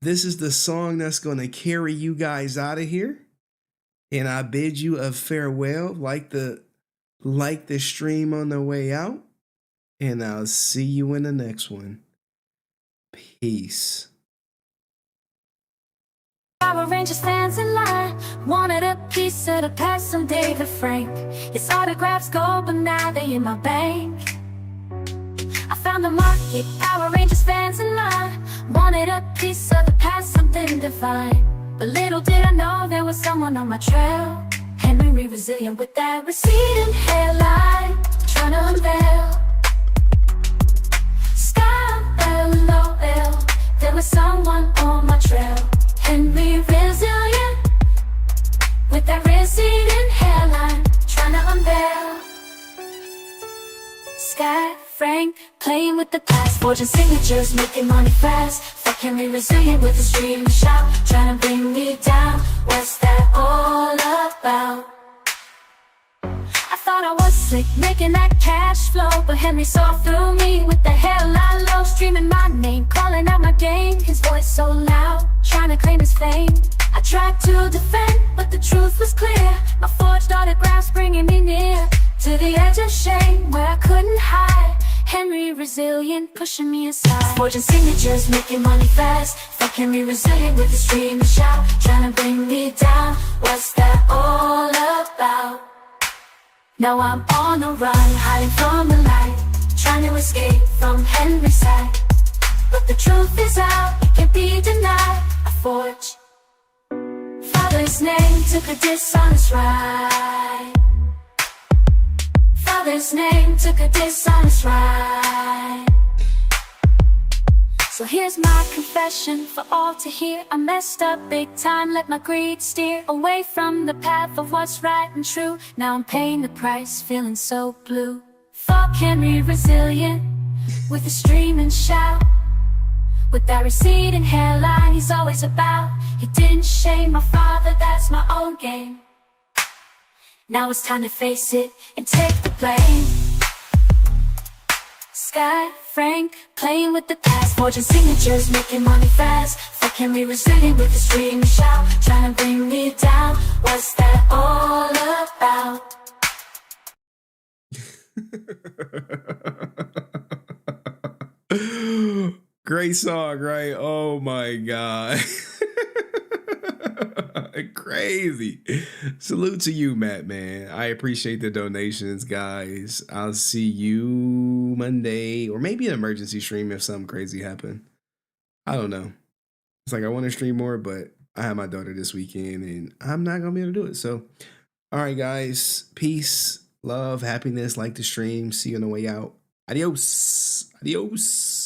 Speaker 6: This is the song that's going to carry you guys out of here. And I bid you a farewell. Like the stream on the way out. And I'll see you in the next one. Peace.
Speaker 2: Power Ranger stands in line, wanted a piece of the past from David Frank. His autographs go, but now they in my bank. I found the market, Power Ranger stands in line, wanted a piece of the past, something divine. But little did I know there was someone on my trail. Henry Resilient with that receding hairline, trying to unveil. LOL, there was someone on my trail. Henry Resilient with that receding hairline, trying to unveil. Skye, Frank, playing with the past, forging signatures, making money fast. Fuck Henry Resilient with his dream shout, trying to bring me down. What's that all about? I thought I was sick, making that cash flow, but Henry saw through me with the hairline low, streaming my name, calling out my game. His voice so loud, trying to claim his fame. I tried to defend, but the truth was clear. My forged autographs bringing me near to the edge of shame, where I couldn't hide. Henry resilient, pushing me aside. Forging signatures, making money fast. Fuck Henry resilient with the stream and shout, trying to bring me down. What's that all about? Now I'm on the run, hiding from the light, trying to escape from Henry's side. But the truth is out, it can't be denied. I forge Father's name, took a dishonest ride. Father's name, took a dishonest ride. So here's my confession for all to hear. I messed up big time, let my greed steer away from the path of what's right and true. Now I'm paying the price, feeling so blue. Fuck Henry resilient, with a stream and shout. With that receding hairline he's always about. He didn't shame my father, that's my own game. Now it's time to face it and take the blame. Skye, Frank, playing with the past, forging signatures, making money fast. Fuck Henry resilient with the stream and shout, trying to bring me down. What's that all about?
Speaker 6: Great song, right? Oh my God. Crazy. Salute to you, Matt, man. I appreciate the donations, guys. I'll see you Monday, or maybe an emergency stream if something crazy happened. I don't know. It's like I want to stream more, but I have my daughter this weekend and I'm not going to be able to do it. So, all right, guys. Peace, love, happiness. Like the stream. See you on the way out. Adios. Adios.